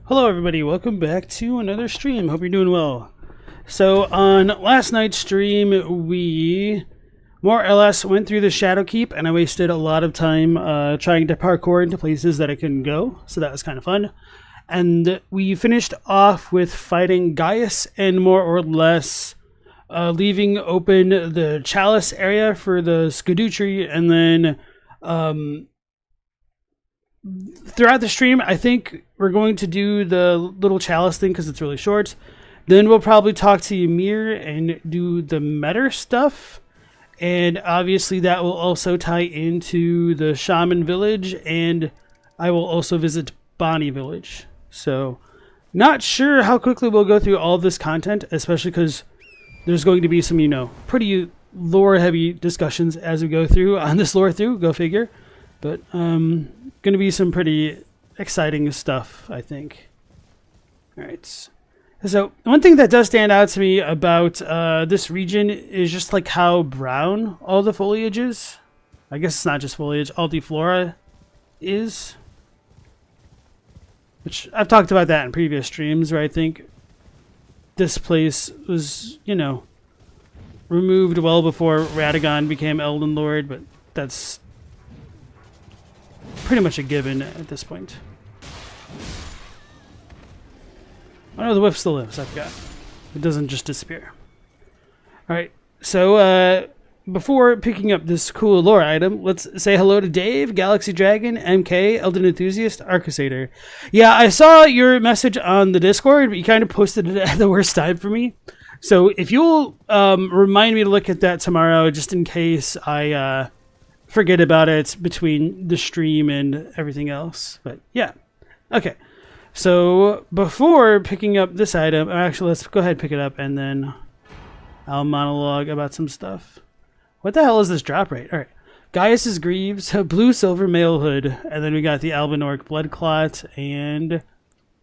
Hello everybody, welcome back to another stream. Hope you're doing well. So on last night's stream, we more or less went through the Shadowkeep, and I wasted a lot of time trying to parkour into places that I couldn't go, so that was kind of fun. And we finished off with fighting Gaius and more or less leaving open the Chalice area for the Erdtree, and then throughout the stream, I think we're going to do the little chalice thing because it's really short. Then we'll probably talk to Ymir and do the meta stuff. And obviously that will also tie into the Shaman Village, and I will also visit Bonnie Village. So, not sure how quickly we'll go through all of this content, especially because there's going to be some, pretty lore-heavy discussions as we go through on this lore through, go figure. But, going to be some pretty exciting stuff, I think. Alright. So, one thing that does stand out to me about this region is just like how brown all the foliage is. I guess it's not just foliage, all the flora is. Which, I've talked about that in previous streams, where I think this place was, removed well before Radagon became Elden Lord, but that's pretty much a given at this point. Oh no, the whiff still lives, I forgot. It doesn't just disappear. Alright, so before picking up this cool lore item, let's say hello to Dave, Galaxy Dragon, MK, Elden Enthusiast, Arcusator. Yeah, I saw your message on the Discord, but you kind of posted it at the worst time for me. So if you'll remind me to look at that tomorrow, just in case I forget about it between the stream and everything else. But yeah, okay. So before picking up this item, actually let's go ahead and pick it up and then I'll monologue about some stuff. What the hell is this drop rate? All right, Gaius's Greaves, Blue Silver Mailhood, and then we got the Albinorc Blood Clot and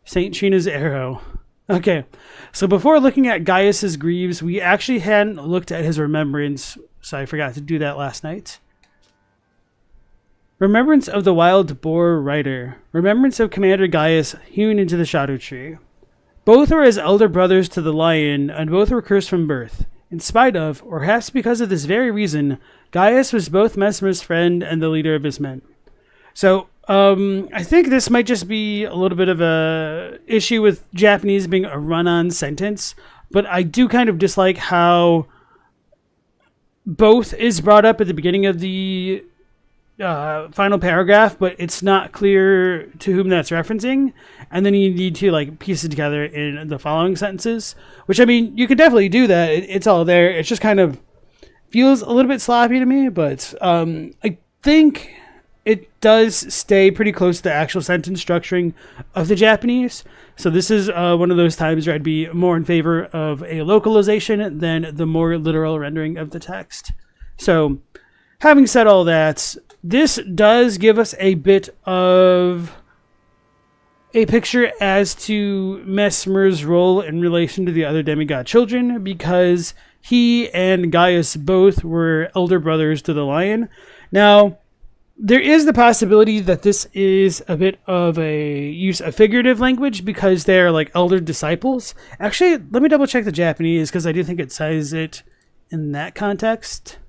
Saint Trina's Arrow. Okay, so before looking at Gaius's Greaves, we actually hadn't looked at his Remembrance, so I forgot to do that last night. Remembrance of the Wild Boar Rider. Remembrance of Commander Gaius hewn into the Erdtree. Both were his elder brothers to the lion, and both were cursed from birth. In spite of, or perhaps because of this very reason, Gaius was both Mesmer's friend and the leader of his men. So, I think this might just be a little bit of a issue with Japanese being a run-on sentence, but I do kind of dislike how both is brought up at the beginning of the final paragraph, but it's not clear to whom that's referencing, and then you need to like piece it together in the following sentences, which I mean you can definitely do that. It's all there. It's just kind of feels a little bit sloppy to me, but I think it does stay pretty close to the actual sentence structuring of the Japanese. So this is one of those times where I'd be more in favor of a localization than the more literal rendering of the text. So having said all that, this does give us a bit of a picture as to Mesmer's role in relation to the other demigod children, because he and Gaius both were elder brothers to the lion. Now, there is the possibility that this is a bit of a use of figurative language because they're like elder disciples. Actually, let me double check the Japanese because I do think it says it in that context.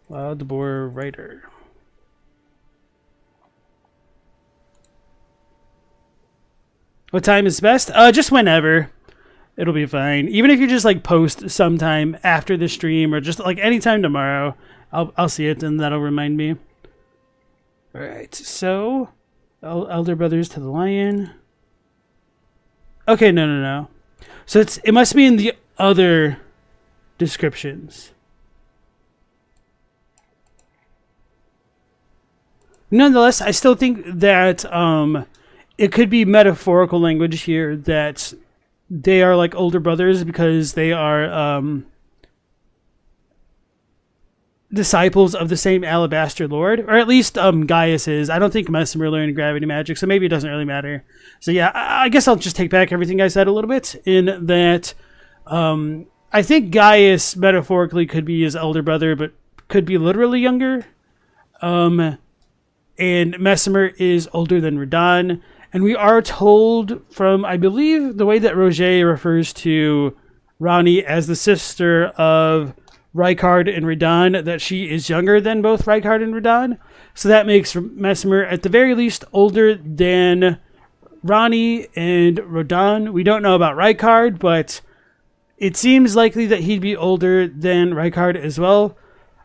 Wild Boar Writer. What time is best? Just whenever. It'll be fine. Even if you just like post sometime after the stream or just like anytime tomorrow, I'll see it and that'll remind me. All right. So, elder brothers to the lion. Okay, no. So it must be in the other descriptions. Nonetheless, I still think that it could be metaphorical language here that they are like older brothers because they are disciples of the same Alabaster Lord, or at least Gaius is. I don't think Mesmer learned gravity magic, so maybe it doesn't really matter. So yeah, I guess I'll just take back everything I said a little bit in that I think Gaius metaphorically could be his elder brother, but could be literally younger. And Mesmer is older than Radahn. And we are told from, I believe, the way that Roger refers to Ranni as the sister of Rykard and Radahn, that she is younger than both Rykard and Radahn. So that makes Mesmer, at the very least, older than Ranni and Radahn. We don't know about Rykard, but it seems likely that he'd be older than Rykard as well.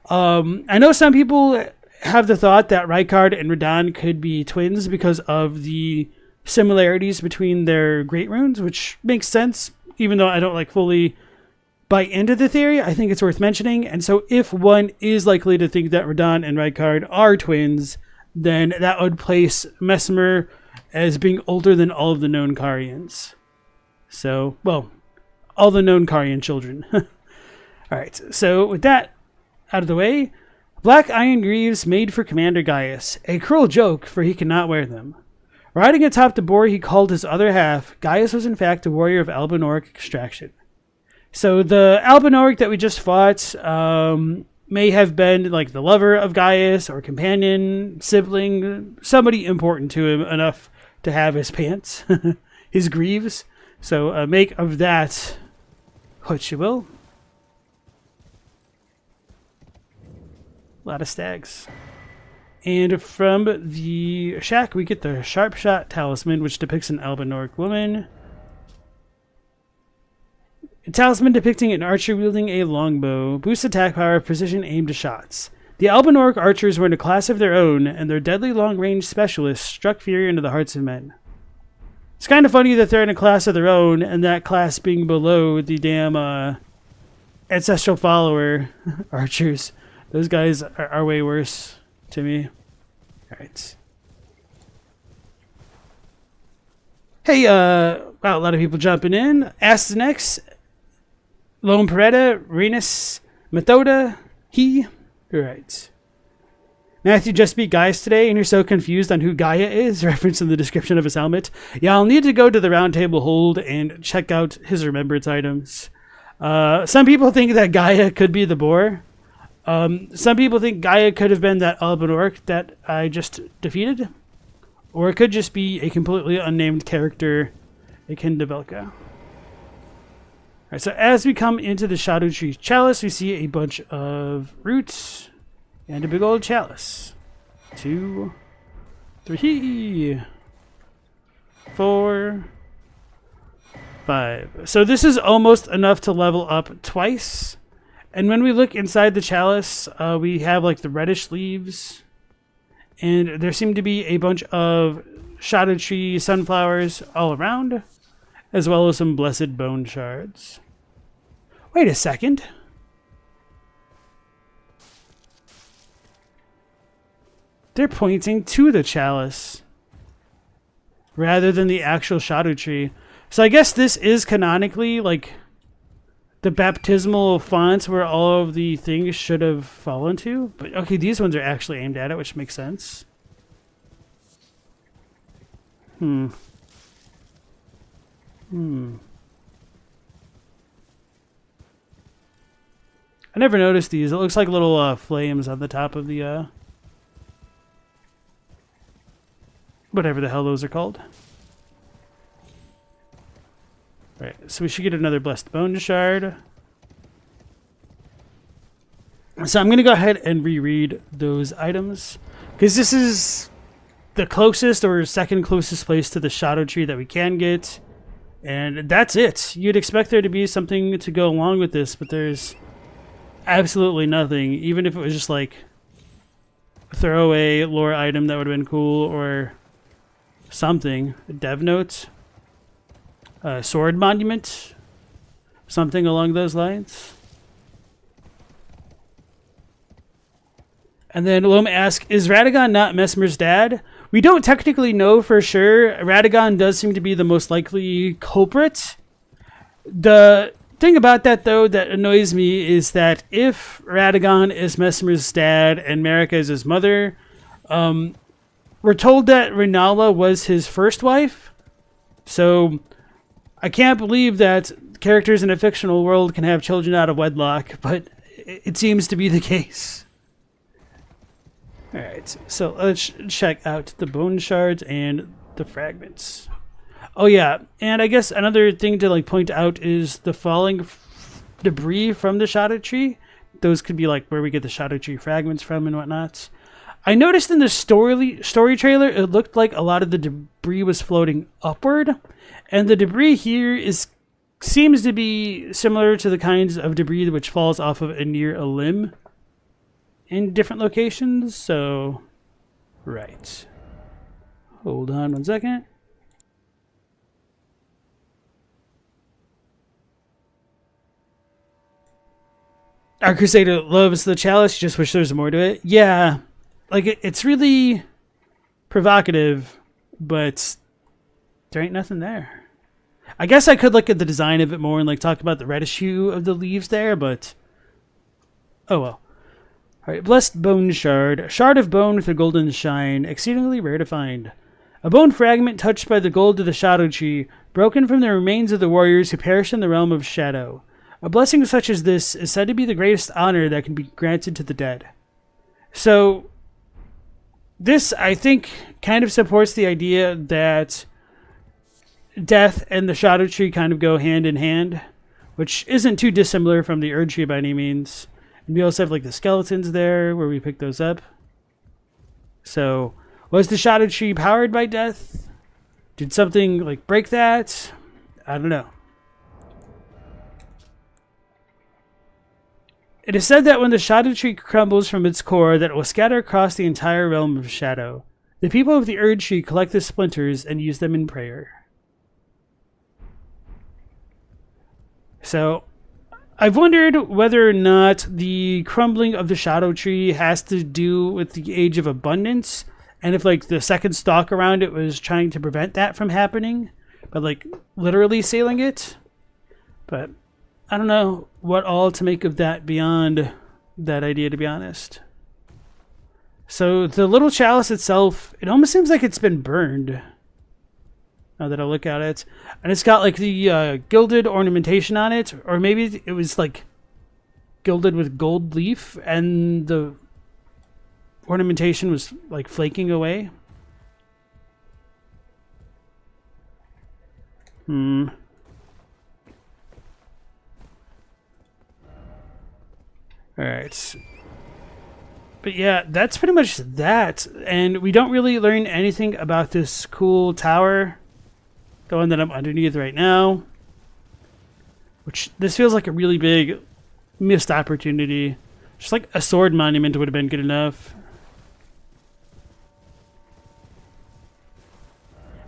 I know some people have the thought that Rykard and Radahn could be twins because of the similarities between their great runes, which makes sense, even though I don't like fully buy into the theory. I think it's worth mentioning. And so if one is likely to think that Radahn and Rykard are twins, then that would place Mesmer as being older than all of the known Carians. So, well, all the known Carian children. All right, so with that out of the way, black iron greaves made for Commander Gaius, a cruel joke, for he cannot wear them. Riding atop the boar he called his other half, Gaius was in fact a warrior of Albinauric extraction. So the Albinauric that we just fought may have been like the lover of Gaius or companion, sibling, somebody important to him enough to have his pants, his greaves. So make of that what you will. A lot of stags. And from the shack, we get the Sharp Shot Talisman, which depicts an Albinauric woman. A talisman depicting an archer wielding a longbow. Boosts attack power, precision aimed shots. The Albinauric archers were in a class of their own, and their deadly long-range specialists struck fear into the hearts of men. It's kind of funny that they're in a class of their own, and that class being below the damn ancestral follower archers. Those guys are way worse to me. All right. Hey, wow, a lot of people jumping in. Astynex, Lone Peretta, Renus, Methoda, he. All right. Matthew just beat Gaius today, and you're so confused on who Gaia is, referenced in the description of his helmet. Yeah, I'll need to go to the round table hold and check out his remembrance items. Some people think that Gaia could be the boar. Some people think Gaia could have been that Albinauric that I just defeated. Or it could just be a completely unnamed character akin to Velka. Alright, so as we come into the Shadow Tree Chalice, we see a bunch of roots and a big old chalice. 2, 3, 4, 5. So this is almost enough to level up twice. And when we look inside the chalice, we have like the reddish leaves. And there seem to be a bunch of Shadow Tree sunflowers all around, as well as some blessed bone shards. Wait a second. They're pointing to the chalice rather than the actual Shadow Tree. So I guess this is canonically like the baptismal font where all of the things should have fallen to. But okay, these ones are actually aimed at it, which makes sense. I never noticed these. It looks like little flames on the top of the whatever the hell those are called. Right, so we should get another blessed bone shard. So I'm going to go ahead and reread those items, because this is the closest or second closest place to the Shadow Tree that we can get. And that's it. You'd expect there to be something to go along with this, but there's absolutely nothing. Even if it was just like a throwaway lore item that would have been cool, or something. A dev note. A sword monument. Something along those lines. And then Loma asks, is Radagon not Mesmer's dad? We don't technically know for sure. Radagon does seem to be the most likely culprit. The thing about that, though, that annoys me is that if Radagon is Mesmer's dad and Marika is his mother, we're told that Renala was his first wife. So I can't believe that characters in a fictional world can have children out of wedlock, but it seems to be the case. Alright, so let's check out the bone shards and the fragments. Oh yeah, and I guess another thing to like point out is the falling debris from the Shadow Tree. Those could be like where we get the Shadow Tree fragments from and whatnot. I noticed in the story trailer, it looked like a lot of the debris was floating upward, and the debris here seems to be similar to the kinds of debris which falls off of near a limb in different locations. So, right. Hold on one second. Our Crusader loves the chalice, just wish there was more to it. Yeah, like it's really provocative, but there ain't nothing there. I guess I could look at the design of it more and like talk about the reddish hue of the leaves there, but oh well. Alright, blessed bone shard. Shard of bone with a golden shine, exceedingly rare to find. A bone fragment touched by the gold of the Shadow Tree, broken from the remains of the warriors who perished in the realm of shadow. A blessing such as this is said to be the greatest honor that can be granted to the dead. So, this, I think, kind of supports the idea that death and the Shadow Tree kind of go hand in hand, which isn't too dissimilar from the Erdtree by any means. And we also have like the skeletons there where we pick those up. So, was the Shadow Tree powered by death? Did something like break that? I don't know. It is said that when the Shadow Tree crumbles from its core, that it will scatter across the entire realm of shadow. The people of the Erdtree collect the splinters and use them in prayer. So, I've wondered whether or not the crumbling of the Shadow Tree has to do with the Age of Abundance, and if like the second stalk around it was trying to prevent that from happening, but like literally sealing it. But I don't know what all to make of that beyond that idea, to be honest. So the little chalice itself, it almost seems like it's been burned, now that I look at it. And it's got like the gilded ornamentation on it, or maybe it was like gilded with gold leaf and the ornamentation was like flaking away. Alright. But yeah, that's pretty much that. And we don't really learn anything about this cool tower. The one that I'm underneath right now. Which, this feels like a really big missed opportunity. Just like a sword monument would have been good enough.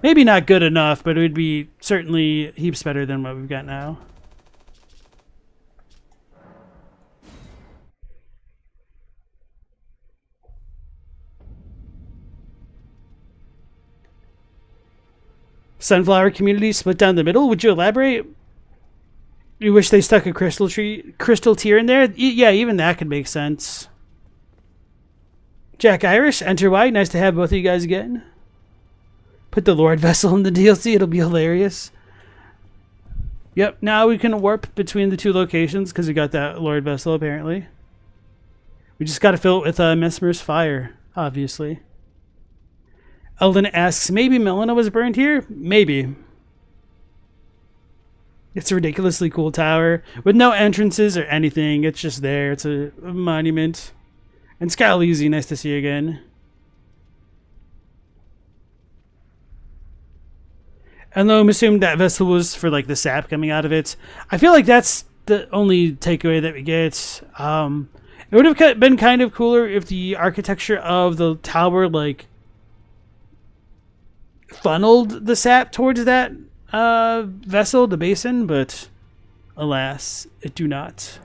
Maybe not good enough, but it would be certainly heaps better than what we've got now. Sunflower community split down the middle. Would you elaborate? You wish they stuck a crystal tier in there? Yeah, even that could make sense. Jack Irish, enter wide. Nice to have both of you guys again. Put the Lord Vessel in the DLC. It'll be hilarious. Yep, now we can warp between the two locations because we got that Lord Vessel, apparently. We just got to fill it with Mesmer's Fire, obviously. Elden asks, maybe Melina was burned here? Maybe. It's a ridiculously cool tower with no entrances or anything. It's just there. It's a monument. And Scalise, nice to see you again. And though I'm assuming that vessel was for like the sap coming out of it, I feel like that's the only takeaway that we get. It would have been kind of cooler if the architecture of the tower like funneled the sap towards that vessel, the basin, but alas, it do not.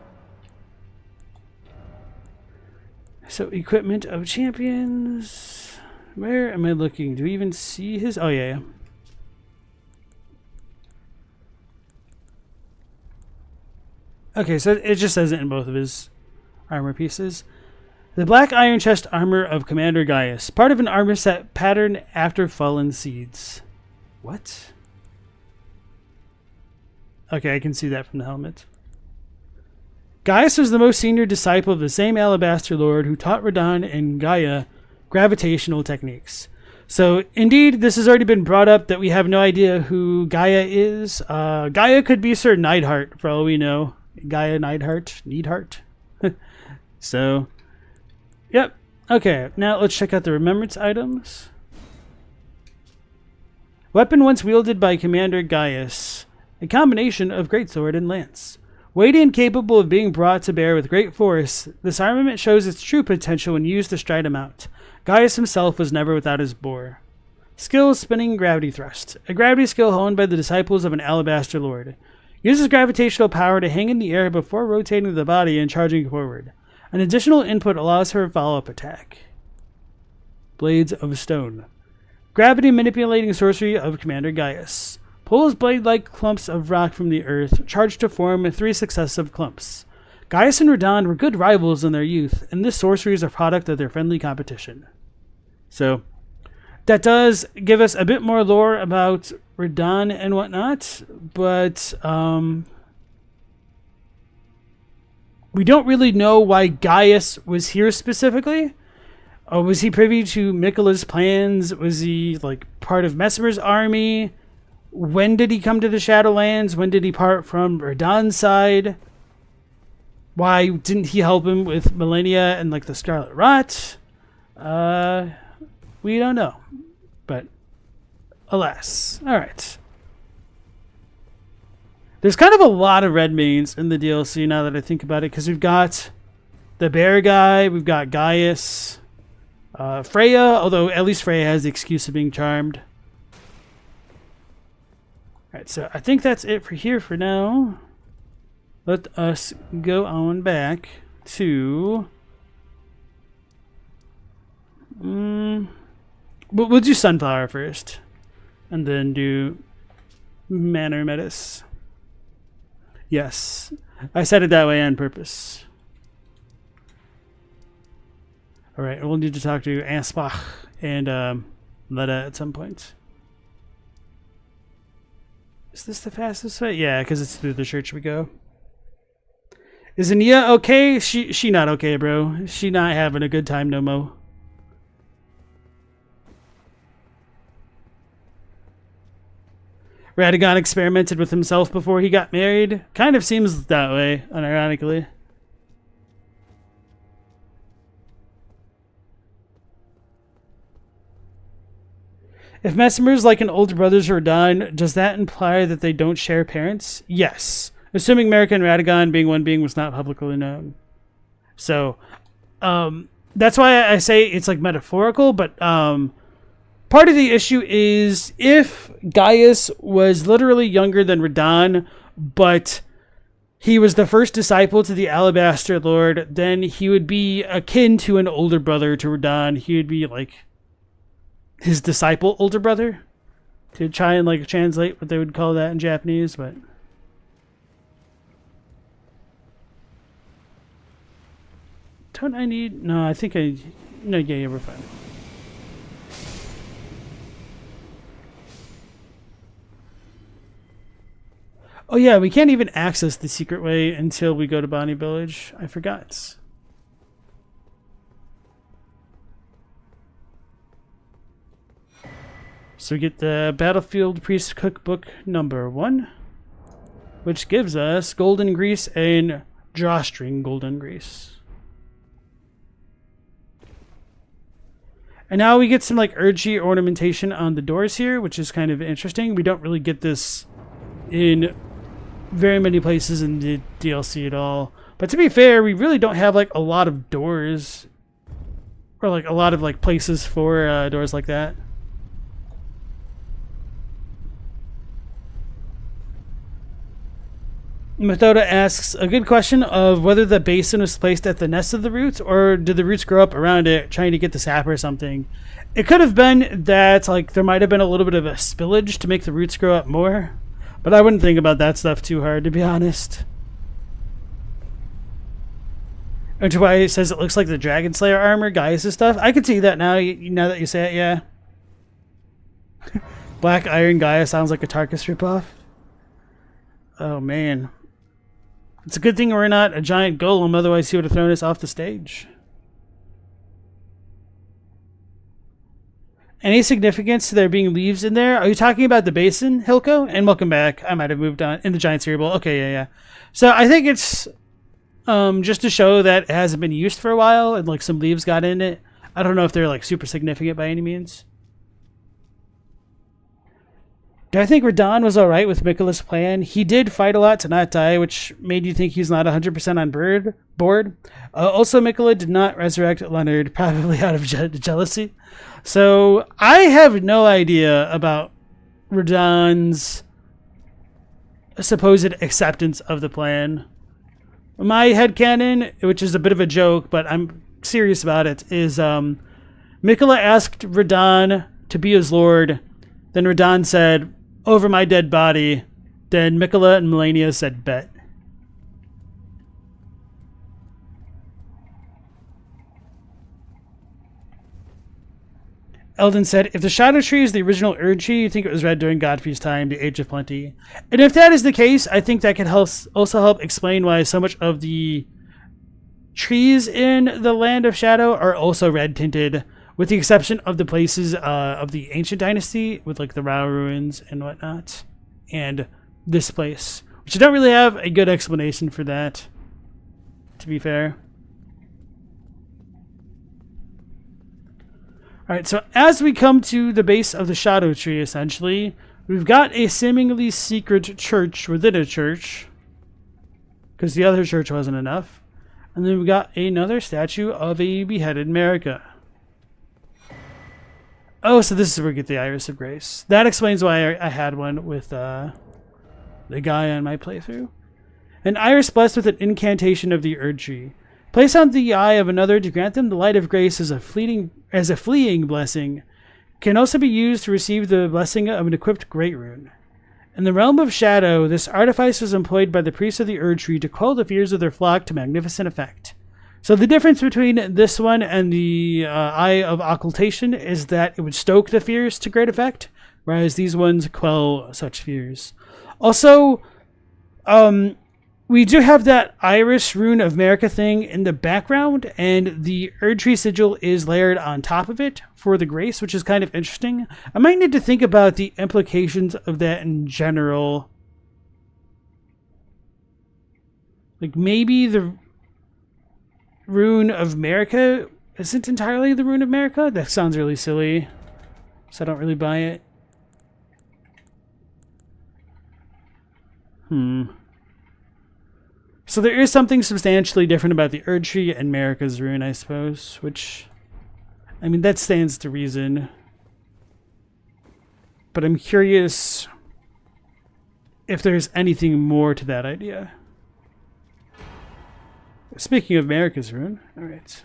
So equipment of champions. Where am I looking? Do we even see his? Oh yeah. Okay, so it just says it in both of his armor pieces. The black iron chest armor of Commander Gaius, part of an armor set patterned after fallen seeds. What? Okay, I can see that from the helmet. Gaius was the most senior disciple of the same Alabaster Lord who taught Radahn and Gaia gravitational techniques. So, indeed, this has already been brought up that we have no idea who Gaia is. Gaia could be Sir Neidhart, for all we know. Gaia Neidhart. So, yep. Okay, now let's check out the remembrance items. Weapon once wielded by Commander Gaius. A combination of greatsword and lance. Weighty and capable of being brought to bear with great force, this armament shows its true potential when used to stride him out. Gaius himself was never without his boar. Skill spinning gravity thrust. A gravity skill honed by the disciples of an Alabaster Lord. Uses gravitational power to hang in the air before rotating the body and charging forward. An additional input allows for a follow-up attack. Blades of Stone. Gravity manipulating sorcery of Commander Gaius. Pulls blade-like clumps of rock from the earth, charged to form 3 successive clumps. Gaius and Radahn were good rivals in their youth, and this sorcery is a product of their friendly competition. So, that does give us a bit more lore about Radahn and whatnot, but we don't really know why Gaius was here specifically. Was he privy to Miquella's plans? Was he like part of Mesmer's army? When did he come to the Shadowlands? When did he part from Radahn's side? Why didn't he help him with Millennia and like the Scarlet Rot? We don't know. But alas. Alright. There's kind of a lot of red mains in the DLC now that I think about it, because we've got the bear guy, we've got Gaius, Freya, although at least Freya has the excuse of being charmed. Alright, so I think that's it for here for now. Let us go on back to... We'll do Sunflower first. And then do Manor Metis. Yes. I said it that way on purpose. Alright, we'll need to talk to Ansbach and Letta at some point. Is this the fastest way? Yeah, because it's through the church we go. Is Ania okay? She not okay, bro. She not having a good time no mo. Radagon experimented with himself before he got married. Kind of seems that way, unironically. If Mesmer's like an older brother to Radahn, does that imply that they don't share parents? Yes. assuming America and Radagon being one being was not publicly known. So that's why I say it's like metaphorical, but part of the issue is if Gaius was literally younger than Radahn, but he was the first disciple to the Alabaster Lord, then he would be akin to an older brother to Radahn. He would be like his disciple older brother, to try and like translate what they would call that in Japanese, but don't I need... No, I think I... No, yeah, we're fine. Oh yeah, we can't even access the secret way until we go to Bonnie Village. I forgot. So we get the Battlefield Priest Cookbook number 1, which gives us golden grease and drawstring golden grease. And now we get some like Erdtree ornamentation on the doors here, which is kind of interesting. We don't really get this in very many places in the DLC at all. But to be fair, we really don't have like a lot of doors or like a lot of like places for doors like that. Methoda asks a good question of whether the basin was placed at the nest of the roots or did the roots grow up around it trying to get the sap or something. It could have been that like there might have been a little bit of a spillage to make the roots grow up more, but I wouldn't think about that stuff too hard, to be honest. Which is why it says it looks like the Dragon Slayer armor, Gaius' stuff. I can see that now that you say it, yeah. Black Iron Gaia sounds like a Tarkus ripoff. Oh man. It's a good thing we're not a giant golem, otherwise he would have thrown us off the stage. Any significance to there being leaves in there? Are you talking about the basin, Hilko? And welcome back. I might have moved on. In the giant cereal bowl. Okay, yeah. So I think it's just to show that it hasn't been used for a while and like some leaves got in it. I don't know if they're like super significant by any means. Do I think Radahn was alright with Mikola's plan? He did fight a lot to not die, which made you think he's not 100% on board. Also, Mikola did not resurrect Leonard, probably out of jealousy. So, I have no idea about Radahn's supposed acceptance of the plan. My headcanon, which is a bit of a joke, but I'm serious about it, is Mikola asked Radahn to be his lord. Then Radahn said, "Over my dead body." Then Mikola and Melania said, "Bet." Elden said, "If the Shadow Tree is the original Erdtree, you think it was read during Godfrey's time, the Age of Plenty." And if that is the case, I think that can also help explain why so much of the trees in the Land of Shadow are also red tinted, with the exception of the places of the Ancient Dynasty, with like the Rao ruins and whatnot, and this place, which I don't really have a good explanation for that, to be fair. Alright, so as we come to the base of the Shadow Tree, essentially, we've got a seemingly secret church within a church, because the other church wasn't enough. And then we've got another statue of a beheaded Marika. Oh, so this is where we get the Iris of Grace. That explains why I had one with the guy on my playthrough. An iris blessed with an incantation of the Erdtree. Place on the eye of another to grant them the light of grace as a fleeing blessing. Can also be used to receive the blessing of an equipped Great Rune. In the realm of Shadow, this artifice was employed by the priests of the Erdtree to quell the fears of their flock to magnificent effect. So the difference between this one and the Eye of Occultation is that it would stoke the fears to great effect, whereas these ones quell such fears. Also, we do have that Iris Rune of Marika thing in the background, and the Erdtree sigil is layered on top of it for the grace, which is kind of interesting. I might need to think about the implications of that in general. Like maybe the Rune of Marika isn't entirely the Rune of Marika? That sounds really silly, so I don't really buy it. So there is something substantially different about the Erdtree and Marika's rune, I suppose, which, I mean, that stands to reason. But I'm curious if there's anything more to that idea. Speaking of Marika's rune, all right.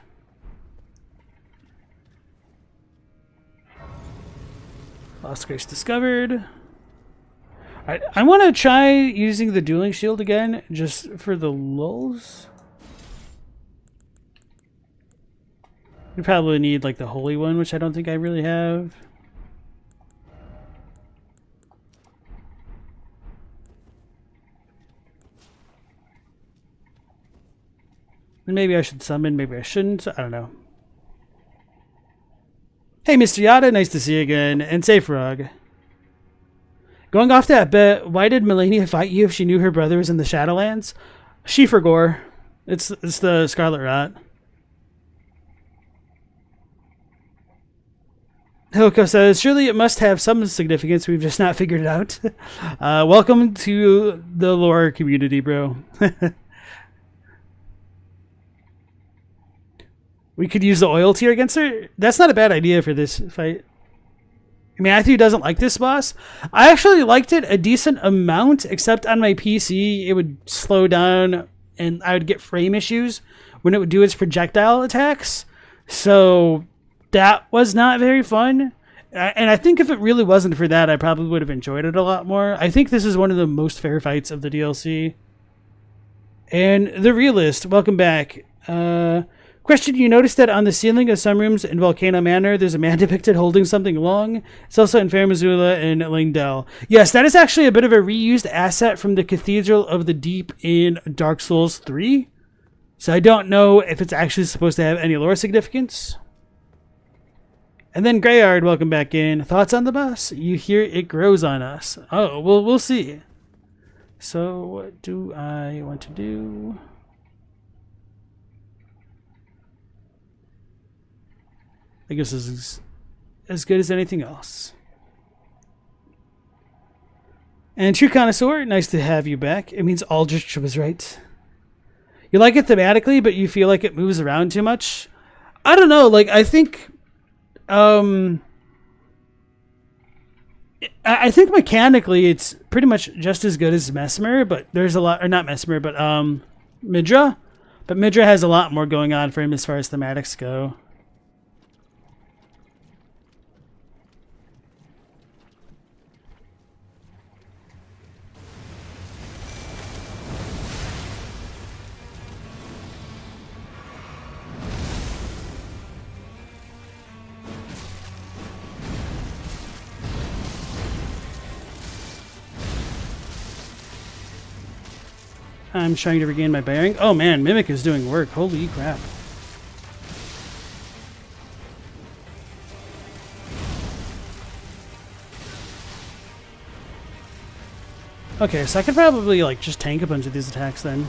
Lost Grace discovered. I want to try using the dueling shield again, just for the lulz. We probably need like the holy one, which I don't think I really have. And maybe I should summon, maybe I shouldn't. I don't know. Hey, Mr. Yada, nice to see you again. And say Frog. Going off that bet, why did Melania fight you if she knew her brother was in the Shadowlands? She forgore. It's the Scarlet Rot. Hilko says, surely it must have some significance. We've just not figured it out. Welcome to the lore community, bro. We could use the oil tier against her. That's not a bad idea for this fight. Matthew doesn't like this boss. I actually liked it a decent amount, except on my PC it would slow down and I would get frame issues when it would do its projectile attacks. So that was not very fun. And I think if it really wasn't for that, I probably would have enjoyed it a lot more. I think this is one of the most fair fights of the DLC. And the Realist, welcome back. Question, you noticed that on the ceiling of some rooms in Volcano Manor, there's a man depicted holding something long? It's also in Fair Missoula and Lingdell. Yes, that is actually a bit of a reused asset from the Cathedral of the Deep in Dark Souls 3. So I don't know if it's actually supposed to have any lore significance. And then Greyard, welcome back in. Thoughts on the boss? You hear it grows on us. Oh, well, we'll see. So what do I want to do? I guess this is as good as anything else. And True Connoisseur, nice to have you back. It means Aldrich was right. You like it thematically, but you feel like it moves around too much? I don't know, like, I think... I think mechanically it's pretty much just as good as Mesmer, but there's a lot... Or not Mesmer, but Midra. But Midra has a lot more going on for him as far as thematics go. I'm trying to regain my bearing. Oh man, Mimic is doing work. Holy crap. Okay, so I could probably like just tank a bunch of these attacks then.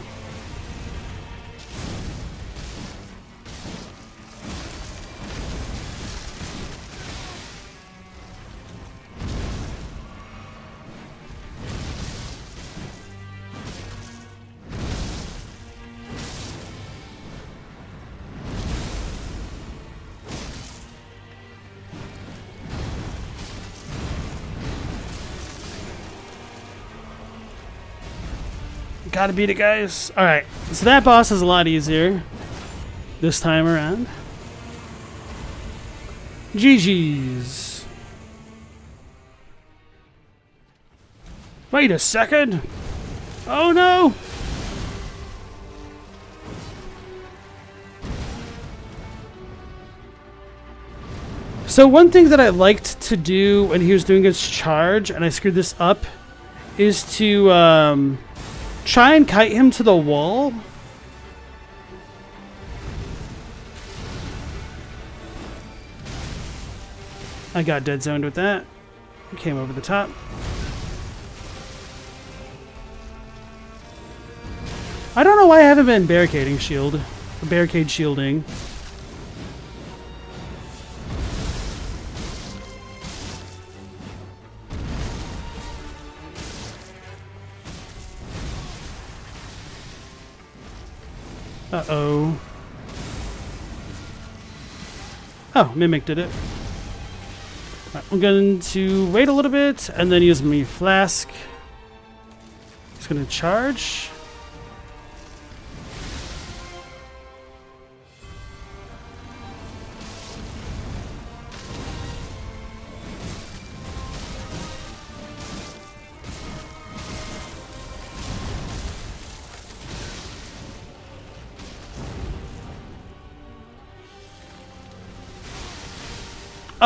Gotta beat it, guys. Alright, so that boss is a lot easier this time around. GG's. Wait a second. Oh no! So one thing that I liked to do when he was doing his charge, and I screwed this up, is to try and kite him to the wall. I got dead zoned with that. Came over the top. I don't know why I haven't been barricade shielding. Uh-oh. Oh, Mimic did it. Right, I'm going to wait a little bit and then use my flask. Just going to charge.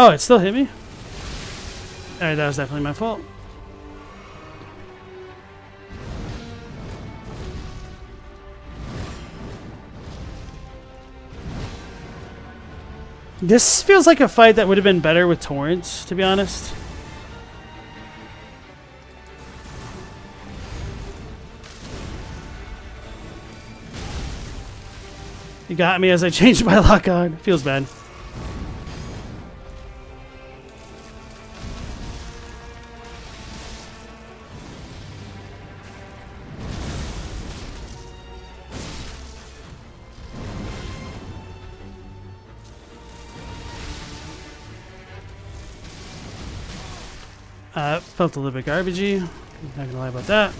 Oh, it still hit me? Alright, that was definitely my fault. This feels like a fight that would have been better with torrents, to be honest. You got me as I changed my lock on. Feels bad. Felt a little bit garbagey. Not gonna lie about that.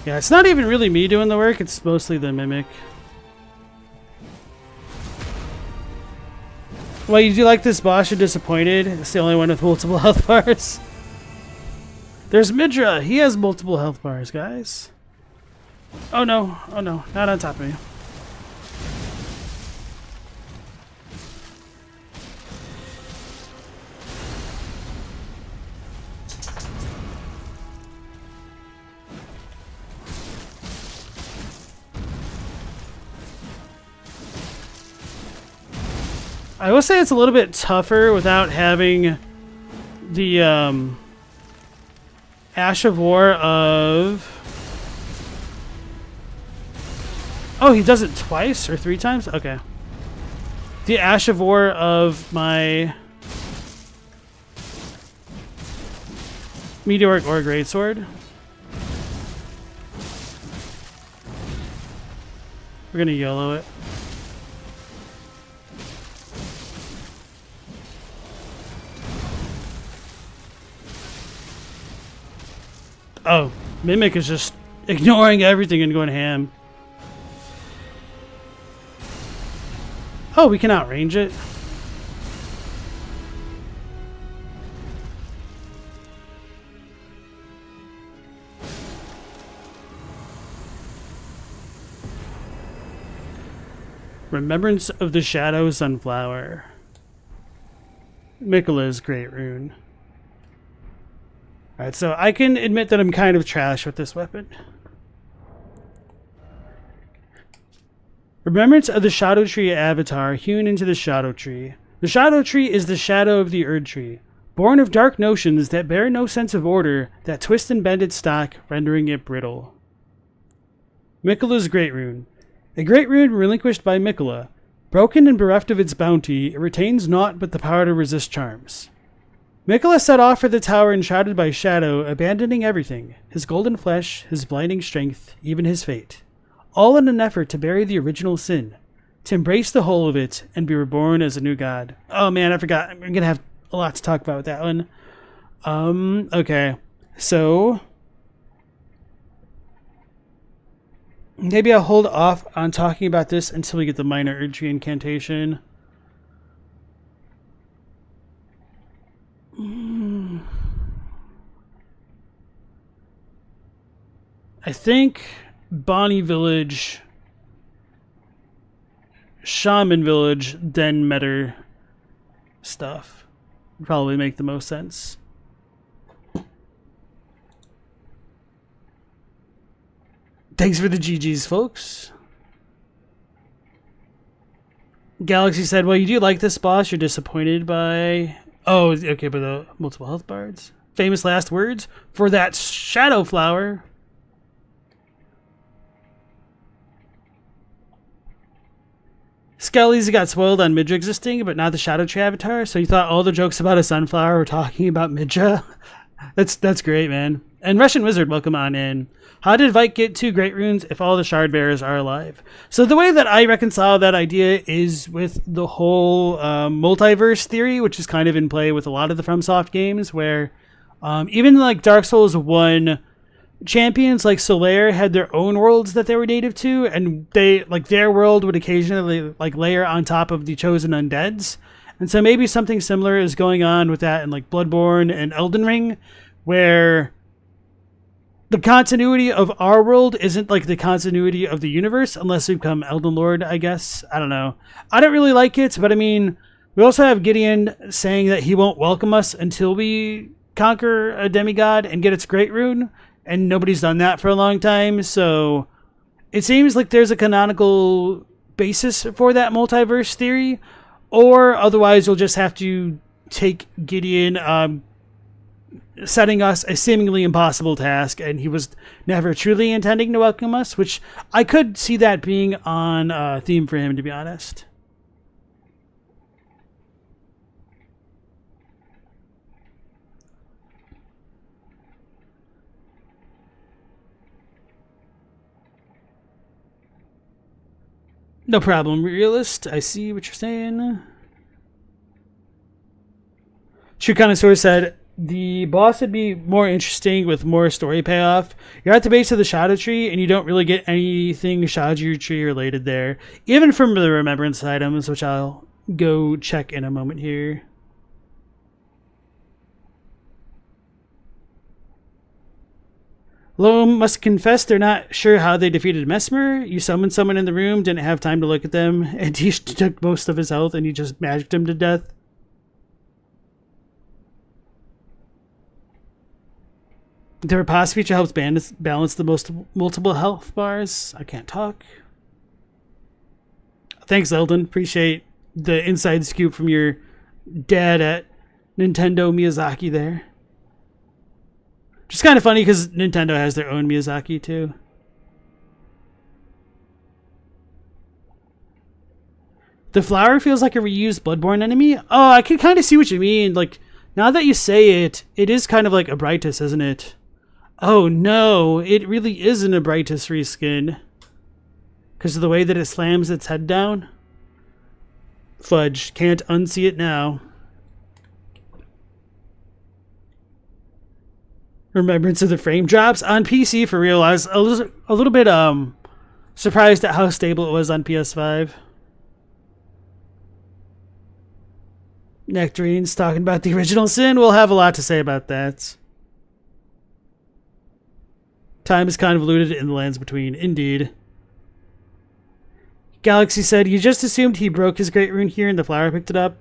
Yeah, it's not even really me doing the work, it's mostly the Mimic. Well, you do like this boss, you're disappointed. It's the only one with multiple health bars. There's Midra. He has multiple health bars, guys. Oh no, not on top of me. I will say it's a little bit tougher without having the Ash of War of... Oh, he does it twice or 3 times? Okay. The Ash of War of my Meteoric or Greatsword. We're gonna YOLO it. Oh, Mimic is just ignoring everything and going ham. Oh, we can outrange it. Remembrance of the Shadow Sunflower. Mikola's great rune. Alright, so I can admit that I'm kind of trash with this weapon. Remembrance of the Shadow Tree avatar hewn into the Shadow Tree. The Shadow Tree is the shadow of the Erdtree, born of dark notions that bear no sense of order, that twist and bend its stock, rendering it brittle. Mikola's Great Rune. A great rune relinquished by Mikola. Broken and bereft of its bounty, it retains naught but the power to resist charms. Mikola set off for the tower enshrouded by shadow, abandoning everything, his golden flesh, his blinding strength, even his fate. All in an effort to bury the original sin, to embrace the whole of it, and be reborn as a new god. Oh man, I forgot. I'm gonna have a lot to talk about with that one. Okay. So... maybe I'll hold off on talking about this until we get the minor Erdtree incantation. I think Bonnie Village, Shaman Village, then Metter stuff would probably make the most sense. Thanks for the GGs, folks. Galaxy said, well, you do like this boss, you're disappointed by... Oh, okay, but the multiple health bards. Famous last words for that shadow flower. Skelly's got spoiled on Midra existing, but not the Shadow Tree avatar, so you thought all the jokes about a sunflower were talking about Midra? That's great, man. And Russian Wizard, welcome on in. How did Vike get 2 Great Runes if all the Shard Bearers are alive? So the way that I reconcile that idea is with the whole multiverse theory, which is kind of in play with a lot of the FromSoft games, where even like Dark Souls 1 champions like Solaire had their own worlds that they were native to, and they like their world would occasionally like layer on top of the chosen undeads. And so maybe something similar is going on with that in like Bloodborne and Elden Ring, where the continuity of our world isn't like the continuity of the universe unless we become Elden Lord, I guess. I don't know. I don't really like it, but I mean, we also have Gideon saying that he won't welcome us until we conquer a demigod and get its Great Rune, and nobody's done that for a long time, so it seems like there's a canonical basis for that multiverse theory, or otherwise you'll just have to take Gideon setting us a seemingly impossible task, and he was never truly intending to welcome us, which I could see that being on theme for him, to be honest. No problem, Realist. I see what you're saying. True Connoisseur said, the boss would be more interesting with more story payoff. You're at the base of the Shadow Tree, and you don't really get anything Shadow Tree related there. Even from the Remembrance items, which I'll go check in a moment here. Loam must confess they're not sure how they defeated Mesmer. You summoned someone in the room, didn't have time to look at them, and he took most of his health, and you just magicked him to death. The Riposte feature helps balance the multiple health bars. I can't talk. Thanks, Elden. Appreciate the inside scoop from your dad at Nintendo Miyazaki there. Just kind of funny because Nintendo has their own Miyazaki too. The flower feels like a reused Bloodborne enemy. Oh, I can kind of see what you mean. Like, now that you say it, it is kind of like a Abritus, isn't it? Oh no, it really isn't a Abritus reskin. Because of the way that it slams its head down. Fudge, can't unsee it now. Remembrance of the frame drops on PC for real. I was a little bit surprised at how stable it was on PS5. Nectarine's talking about the original sin. We'll have a lot to say about that. Time is convoluted in the lands between. Indeed. Galaxy said, you just assumed he broke his Great Rune here and the flower picked it up.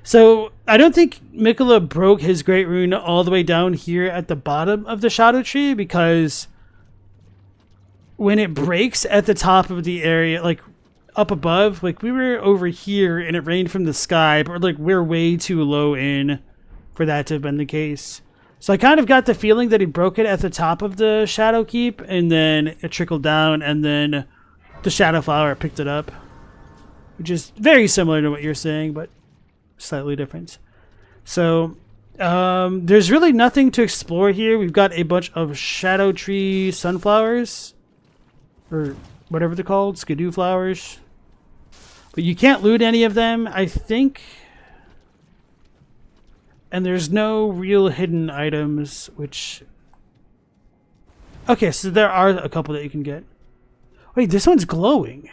So, I don't think Mikola broke his Great Rune all the way down here at the bottom of the Shadow Tree, because when it breaks at the top of the area, like up above, like we were over here and it rained from the sky, but like we're way too low in for that to have been the case. So I kind of got the feeling that he broke it at the top of the Shadow Keep, and then it trickled down, and then the Shadow Flower picked it up. Which is very similar to what you're saying, but slightly different. So there's really nothing to explore here. We've got a bunch of Shadow Tree sunflowers, or whatever they're called, skidoo flowers, but you can't loot any of them, I think. And there's no real hidden items, which... Okay, so there are a couple that you can get. Wait, this one's glowing.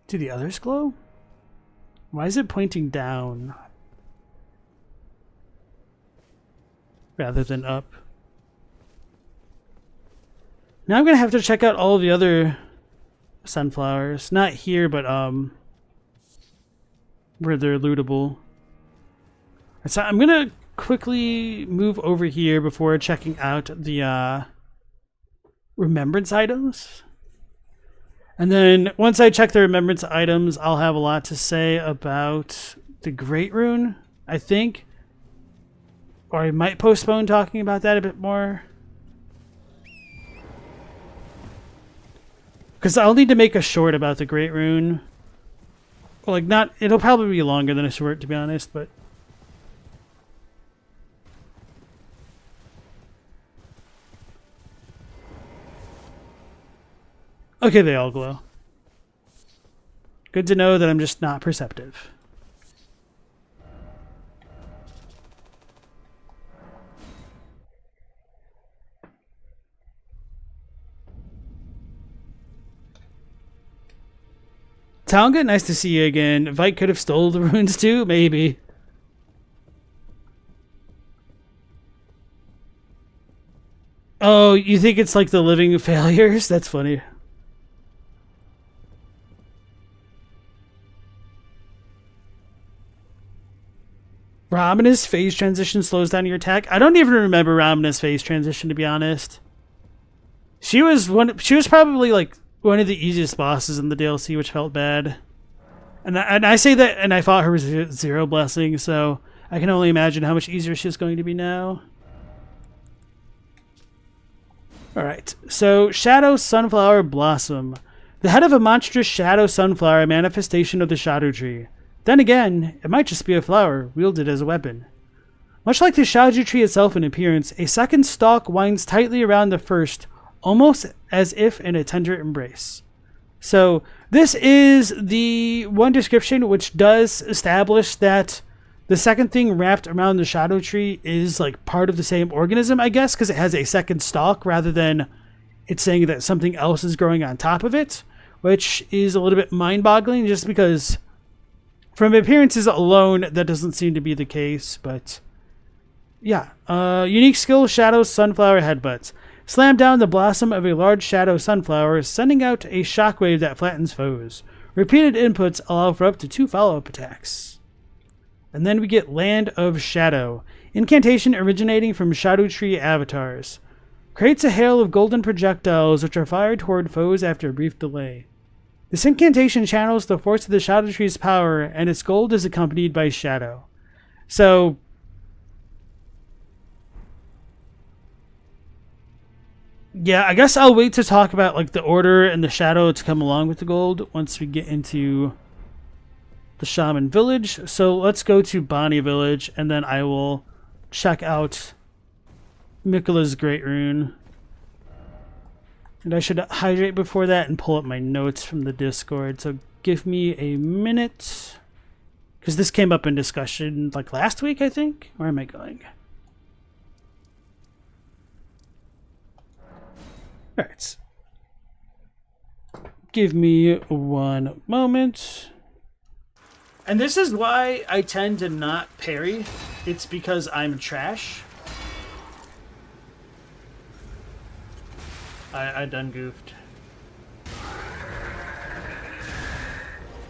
Do the others glow? Why is it pointing down rather than up? Now I'm gonna have to check out all of the other sunflowers. Not here, but where they're lootable. So I'm gonna quickly move over here before checking out the remembrance items. And then once I check the remembrance items, I'll have a lot to say about the Great Rune, I think. Or I might postpone talking about that a bit more. Because I'll need to make a short about the Great Rune. Well, like, not... It'll probably be longer than a short, to be honest, but... Okay, they all glow. Good to know that I'm just not perceptive. Talga, nice to see you again. Vike could have stole the runes too, maybe. Oh, you think it's like the living failures? That's funny. Ramina's phase transition slows down your attack. I don't even remember Ramina's phase transition, to be honest. She was probably like one of the easiest bosses in the DLC, which felt bad. And I say that, and I fought her with zero blessing, so I can only imagine how much easier she's going to be now. Alright, so Shadow Sunflower Blossom. The head of a monstrous shadow sunflower, a manifestation of the Shadow Tree. Then again, it might just be a flower, wielded as a weapon. Much like the Shadow Tree itself in appearance, a second stalk winds tightly around the first, almost as if in a tender embrace. So, this is the one description which does establish that the second thing wrapped around the Shadow Tree is like part of the same organism, I guess, because it has a second stalk rather than it's saying that something else is growing on top of it, which is a little bit mind-boggling just because from appearances alone, that doesn't seem to be the case, but yeah. Unique skill, Shadow Sunflower Headbutts. Slam down the blossom of a large shadow sunflower, sending out a shockwave that flattens foes. Repeated inputs allow for up to 2 follow-up attacks. And then we get Land of Shadow. Incantation originating from Shadow Tree avatars. Creates a hail of golden projectiles which are fired toward foes after a brief delay. This incantation channels the force of the Shadow Tree's power, and its gold is accompanied by shadow. So, yeah, I guess I'll wait to talk about like the order and the shadow to come along with the gold once we get into the Shaman Village. So let's go to Bonnie Village, and then I will check out Miquella's Great Rune. And I should hydrate before that and pull up my notes from the Discord. So give me a minute. Because this came up in discussion like last week, I think. Where am I going? Alright. Give me one moment. And this is why I tend to not parry. It's because I'm trash. I done goofed.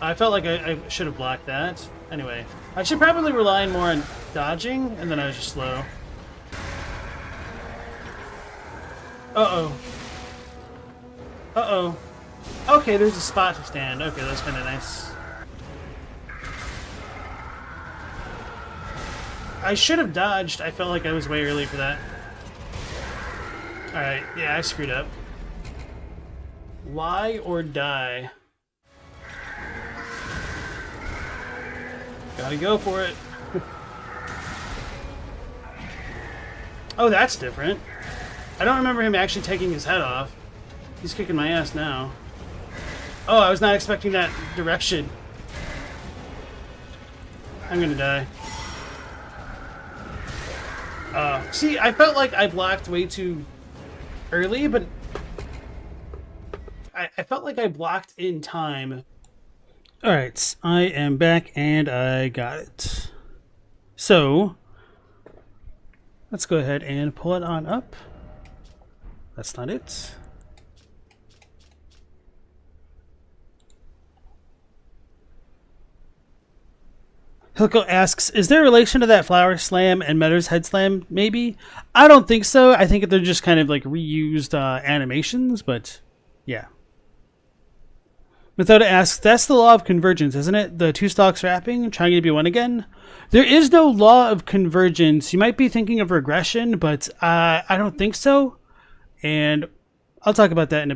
I felt like I should have blocked that. Anyway, I should probably rely more on dodging, and then I was just slow. Uh-oh. Uh-oh. Okay, there's a spot to stand. Okay, that's kind of nice. I should have dodged. I felt like I was way early for that. Alright, yeah, I screwed up. Lie or die? Gotta go for it. Oh, that's different. I don't remember him actually taking his head off. He's kicking my ass now. Oh, I was not expecting that direction. I'm gonna die. See, I felt like I blocked way too early, but I felt like I blocked in time. Alright, I am back and I got it. So, let's go ahead and pull it on up. That's not it. Hilko asks, is there a relation to that Flower Slam and Meadows Head Slam? Maybe? I don't think so. I think they're just kind of like reused animations, but yeah. Methoda asks, that's the law of convergence, isn't it? The 2 stalks wrapping, trying to be one again? There is no law of convergence. You might be thinking of regression, but I don't think so. And I'll talk about that in a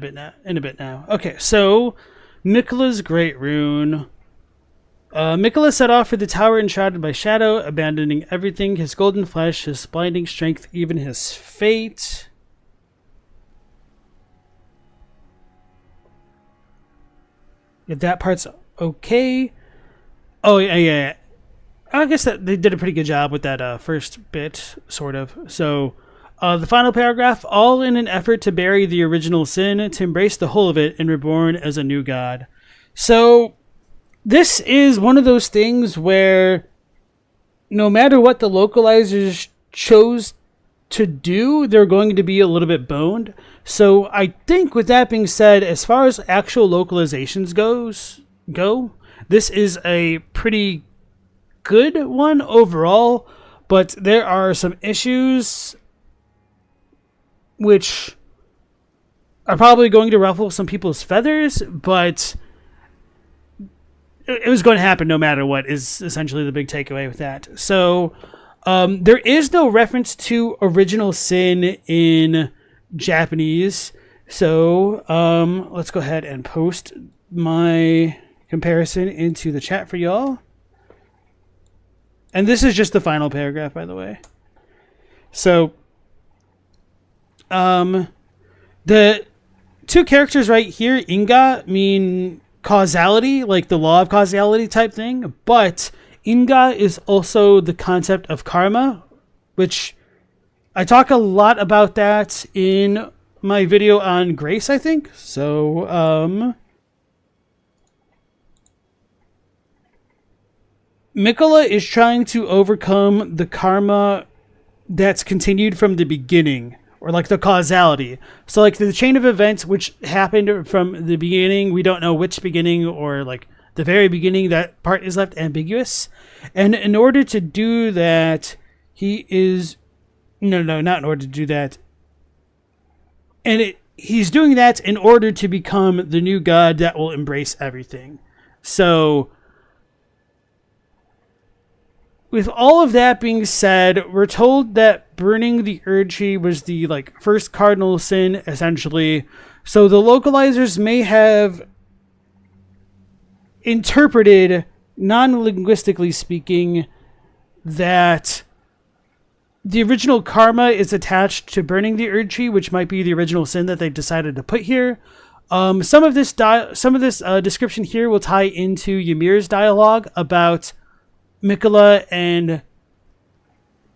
bit now. Okay, so Miquella's Great Rune. Mikola set off for the tower enshrouded by shadow, abandoning everything, his golden flesh, his blinding strength, even his fate. If that part's okay. Oh, yeah. I guess that they did a pretty good job with that first bit, sort of. So, the final paragraph, all in an effort to bury the original sin, to embrace the whole of it, and reborn as a new god. So, this is one of those things where no matter what the localizers chose to do, they're going to be a little bit boned. So I think with that being said, as far as actual localizations go, this is a pretty good one overall, but there are some issues which are probably going to ruffle some people's feathers, but it was going to happen no matter what is essentially the big takeaway with that. So there is no reference to original sin in Japanese. So let's go ahead and post my comparison into the chat for y'all. And this is just the final paragraph, by the way. So the two characters right here, Inga, mean causality, like the law of causality type thing, but Inga is also the concept of karma, which I talk a lot about that in my video on grace, I think. So Mikola is trying to overcome the karma that's continued from the beginning, or like the causality. So like the chain of events which happened from the beginning, we don't know which beginning, or like the very beginning, that part is left ambiguous. And in order to do that, he is... No, not in order to do that. And he's doing that in order to become the new god that will embrace everything. So with all of that being said, we're told that burning the Erdtree was the like first cardinal sin, essentially. So the localizers may have interpreted, non-linguistically speaking, that the original karma is attached to burning the Erdtree, which might be the original sin that they've decided to put here. Some of this description here will tie into Ymir's dialogue about Mikola and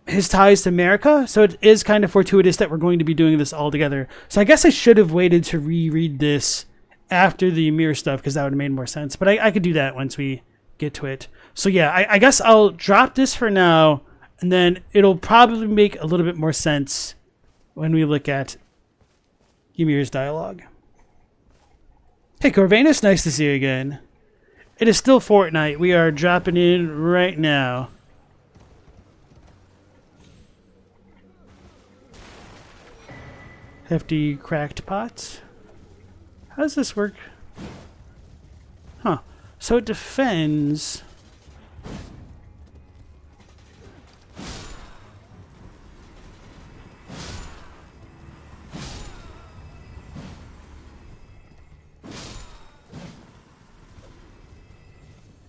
his ties to America, so it is kind of fortuitous that we're going to be doing this all together. So I guess I should have waited to reread this after the Ymir stuff, because that would have made more sense, but I could do that once we get to it. So yeah, I guess I'll drop this for now, and then it'll probably make a little bit more sense when we look at Ymir's dialogue. Hey Corvanus, nice to see you again. It is still Fortnite. We are dropping in right now. Hefty cracked pots. How does this work? Huh. So it defends.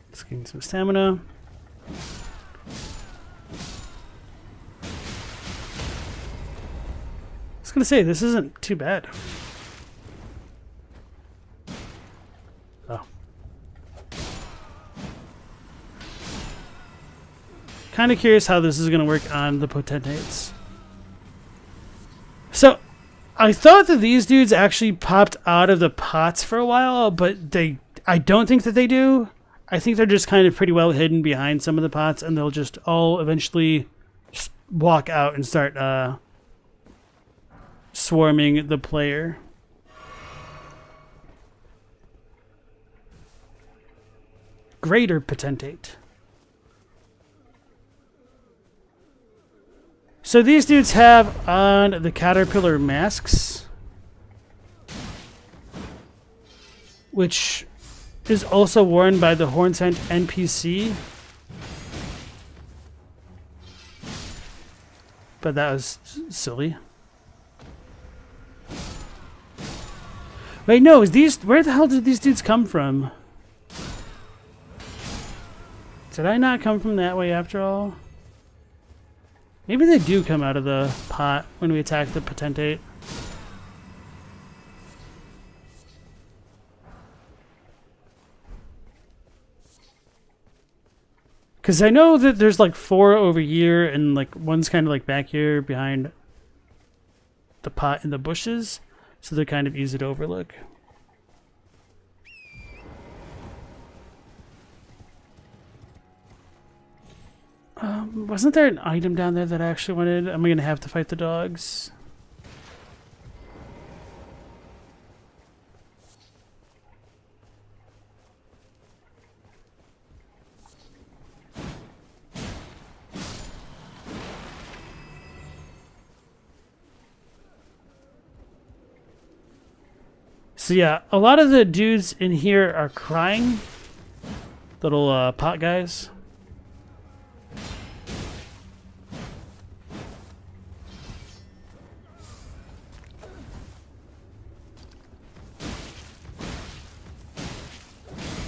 Let's gain some stamina. I was gonna say, this isn't too bad. Oh. Kind of curious how this is gonna work on the potentates. So, I thought that these dudes actually popped out of the pots for a while, but I don't think that they do. I think they're just kind of pretty well hidden behind some of the pots, and they'll just all eventually just walk out and start swarming the player. Greater potentate. So these dudes have on the caterpillar masks, which is also worn by the Hornsent NPC. But that was silly. Wait, no, where the hell did these dudes come from? Did I not come from that way after all? Maybe they do come out of the pot when we attack the potentate. Because I know that there's like 4 over here and like one's kind of like back here behind the pot in the bushes. So they're kind of easy to overlook. Wasn't there an item down there that I actually wanted? Am I going to have to fight the dogs? So yeah, a lot of the dudes in here are crying. Little pot guys.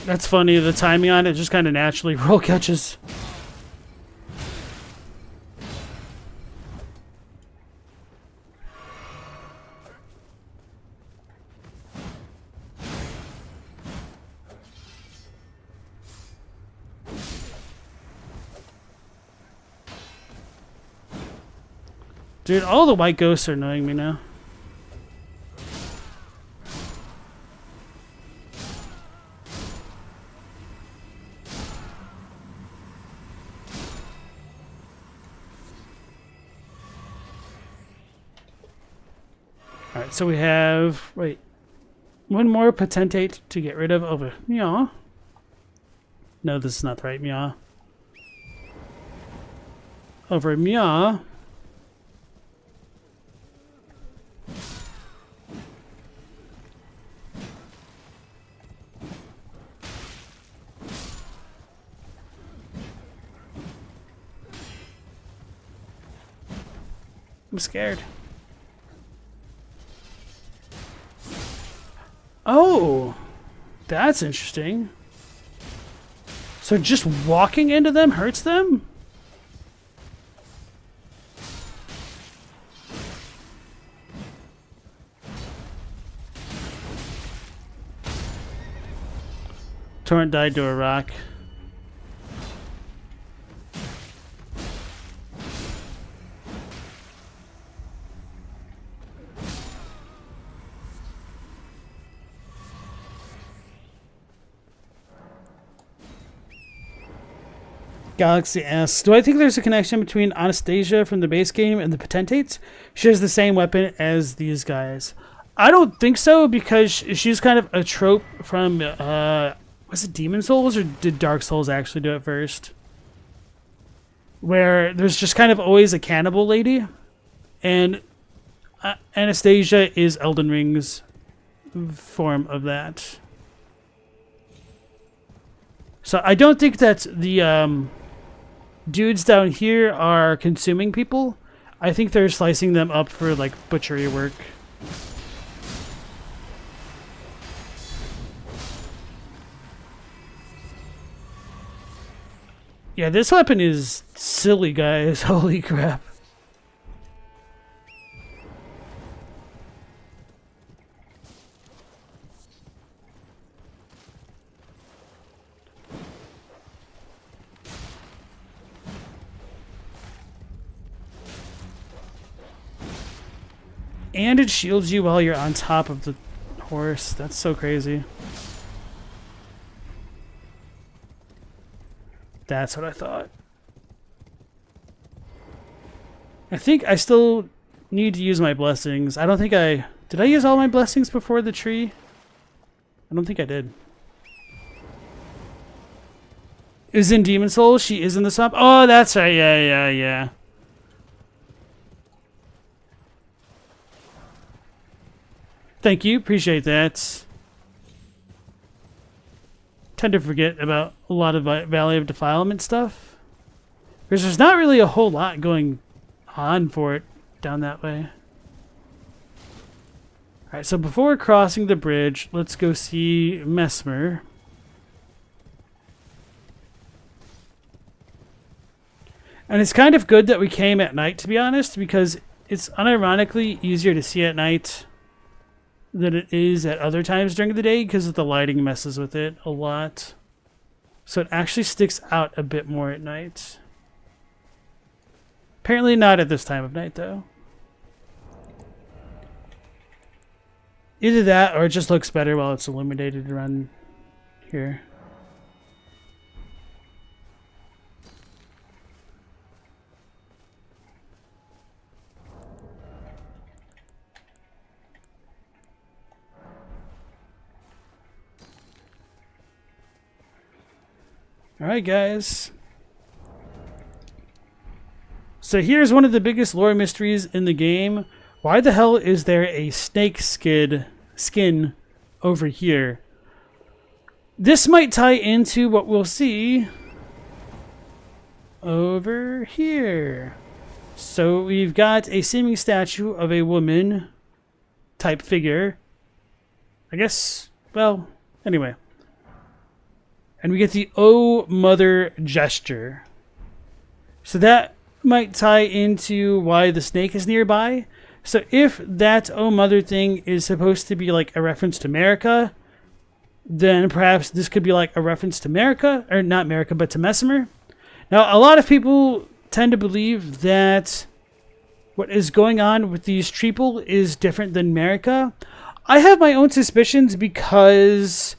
That's funny, the timing on it just kind of naturally roll catches. Dude, all the white ghosts are annoying me now. Alright, so we have... Wait. One more potentate to get rid of over... Meow. No, this is not the right meow. Over meow. I'm scared. Oh, that's interesting. So just walking into them hurts them? Torrent died to a rock. Galaxy asks, do I think there's a connection between Anastasia from the base game and the Potentates? She has the same weapon as these guys. I don't think so, because she's kind of a trope from, was it Demon Souls, or did Dark Souls actually do it first? Where there's just kind of always a cannibal lady, and Anastasia is Elden Ring's form of that. So I don't think that the dudes down here are consuming people. I think they're slicing them up for like butchery work. Yeah, this weapon is silly, guys. Holy crap. And it shields you while you're on top of the horse. That's so crazy. That's what I thought. I think I still need to use my blessings. I don't think I... Did I use all my blessings before the tree? I don't think I did. Is in Demon Souls. She is in the swamp. Oh, that's right. Yeah. Thank you. Appreciate that. Tend to forget about a lot of Valley of Defilement stuff, because there's not really a whole lot going on for it down that way. Alright, so before crossing the bridge, let's go see Mesmer. And it's kind of good that we came at night, to be honest, because it's unironically easier to see at night than it is at other times during the day because the lighting messes with it a lot. So it actually sticks out a bit more at night. Apparently not at this time of night, though. Either that or it just looks better while it's illuminated around here. Alright, guys. So here's one of the biggest lore mysteries in the game. Why the hell is there a snake skin over here? This might tie into what we'll see over here. So we've got a seeming statue of a woman type figure. I guess, well, anyway. And we get the "Oh Mother" gesture. So that might tie into why the snake is nearby. So if that "Oh Mother" thing is supposed to be like a reference to America, then perhaps this could be like a reference to America, or not America, but to Mesmer. Now, a lot of people tend to believe that what is going on with these Treeple is different than America. I have my own suspicions because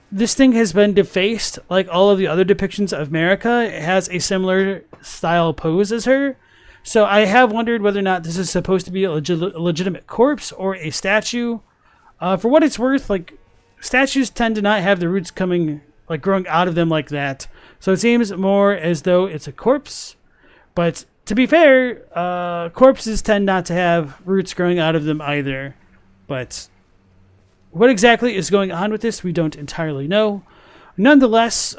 this thing has been defaced like all of the other depictions of America. It has a similar style pose as her. So I have wondered whether or not this is supposed to be a legitimate corpse or a statue. For what it's worth, like, statues tend to not have the roots coming, like, growing out of them like that. So it seems more as though it's a corpse. But to be fair, corpses tend not to have roots growing out of them either. But what exactly is going on with this, we don't entirely know. Nonetheless,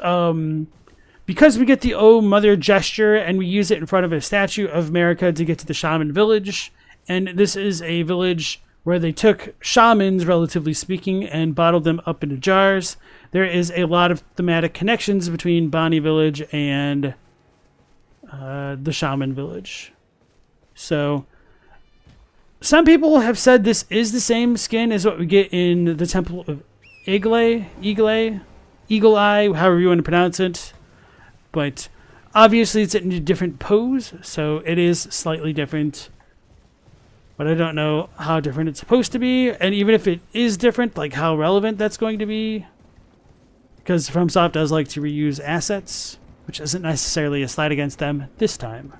because we get the "Oh Mother" gesture and we use it in front of a statue of America to get to the shaman village, and this is a village where they took shamans, relatively speaking, and bottled them up into jars, there is a lot of thematic connections between Bonnie Village and the shaman village. So some people have said this is the same skin as what we get in the Temple of Eagle Eye, however you want to pronounce it. But obviously it's in a different pose, so it is slightly different. But I don't know how different it's supposed to be, and even if it is different, like how relevant that's going to be. Because FromSoft does like to reuse assets, which isn't necessarily a slight against them this time.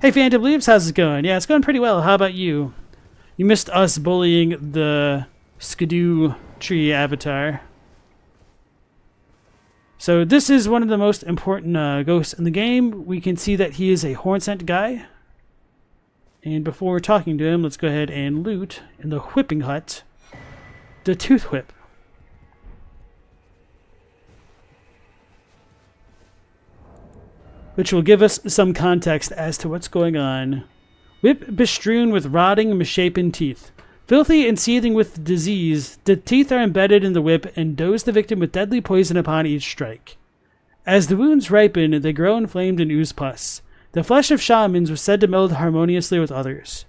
Hey Phantom Leaves, how's it going? Yeah, it's going pretty well. How about you? You missed us bullying the Skidoo tree avatar. So this is one of the most important ghosts in the game. We can see that he is a horn scent guy. And before talking to him, let's go ahead and loot in the whipping hut the tooth whip. Which will give us some context as to what's going on. Whip bestrewn with rotting, misshapen teeth. Filthy and seething with disease, the teeth are embedded in the whip and dose the victim with deadly poison upon each strike. As the wounds ripen, they grow inflamed and ooze pus. The flesh of shamans was said to meld harmoniously with others.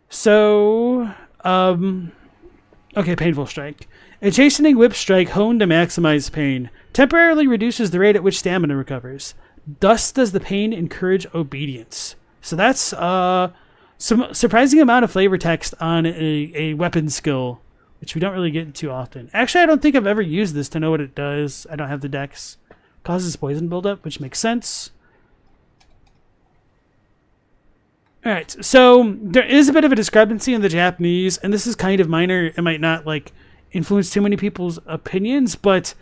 So, okay, painful strike. A chastening whip strike honed to maximize pain. Temporarily reduces the rate at which stamina recovers. Thus does the pain encourage obedience. So that's some surprising amount of flavor text on a weapon skill, which we don't really get too often. Actually, I don't think I've ever used this to know what it does. I don't have the dex. Causes poison buildup, which makes sense. Alright, so there is a bit of a discrepancy in the Japanese, and this is kind of minor. It might not like influence too many people's opinions, but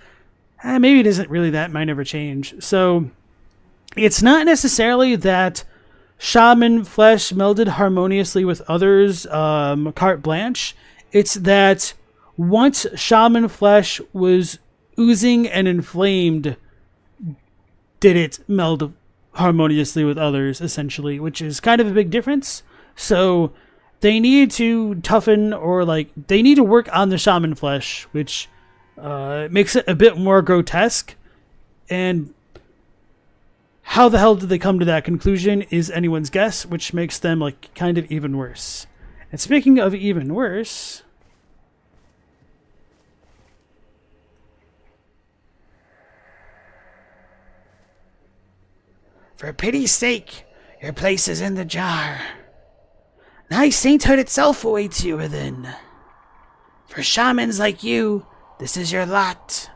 maybe it isn't really that minor of a change. So it's not necessarily that shaman flesh melded harmoniously with others, carte blanche. It's that once shaman flesh was oozing and inflamed, did it meld harmoniously with others, essentially, which is kind of a big difference. So they need to toughen, or like they need to work on the shaman flesh, which makes it a bit more grotesque. And how the hell did they come to that conclusion is anyone's guess, which makes them like kind of even worse. And speaking of even worse, for pity's sake, your place is in the jar. Nice sainthood itself awaits you within. For shamans like you, this is your lot.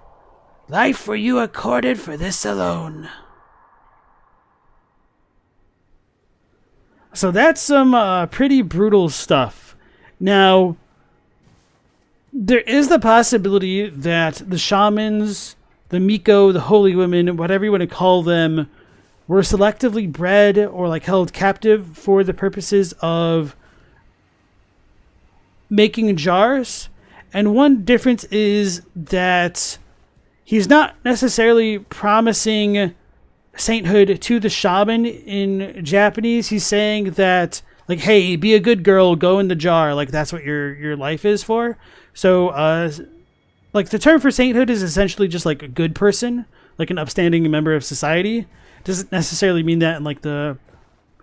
Life were you accorded for this alone. So that's some pretty brutal stuff. Now, there is the possibility that the shamans, the Miko, the holy women, whatever you want to call them, were selectively bred or like held captive for the purposes of making jars. And one difference is that he's not necessarily promising sainthood to the shaman in Japanese. He's saying that, like, hey, be a good girl, go in the jar. Like, that's what your life is for. So, like, the term for sainthood is essentially just like a good person, like an upstanding member of society. Doesn't necessarily mean that in like the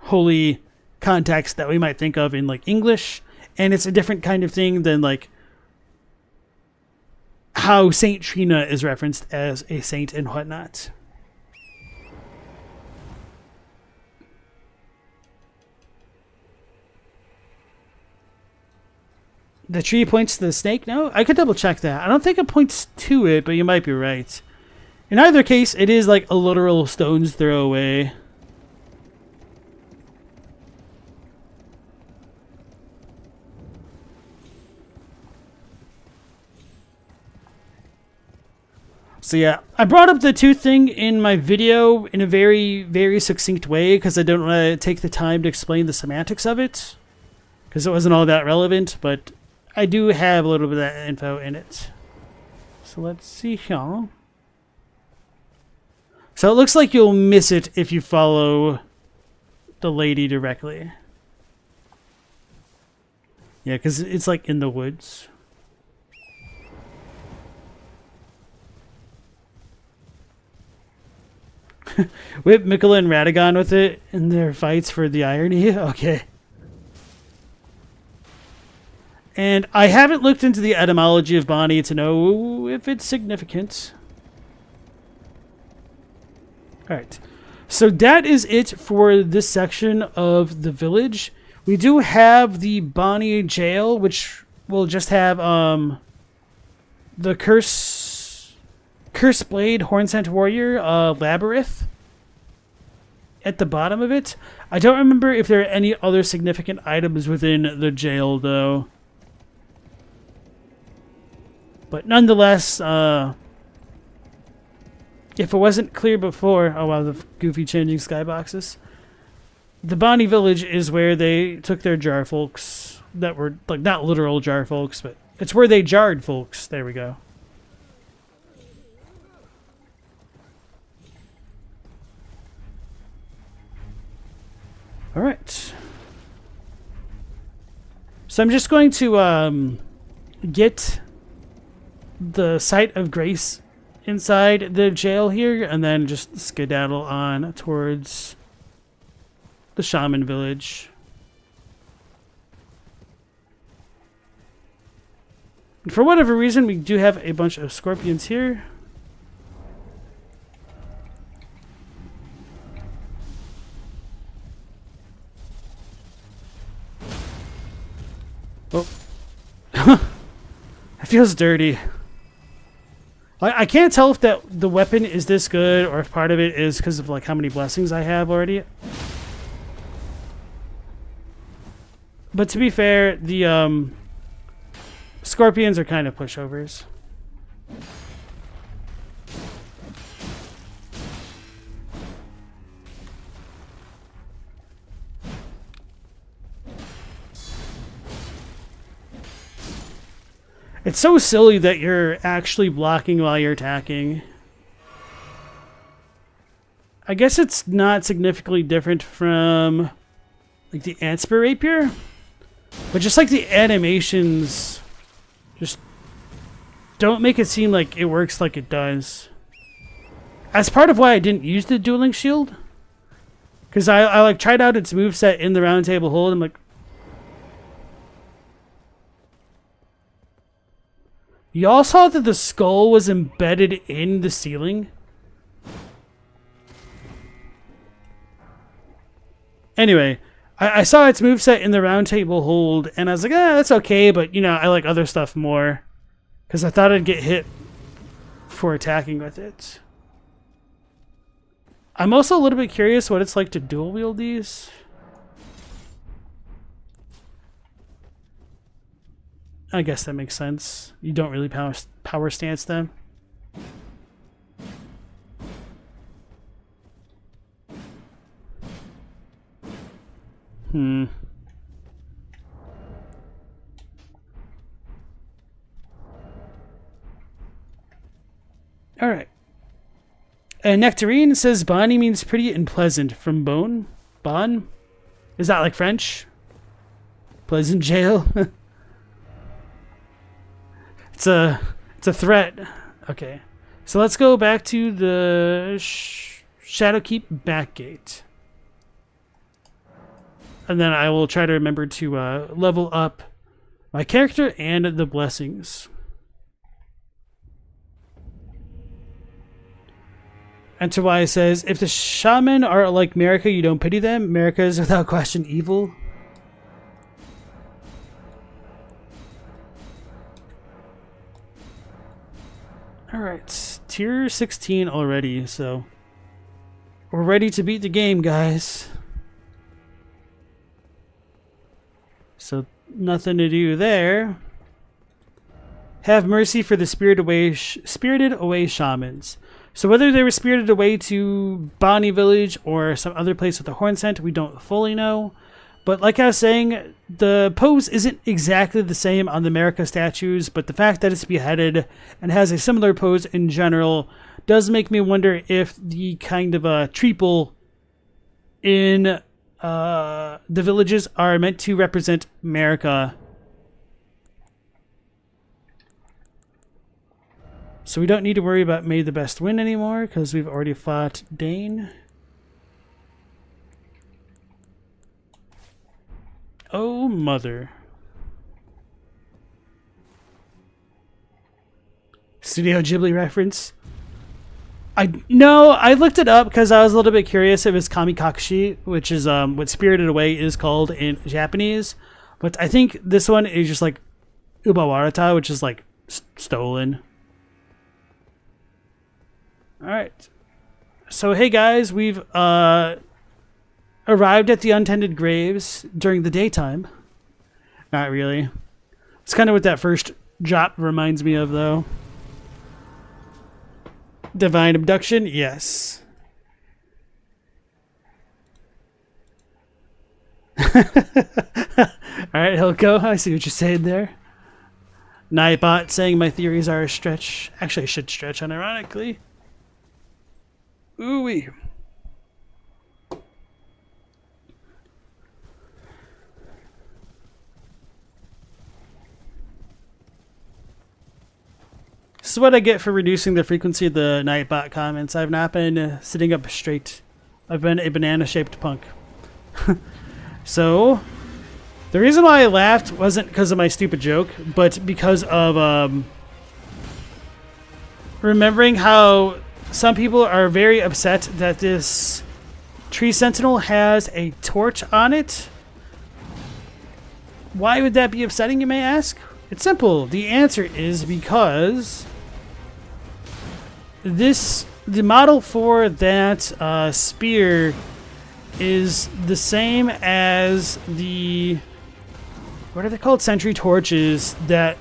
holy context that we might think of in like English. And it's a different kind of thing than like how Saint Trina is referenced as a saint and whatnot. The tree points to the snake? No? I could double check that. I don't think it points to it, but you might be right. In either case, it is like a literal stone's throw away. So yeah, I brought up the tooth thing in my video in a very, very succinct way because I don't want to take the time to explain the semantics of it because it wasn't all that relevant, but I do have a little bit of that info in it. So let's see here. So it looks like you'll miss it if you follow the lady directly. Yeah, because it's like in the woods. Whip Mikula and Radagon with it in their fights for the irony. Okay. And I haven't looked into the etymology of Bonnie to know if it's significant. Alright. So that is it for this section of the village. We do have the Bonnie jail, which will just have the Curse Blade Hornsent Warrior Labyrinth at the bottom of it. I don't remember if there are any other significant items within the jail, though. But nonetheless, if it wasn't clear before... Oh, wow, the goofy changing skyboxes. The Bonnie Village is where they took their jar folks that were, like, not literal jar folks, but it's where they jarred folks. There we go. All right. So I'm just going to get the site of grace inside the jail here and then just skedaddle on towards the shaman village. And for whatever reason, we do have a bunch of scorpions here. Oh. It feels dirty. I can't tell if that the weapon is this good or if part of it is because of like how many blessings I have already. But to be fair, the scorpions are kind of pushovers. It's so silly that you're actually blocking while you're attacking. I guess it's not significantly different from like the Anspir Rapier, but just like the animations just don't make it seem like it works like it does. As part of why I didn't use the dueling shield, Because I like tried out its moveset in the round table hold. I'm like, y'all saw that the skull was embedded in the ceiling? Anyway, I saw its moveset in the round table hold, and I was like, that's okay, but, you know, I like other stuff more. Because I thought I'd get hit for attacking with it. I'm also a little bit curious what it's like to dual wield these. I guess that makes sense. You don't really power stance them. All right. Nectarine says Bonnie means pretty and pleasant from bone. Bon? Is that like French? Pleasant jail? It's a threat. Okay. So let's go back to the Shadowkeep back gate. And then I will try to remember to level up my character and the blessings. And Tawai says, if the shaman are like Marika, you don't pity them. Marika is without question evil. Alright, tier 16 already, so we're ready to beat the game, guys. So nothing to do there. Have mercy for the spirited away shamans. So whether they were spirited away to Bonnie Village or some other place with the horn scent, we don't fully know. But like I was saying, the pose isn't exactly the same on the Marika statues, but the fact that it's beheaded and has a similar pose in general does make me wonder if the kind of treeple in the villages are meant to represent Marika. So we don't need to worry about May the Best win anymore because we've already fought Dane. Oh, mother. Studio Ghibli reference. I looked it up because I was a little bit curious. It was Kamikakushi, which is what Spirited Away is called in Japanese. But I think this one is just like Ubawarata, which is like stolen. Alright. So hey guys, we've arrived at the untended graves during the daytime. Not really. It's kind of what that first drop reminds me of, though. Divine abduction? Yes. Alright, Hilko, I see what you're saying there. Nightbot saying my theories are a stretch. Actually, I should stretch unironically. Ooh-wee. This is what I get for reducing the frequency of the Nightbot comments. I've not been sitting up straight. I've been a banana-shaped punk. So, the reason why I laughed wasn't because of my stupid joke, but because of remembering how some people are very upset that this tree sentinel has a torch on it. Why would that be upsetting, you may ask? It's simple. The answer is because the model for that spear is the same as the, what are they called? Sentry torches that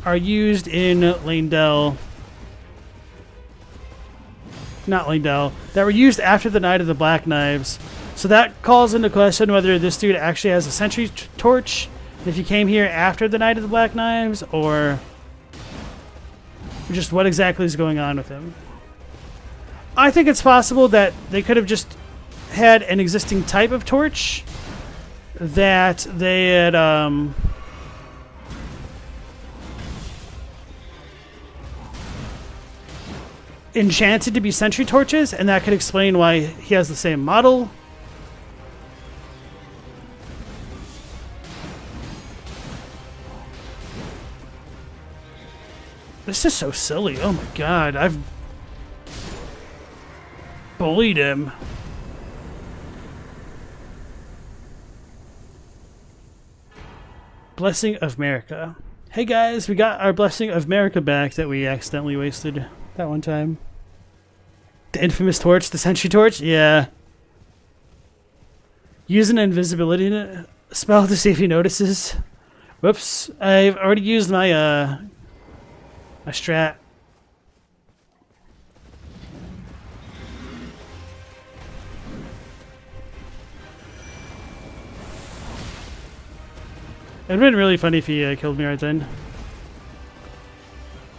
are used in Leyndell. Not Leyndell. That were used after the Night of the Black Knives. So that calls into question whether this dude actually has a sentry torch, if he came here after the Night of the Black Knives, or just what exactly is going on with him. I think it's possible that they could have just had an existing type of torch that they had enchanted to be sentry torches, and that could explain why he has the same model This is so silly. Oh my god, I've bullied him. Blessing of America. Hey guys, we got our Blessing of America back that we accidentally wasted that one time. The infamous torch, the sentry torch? Yeah. Use an invisibility spell to see if he notices. Whoops. I've already used my my strat. It would have been really funny if he killed me right then.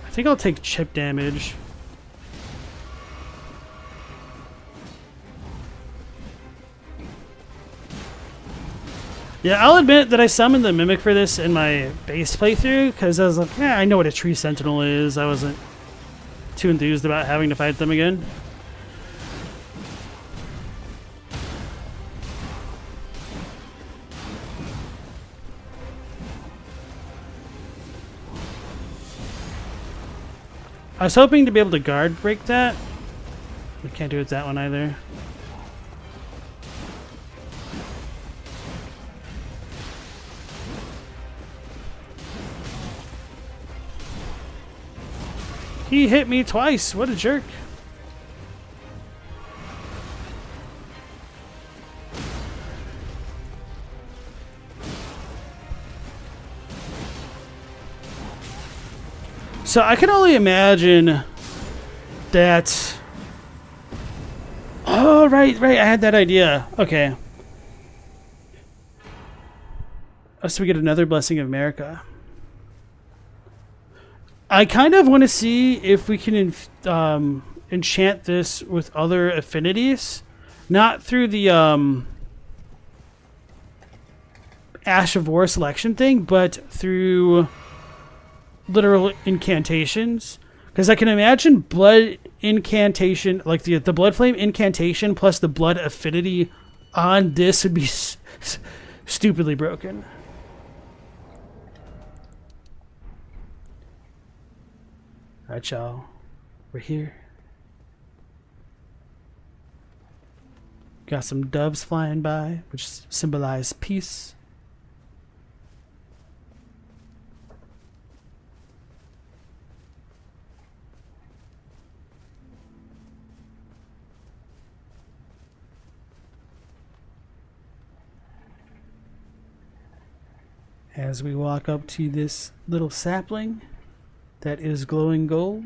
I think I'll take chip damage. Yeah, I'll admit that I summoned the Mimic for this in my base playthrough, because I was like, yeah, I know what a Tree Sentinel is. I wasn't too enthused about having to fight them again. I was hoping to be able to guard break that. We can't do it that one either. He hit me twice. What a jerk. So I can only imagine that... Oh, right. I had that idea. Okay. Oh, so we get another Blessing of America. I kind of want to see if we can enchant this with other affinities. Not through the Ash of War selection thing, but through literal incantations. Because I can imagine blood incantation, like the blood flame incantation plus the blood affinity on this would be stupidly broken. Alright, y'all. We're here. Got some doves flying by, which symbolize peace. As we walk up to this little sapling that is glowing gold,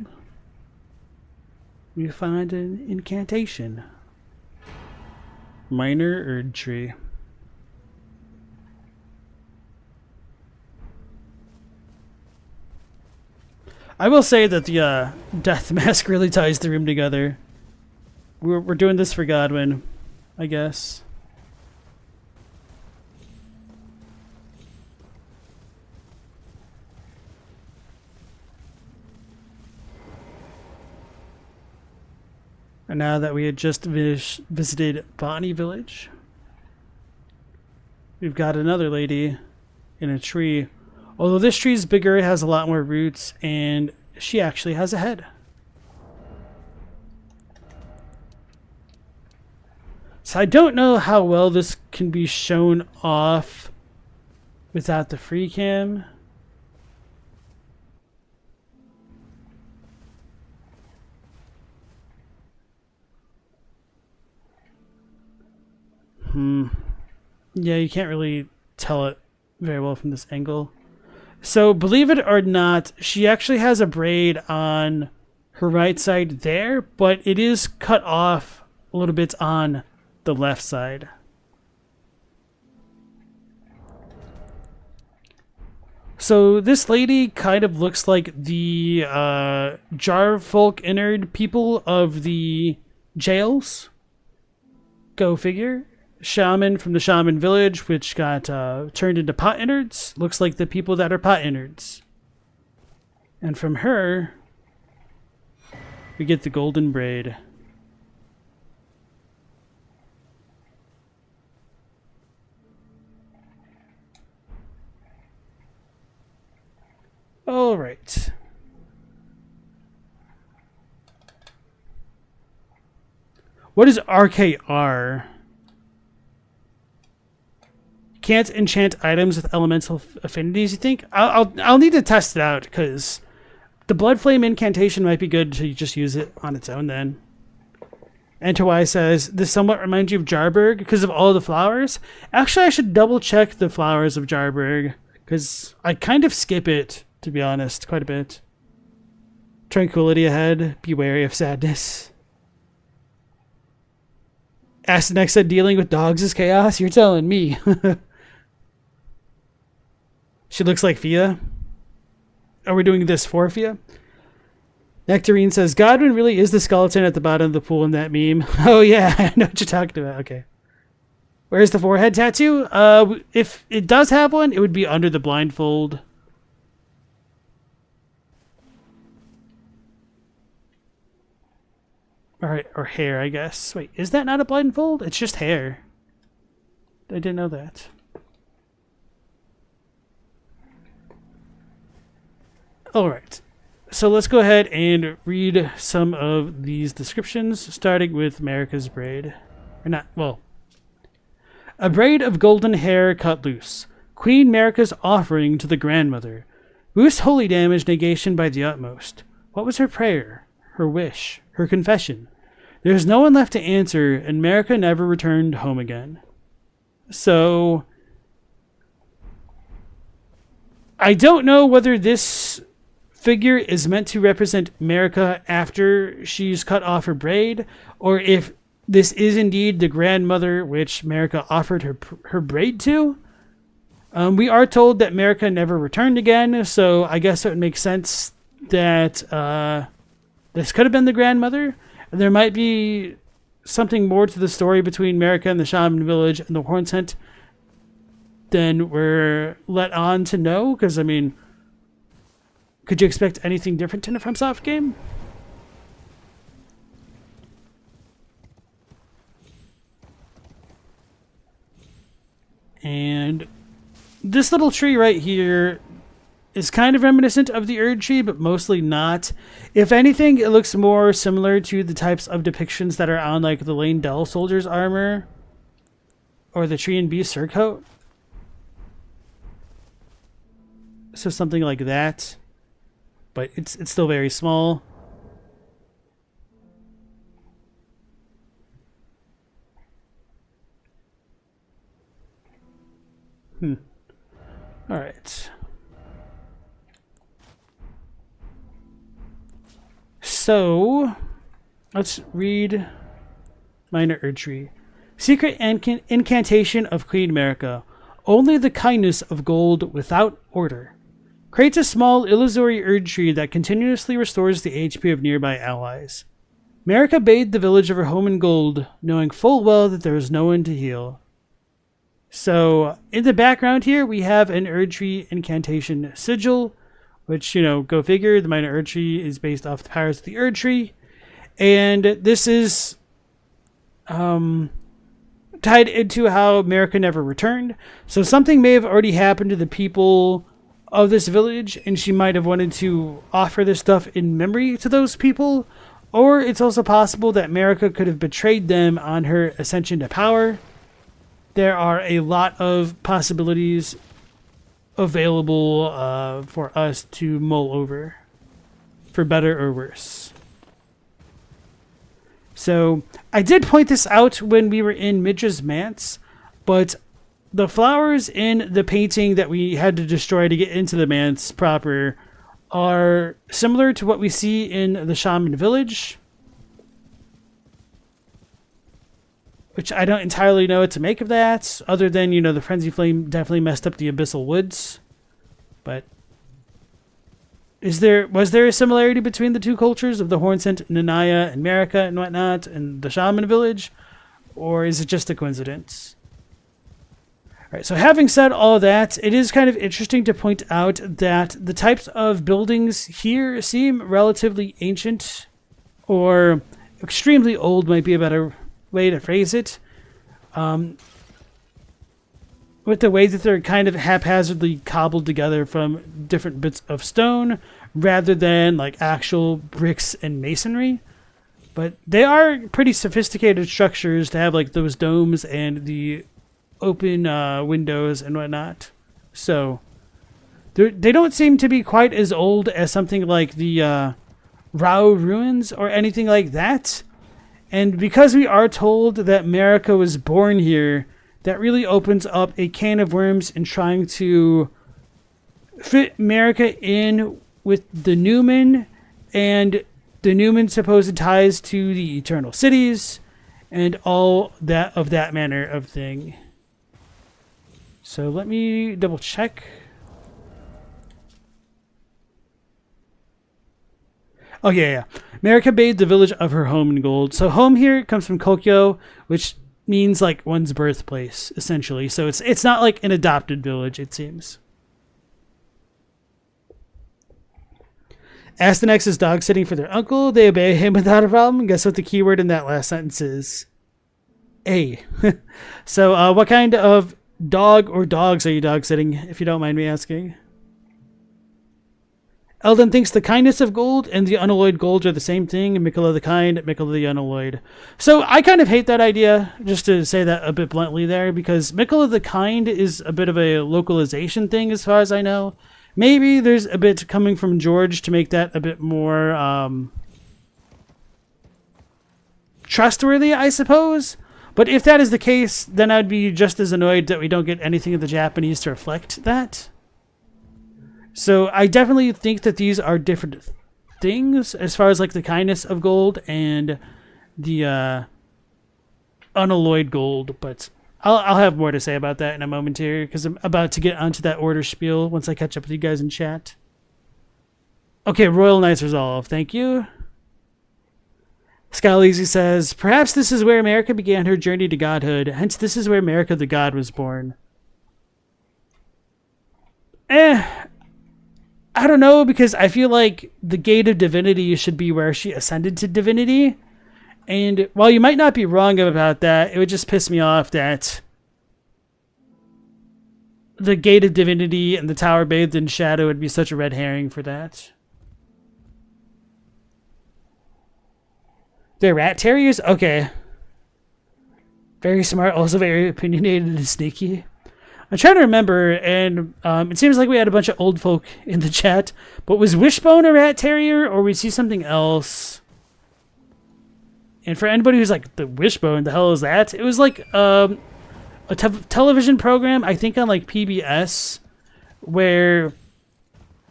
we find an incantation. Minor Erdtree. I will say that the death mask really ties the room together. We're doing this for Godwin, I guess. And now that we had just visited Bonnie Village, we've got another lady in a tree. Although this tree is bigger, it has a lot more roots, and she actually has a head. So I don't know how well this can be shown off without the free cam. Yeah, you can't really tell it very well from this angle. So, believe it or not, she actually has a braid on her right side there, but it is cut off a little bit on the left side. So, this lady kind of looks like the Jarfolk Innard people of the jails. Go figure. Shaman from the Shaman village, which got turned into pot innards. Looks like the people that are pot innards. And from her, we get the golden braid. All right. What is RKR? Can't enchant items with elemental affinities, you think? I'll need to test it out, because the Blood Flame incantation might be good to just use it on its own then. Enterwise says, this somewhat reminds you of Jarburg because of all the flowers. Actually, I should double check the flowers of Jarburg, because I kind of skip it, to be honest, quite a bit. Tranquility ahead, be wary of sadness. Astinex said dealing with dogs is chaos? You're telling me. She looks like Fia. Are we doing this for Fia? Nectarine says, Godwin really is the skeleton at the bottom of the pool in that meme. Oh yeah, I know what you're talking about. Okay. Where's the forehead tattoo? If it does have one, it would be under the blindfold. Alright, or hair, I guess. Wait, is that not a blindfold? It's just hair. I didn't know that. Alright, so let's go ahead and read some of these descriptions, starting with Marika's braid. Or not, well. A braid of golden hair cut loose. Queen Marika's offering to the grandmother. Boost holy damage negation by the utmost. What was her prayer? Her wish? Her confession? There's no one left to answer, and Marika never returned home again. So, I don't know whether this figure is meant to represent Marika after she's cut off her braid, or if this is indeed the grandmother which Marika offered her braid to. We are told that Marika never returned again, so I guess it would make sense that this could have been the grandmother. There might be something more to the story between Marika and the Shaman village and the Hornsent than we're let on to know, because, I mean, could you expect anything different in a FromSoft game? And this little tree right here is kind of reminiscent of the Erdtree, but mostly not. If anything, it looks more similar to the types of depictions that are on like the Lane Dell soldier's armor or the Tree and Beast surcoat. So something like that. But it's still very small. All right. So, let's read Minor Erdtree. Secret incantation of Queen Marika. Only the kindness of gold without order. Creates a small illusory Erdtree that continuously restores the HP of nearby allies. Marika bathed the village of her home in gold, knowing full well that there was no one to heal. So, in the background here, we have an Erdtree incantation sigil, which, you know, go figure, the Minor Erdtree is based off the powers of the Erdtree. And this is tied into how Marika never returned. So something may have already happened to the people of this village, and she might have wanted to offer this stuff in memory to those people. Or it's also possible that Marika could have betrayed them on her ascension to power. There are a lot of possibilities available for us to mull over, for better or worse. So, I did point this out when we were in Midra's Manse, but the flowers in the painting that we had to destroy to get into the Manse proper are similar to what we see in the Shaman village, which I don't entirely know what to make of that, other than, you know, the Frenzy Flame definitely messed up the Abyssal Woods. But was there a similarity between the two cultures of the Hornsent, Nanaya, and Marika and whatnot, and the Shaman village? Or is it just a coincidence? Alright, so having said all that, it is kind of interesting to point out that the types of buildings here seem relatively ancient, or extremely old might be a better way to phrase it. With the way that they're kind of haphazardly cobbled together from different bits of stone rather than like actual bricks and masonry. But they are pretty sophisticated structures to have like those domes and the open windows and whatnot. So they don't seem to be quite as old as something like the Rao ruins or anything like that. And because we are told that Marika was born here, that really opens up a can of worms in trying to fit Marika in with the Newman and the Newman's supposed ties to the Eternal Cities and all that of that manner of thing. So let me double check. Oh, yeah. Marika bathed the village of her home in gold. So home here comes from Kokyo, which means like one's birthplace, essentially. So it's not like an adopted village, it seems. Astyanax is dog sitting for their uncle. They obey him without a problem. Guess what the keyword in that last sentence is? A. So what kind of dog or dogs are you dog sitting, if you don't mind me asking? Elden thinks the kindness of gold and the unalloyed gold are the same thing. Mikola the kind, Mikola the unalloyed. So I kind of hate that idea, just to say that a bit bluntly there, because Mikola the kind is a bit of a localization thing as far as I know. Maybe there's a bit coming from George to make that a bit more trustworthy, I suppose. But if that is the case, then I'd be just as annoyed that we don't get anything in the Japanese to reflect that. So I definitely think that these are different things as far as like the kindness of gold and the unalloyed gold. But I'll have more to say about that in a moment here because I'm about to get onto that order spiel once I catch up with you guys in chat. Okay, Royal Knight's Resolve. Thank you. Scaleezy says, perhaps this is where Marika began her journey to godhood. Hence, this is where Marika the god was born. I don't know, because I feel like the Gate of Divinity should be where she ascended to divinity. And while you might not be wrong about that, it would just piss me off that the Gate of Divinity and the Tower bathed in shadow would be such a red herring for that. They're rat terriers? Okay. Very smart, also very opinionated and sneaky. I'm trying to remember, and it seems like we had a bunch of old folk in the chat, but was Wishbone a rat terrier, or we see something else? And for anybody who's like, the Wishbone, the hell is that? It was like a television program, I think on like PBS, where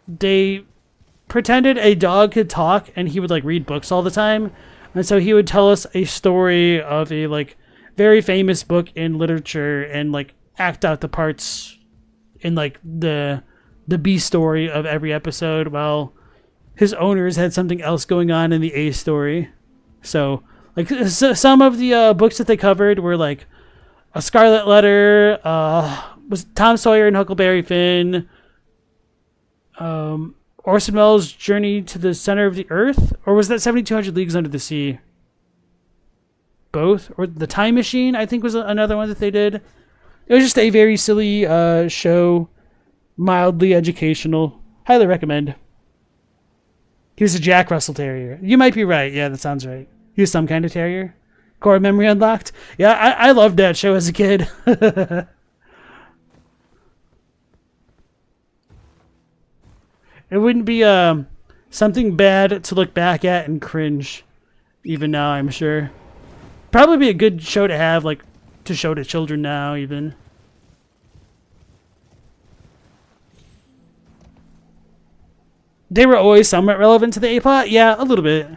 they pretended a dog could talk, and he would like read books all the time. And so he would tell us a story of a like very famous book in literature and like act out the parts in like the B story of every episode while his owners had something else going on in the A story. So like some of the books that they covered were like A Scarlet Letter, was Tom Sawyer and Huckleberry Finn, Orson Welles' Journey to the Center of the Earth, or was that 7,200 Leagues Under the Sea? Both? Or The Time Machine, I think was another one that they did. It was just a very silly show, mildly educational. Highly recommend. He was a Jack Russell Terrier. You might be right. Yeah, that sounds right. He was some kind of terrier. Core Memory Unlocked. Yeah, I loved that show as a kid. It wouldn't be something bad to look back at and cringe, even now, I'm sure. Probably be a good show to have, like, to show to children now, even. They were always somewhat relevant to the A plot? Yeah, a little bit.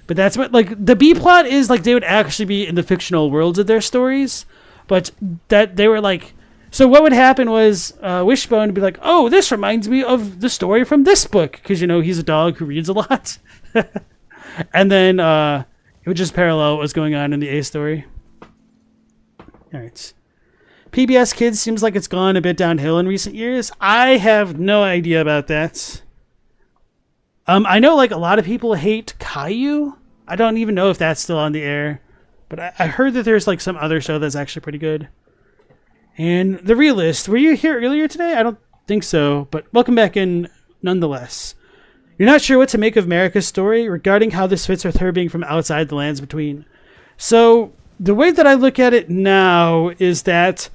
But that's what, like, the B plot is, like, they would actually be in the fictional worlds of their stories. But that they were, like... So what would happen was Wishbone would be like, oh, this reminds me of the story from this book. Because, you know, he's a dog who reads a lot. And then it would just parallel what was going on in the A story. All right. PBS Kids seems like it's gone a bit downhill in recent years. I have no idea about that. I know like a lot of people hate Caillou. I don't even know if that's still on the air. But I heard that there's like some other show that's actually pretty good. And The Realist, were you here earlier today? I don't think so, but welcome back in nonetheless. You're not sure what to make of Marika's story regarding how this fits with her being from outside the Lands Between. So the way that I look at it now is that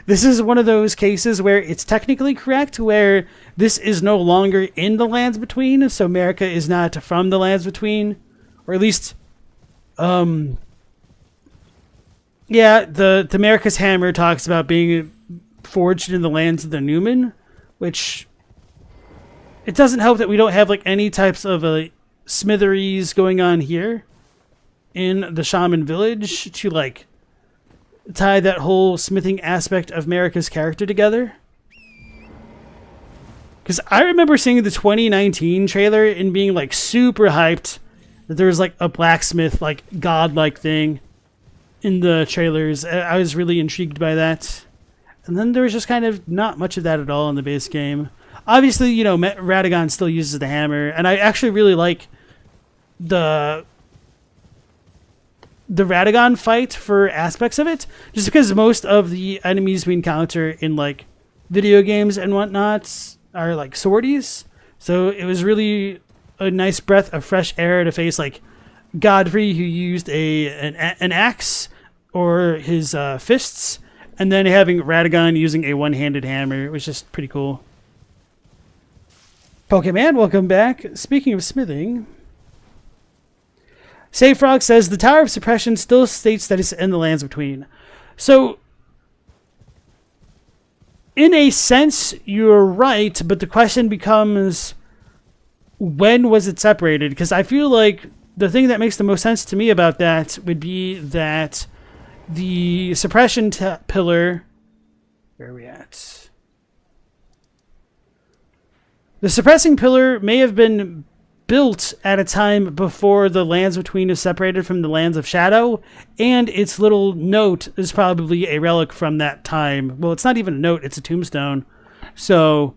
this is one of those cases where it's technically correct, where this is no longer in the Lands Between, so Marika is not from the Lands Between, or at least, the Marika's hammer talks about being forged in the lands of the Newman, which it doesn't help that we don't have like any types of smitheries going on here in the Shaman village to like tie that whole smithing aspect of Marika's character together. Because I remember seeing the 2019 trailer and being like super hyped that there was like a blacksmith like godlike thing in the trailers. I was really intrigued by that. And then there was just kind of not much of that at all in the base game. Obviously, you know, Radagon still uses the hammer, and I actually really like the Radagon fight for aspects of it, just because most of the enemies we encounter in like video games and whatnot are like swordies. So it was really a nice breath of fresh air to face like Godfrey, who used an axe or his fists, and then having Radagon using a one-handed hammer was just pretty cool. Pokemon, welcome back. Speaking of smithing, Save Frog says the Tower of Suppression still states that it's in the Lands Between. So, in a sense, you're right, but the question becomes, when was it separated? Because I feel like the thing that makes the most sense to me about that would be that the suppression pillar... Where are we at? The suppressing pillar may have been built at a time before the Lands Between is separated from the Lands of Shadow, and its little note is probably a relic from that time. Well, it's not even a note, it's a tombstone. So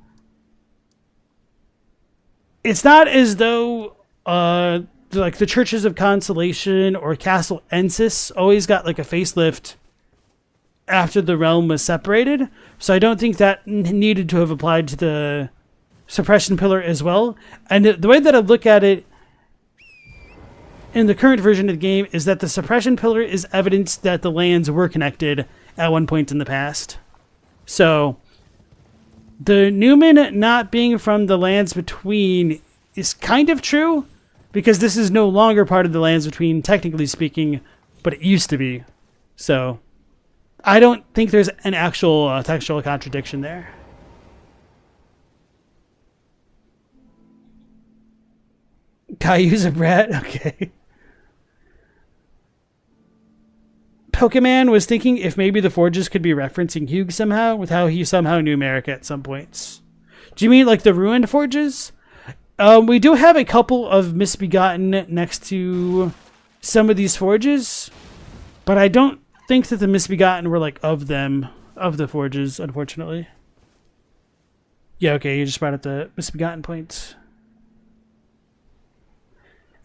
it's not as though like the Churches of Consolation or Castle Ensis always got like a facelift after the realm was separated. So I don't think that needed to have applied to the suppression pillar as well. And the way that I look at it in the current version of the game is that the suppression pillar is evidence that the lands were connected at one point in the past. So the Newman not being from the Lands Between is kind of true, because this is no longer part of the Lands Between, technically speaking, but it used to be. So I don't think there's an actual textual contradiction there. Caillou's a brat? Okay. Pokemon was thinking if maybe the Forges could be referencing Hugh somehow, with how he somehow knew Marika at some points. Do you mean like the Ruined Forges? We do have a couple of Misbegotten next to some of these Forges, but I don't think that the Misbegotten were like of the Forges, unfortunately. Yeah, okay, you just brought up the Misbegotten points.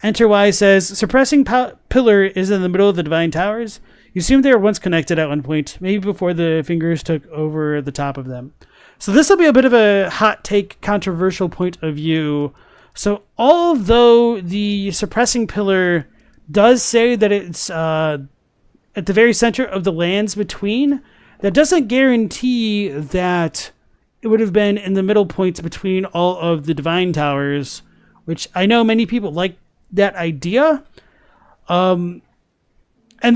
Enter Y says, suppressing pillar is in the middle of the Divine Towers. You assume they were once connected at one point, maybe before the fingers took over the top of them. So this will be a bit of a hot take, controversial point of view. So although the suppressing pillar does say that it's at the very center of the Lands Between, that doesn't guarantee that it would have been in the middle points between all of the Divine Towers, which I know many people like that idea. And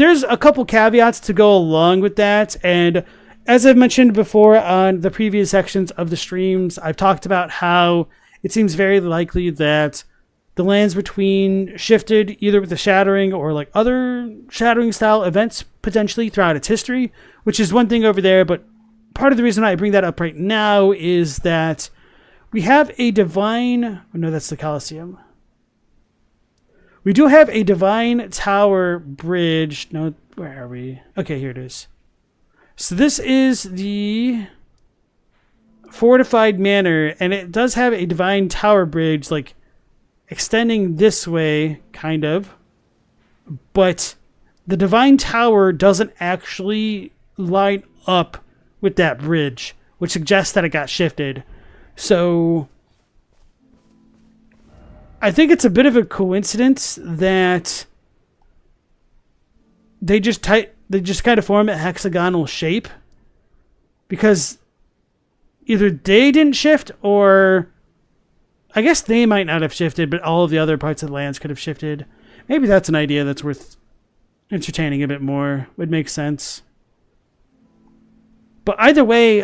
there's a couple caveats to go along with that. And as I've mentioned before on the previous sections of the streams, I've talked about how it seems very likely that the Lands Between shifted either with the Shattering or like other Shattering style events potentially throughout its history, which is one thing over there. But part of the reason I bring that up right now is that we have a divine... Oh, no, that's the Colosseum. We do have a Divine Tower bridge. No, where are we? Okay, here it is. So this is the fortified manor, and it does have a Divine Tower bridge, like, extending this way, kind of. But the Divine Tower doesn't actually line up with that bridge, which suggests that it got shifted. So I think it's a bit of a coincidence that they just kind of form a hexagonal shape, because either they didn't shift, or I guess they might not have shifted, but all of the other parts of the lands could have shifted. Maybe that's an idea that's worth entertaining a bit more. Would make sense. But either way,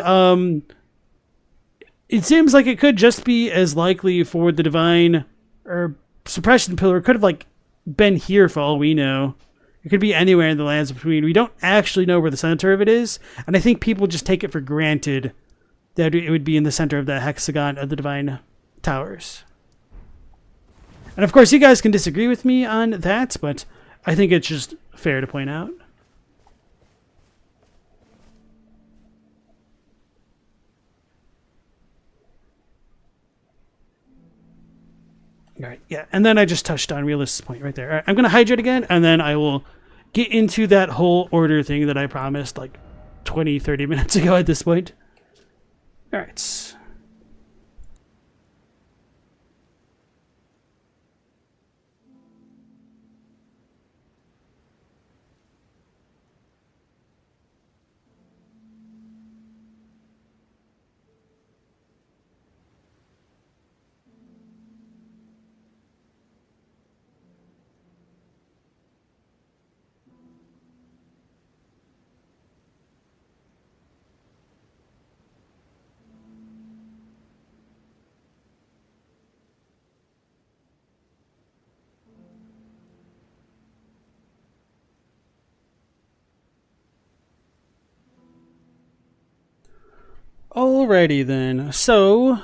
it seems like it could just be as likely for the divine or suppression pillar. It could have like been here for all we know. It could be anywhere in the lands between. We don't actually know where the center of it is, and I think people just take it for granted that it would be in the center of the hexagon of the divine towers. And of course, you guys can disagree with me on that, but I think it's just fair to point out. All right, yeah, and then I just touched on Realist's point right there. All right, I'm going to hydrate again, and then I will get into that whole order thing that I promised like 20, 30 minutes ago at this point. All right. Alrighty then. So,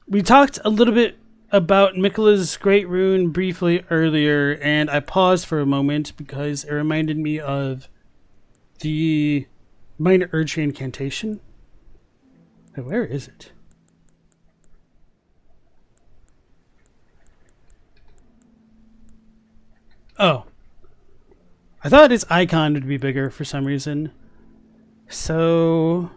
we talked a little bit about Miquella's Great Rune briefly earlier, and I paused for a moment because it reminded me of the Minor Erdtree incantation. Where is it? Oh. I thought its icon would be bigger for some reason. So...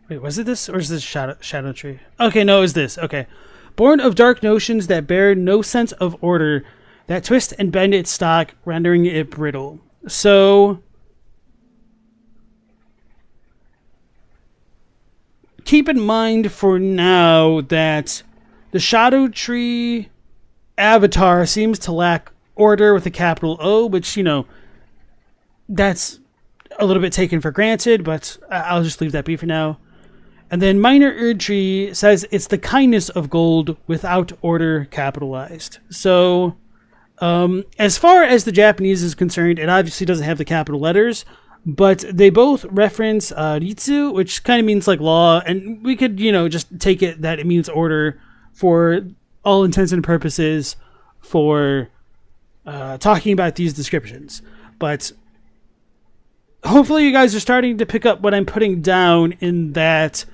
Wait, was it this? Or is this Shadow Tree? Okay, no, it was this. Okay. Born of dark notions that bear no sense of order, that twist and bend its stock, rendering it brittle. So... keep in mind for now that the Shadow Tree avatar seems to lack order with a capital O, which, you know, that's a little bit taken for granted, but I'll just leave that be for now. And then Minor Erdtree says it's the kindness of gold without order capitalized. So, as far as the Japanese is concerned, it obviously doesn't have the capital letters, but they both reference Ritsu, which kind of means like law, and we could, you know, just take it that it means order for all intents and purposes for talking about these descriptions. But hopefully you guys are starting to pick up what I'm putting down, in that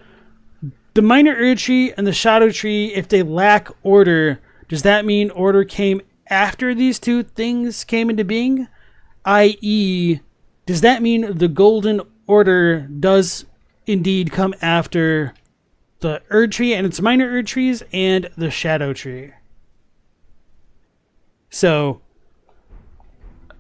the Minor Erdtree and the Shadow Tree, if they lack order, does that mean order came after these two things came into being? I.e., does that mean the Golden Order does indeed come after the Erdtree and its Minor Erdtrees and the Shadow Tree? So,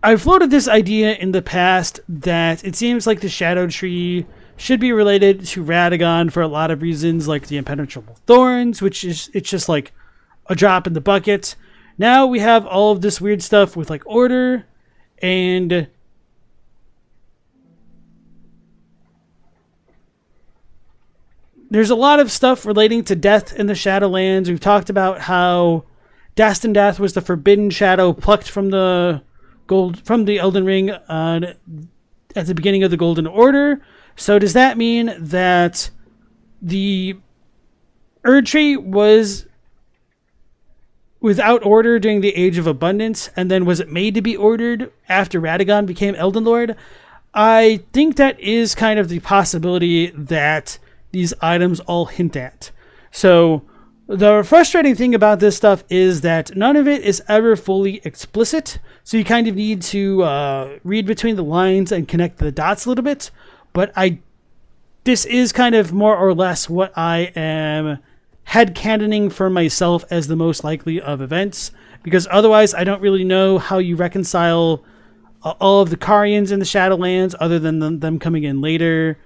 I've floated this idea in the past that it seems like the Shadow Tree should be related to Radagon for a lot of reasons, like the Impenetrable Thorns, which is, it's just like a drop in the bucket. Now we have all of this weird stuff with like order, and there's a lot of stuff relating to death in the Shadowlands. We've talked about how Dastan Death was the forbidden shadow plucked from the Elden Ring at the beginning of the Golden Order. So does that mean that the Erdtree was without order during the Age of Abundance, and then was it made to be ordered after Radagon became Elden Lord? I think that is kind of the possibility that these items all hint at. So the frustrating thing about this stuff is that none of it is ever fully explicit. So you kind of need to read between the lines and connect the dots a little bit. But I this is kind of more or less what I am headcanoning for myself as the most likely of events, because otherwise I don't really know how you reconcile all of the Carians in the Shadowlands other than them coming in later.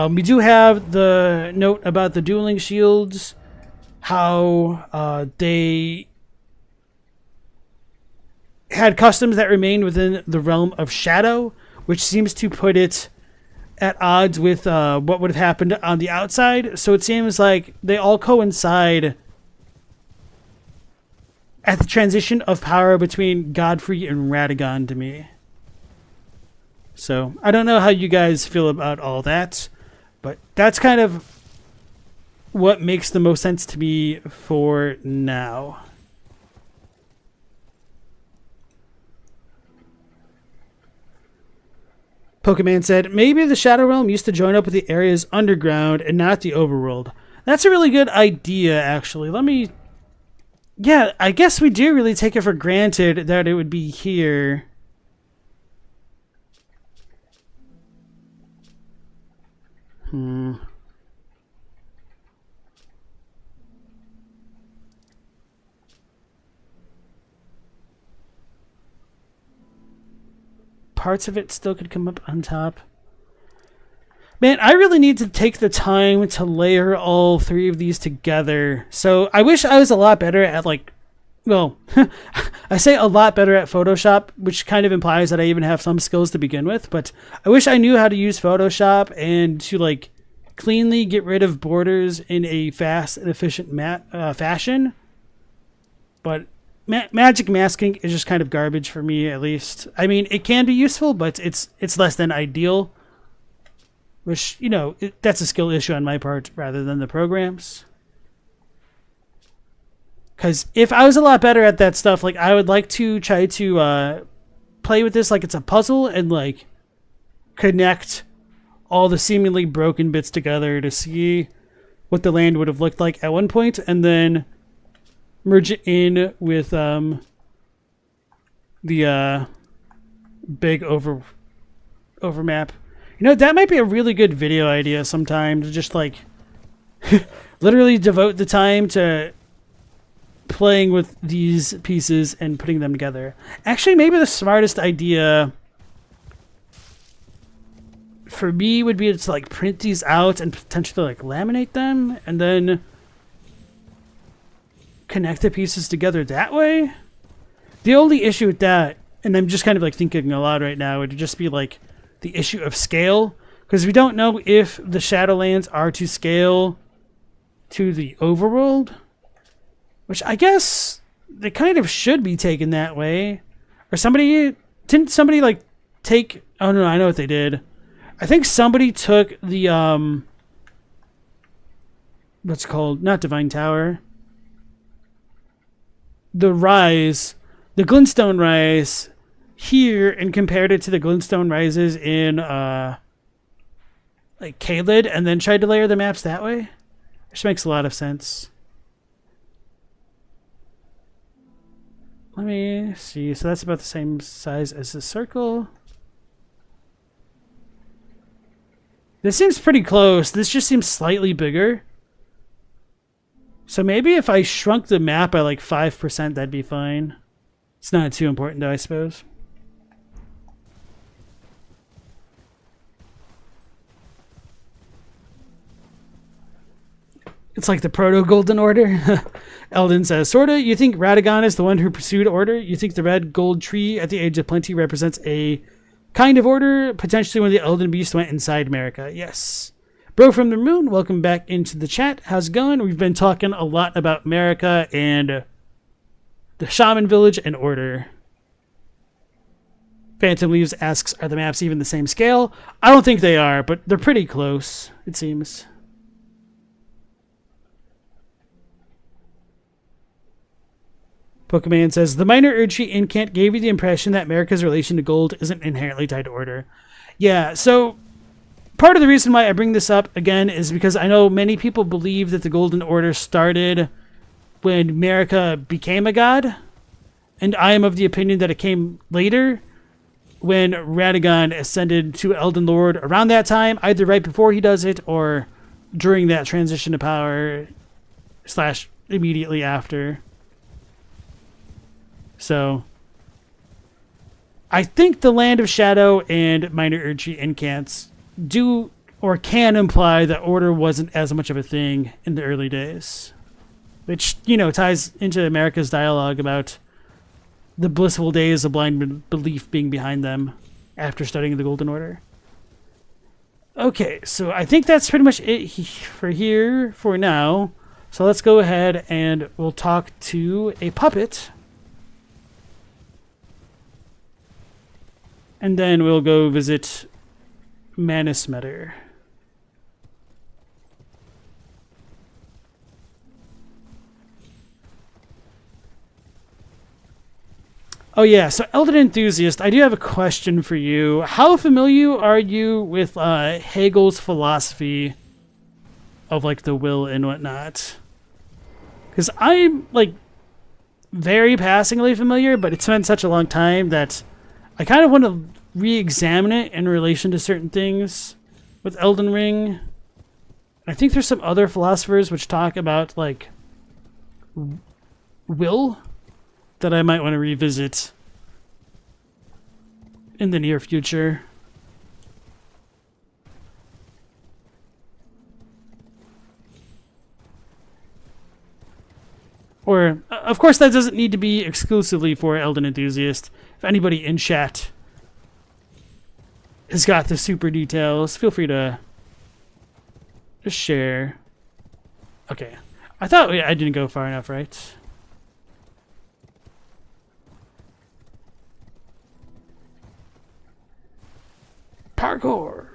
We do have the note about the dueling shields, how they had customs that remained within the realm of Shadow, which seems to put it at odds with what would have happened on the outside. So it seems like they all coincide at the transition of power between Godfrey and Radagon to me. So I don't know how you guys feel about all that, but that's kind of what makes the most sense to me for now. Pokemon said, maybe the Shadow Realm used to join up with the areas underground and not the overworld. That's a really good idea, actually. Yeah, I guess we do really take it for granted that it would be here. Parts of it still could come up on top. Man, I really need to take the time to layer all three of these together. So I wish I was a lot better at I say a lot better at Photoshop, which kind of implies that I even have some skills to begin with, but I wish I knew how to use Photoshop and to cleanly get rid of borders in a fast and efficient fashion. But magic masking is just kind of garbage for me, at least. I mean, it can be useful, but it's less than ideal. Which, that's a skill issue on my part rather than the programs. Because if I was a lot better at that stuff, I would like to try to play with this like it's a puzzle and connect all the seemingly broken bits together to see what the land would have looked like at one point, and then merge it in with the big overmap. That might be a really good video idea sometime, to just literally devote the time to playing with these pieces and putting them together. Actually, maybe the smartest idea for me would be to print these out and potentially laminate them and then connect the pieces together that way. The only issue with that, and I'm just kind of thinking aloud right now, would just be the issue of scale, because we don't know if the Shadowlands are to scale to the overworld, which I guess they kind of should be taken that way. Or didn't somebody take, oh no, I know what they did. I think somebody took the what's called, not Divine Tower, the Rise, the Glintstone Rise here, and compared it to the Glintstone Rises in Caelid, and then tried to layer the maps that way, which makes a lot of sense. Let me see. So that's about the same size as the circle. This seems pretty close. This just seems slightly bigger. So maybe if I shrunk the map by 5%, that'd be fine. It's not too important though, I suppose. It's like the Proto-Golden Order. Elden says, sorta, you think Radagon is the one who pursued order? You think the red gold tree at the Age of Plenty represents a kind of order? Potentially when the Elden Beast went inside America. Yes. Bro from the Moon, welcome back into the chat. How's it going? We've been talking a lot about America and the Shaman Village and order. Phantom Leaves asks, are the maps even the same scale? I don't think they are, but they're pretty close, it seems. Pokemon says, the minor Erdtree incant gave you the impression that America's relation to gold isn't inherently tied to order. Yeah, so part of the reason why I bring this up again is because I know many people believe that the Golden Order started when America became a god, and I am of the opinion that it came later. when Radagon ascended to Elden Lord around that time, either right before he does it or during that transition to power / immediately after. So I think the Land of Shadow and minor Erdtree incants do or can imply that order wasn't as much of a thing in the early days, which, ties into America's dialogue about the blissful days of blind belief being behind them after studying the Golden Order. Okay, so I think that's pretty much it for here for now. So let's go ahead and we'll talk to a puppet. And then we'll go visit Manusmetter. Oh yeah, so Elden Enthusiast, I do have a question for you. How familiar are you with Hegel's philosophy of like the will and whatnot? Because I'm like very passingly familiar, but it's been such a long time that I kind of want to re-examine it in relation to certain things with Elden Ring. I think there's some other philosophers which talk about like will that I might want to revisit in the near future. Or, of course, that doesn't need to be exclusively for Elden Enthusiast. If anybody in chat has got the super details, feel free to just share. Okay. I thought I didn't go far enough, right? Parkour.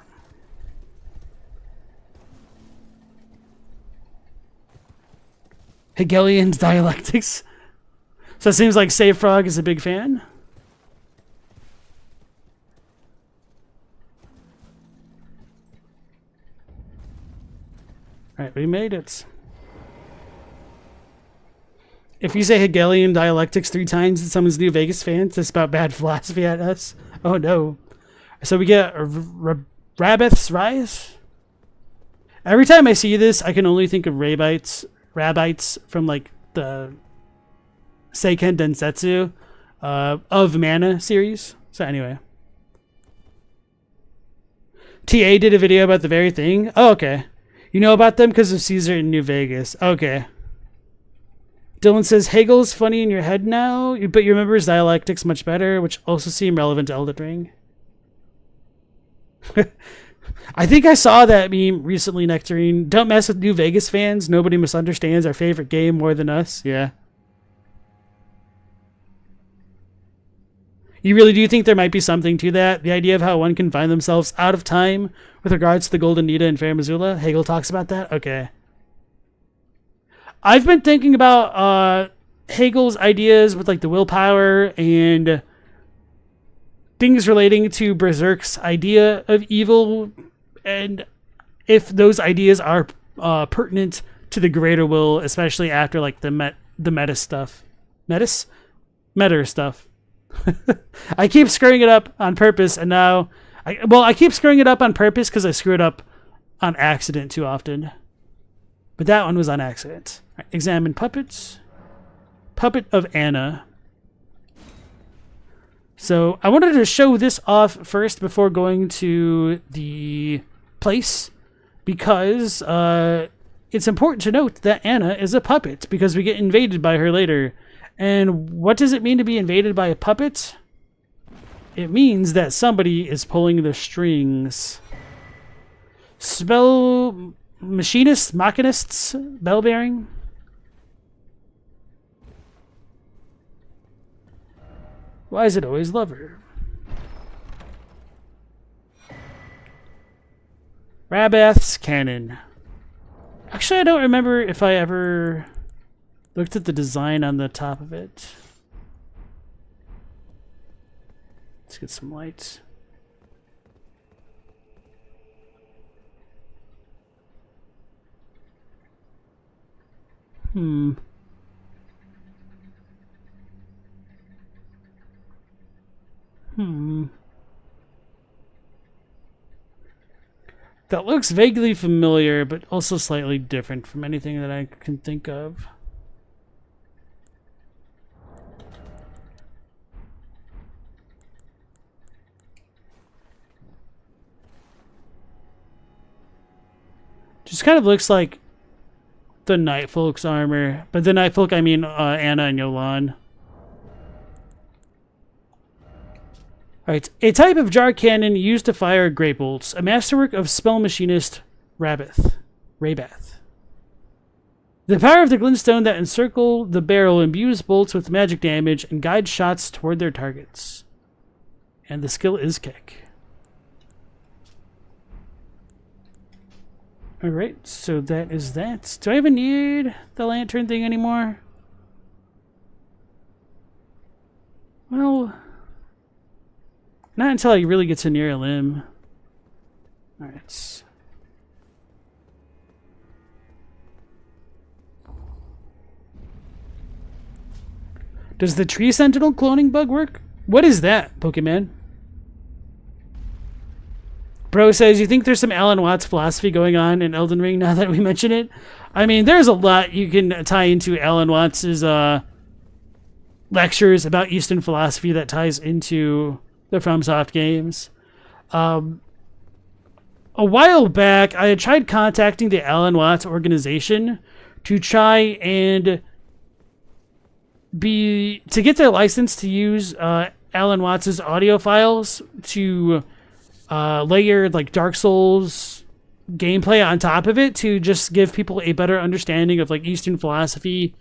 Hegelian dialectics. So it seems like Save Frog is a big fan. Alright, we made it. If you say Hegelian dialectics 3 times and someone's New Vegas fans, it's about bad philosophy at us. Oh no. So we get Rabbith's Rise. Every time I see this, I can only think of Rabbites from like the Seiken Densetsu of Mana series. So anyway. TA did a video about the very thing. Oh, okay. You know about them because of Caesar in New Vegas. Okay. Dylan says, Hegel's funny in your head now, but you remember his dialectics much better, which also seem relevant to Elden Ring. I think I saw that meme recently, Nectarine. Don't mess with New Vegas fans. Nobody misunderstands our favorite game more than us. Yeah. You really do think there might be something to that? The idea of how one can find themselves out of time with regards to the Golden Nita and Fair Missoula? Hegel talks about that? Okay. I've been thinking about Hegel's ideas with like the willpower and things relating to Berserk's idea of evil, and if those ideas are pertinent to the greater will, especially after like the meta stuff. Meta stuff. I keep screwing it up on purpose, and now I keep screwing it up on purpose because I screw it up on accident too often. But that one was on accident. Right, examine puppets. Puppet of Anna. So I wanted to show this off first before going to the place, because it's important to note that Anna is a puppet, because we get invaded by her later. And what does it mean to be invaded by a puppet? It means that somebody is pulling the strings. Spell machinists, machinists, bell bearing. Why is it always lover? Rabbath's Cannon. Actually, I don't remember if I ever looked at the design on the top of it. Let's get some lights. that looks vaguely familiar, but also slightly different from anything that I can think of. Just kind of looks like the Nightfolk's armor. But the Nightfolk, I mean Anna and Yolan. Alright, a type of jar cannon used to fire great bolts. A masterwork of spell machinist Rabath. The power of the glintstone that encircle the barrel imbues bolts with magic damage and guides shots toward their targets. And the skill is kick. Alright, so that is that. Do I even need the lantern thing anymore? Well, not until I really get to near a limb. Alright. Does the tree sentinel cloning bug work? What is that, Pokemon? Bro says, you think there's some Alan Watts philosophy going on in Elden Ring now that we mention it? I mean, there's a lot you can tie into Alan Watts' lectures about Eastern philosophy that ties into the FromSoft games. A while back, I had tried contacting the Alan Watts organization to try and get their license to use Alan Watts' audio files to layer like Dark Souls gameplay on top of it to just give people a better understanding of like Eastern philosophy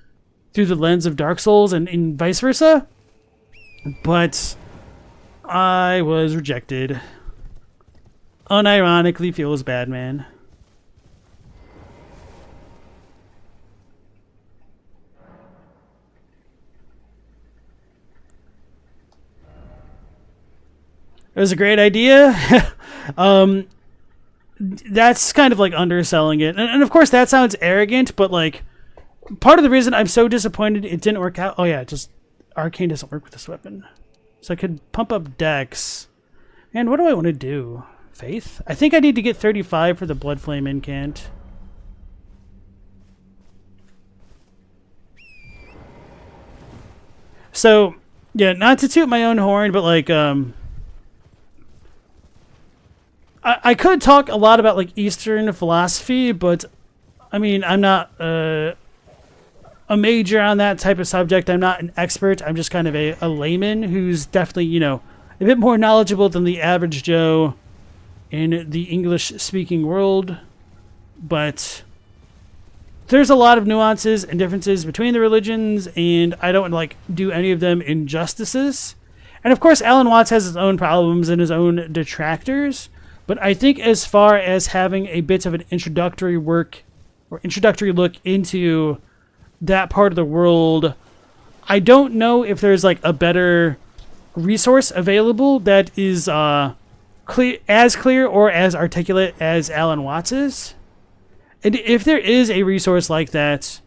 through the lens of Dark Souls and vice versa. But I was rejected. Unironically feels bad, man. It was a great idea. That's kind of like underselling it. And of course that sounds arrogant, but like part of the reason I'm so disappointed it didn't work out. Oh yeah, just Arcane doesn't work with this weapon. So I could pump up Dex. Man, what do I want to do? Faith? I think I need to get 35 for the Blood Flame Incant. So, yeah, not to toot my own horn, but like, I could talk a lot about like Eastern philosophy, but I mean, I'm not a major on that type of subject. I'm not an expert. I'm just kind of a layman who's definitely, you know, a bit more knowledgeable than the average Joe in the English-speaking world. But there's a lot of nuances and differences between the religions, and I don't like do any of them injustices. And of course, Alan Watts has his own problems and his own detractors. But I think as far as having a bit of an introductory look into that part of the world, I don't know if there's like a better resource available that is clear or as articulate as Alan Watts is. And if there is a resource like that,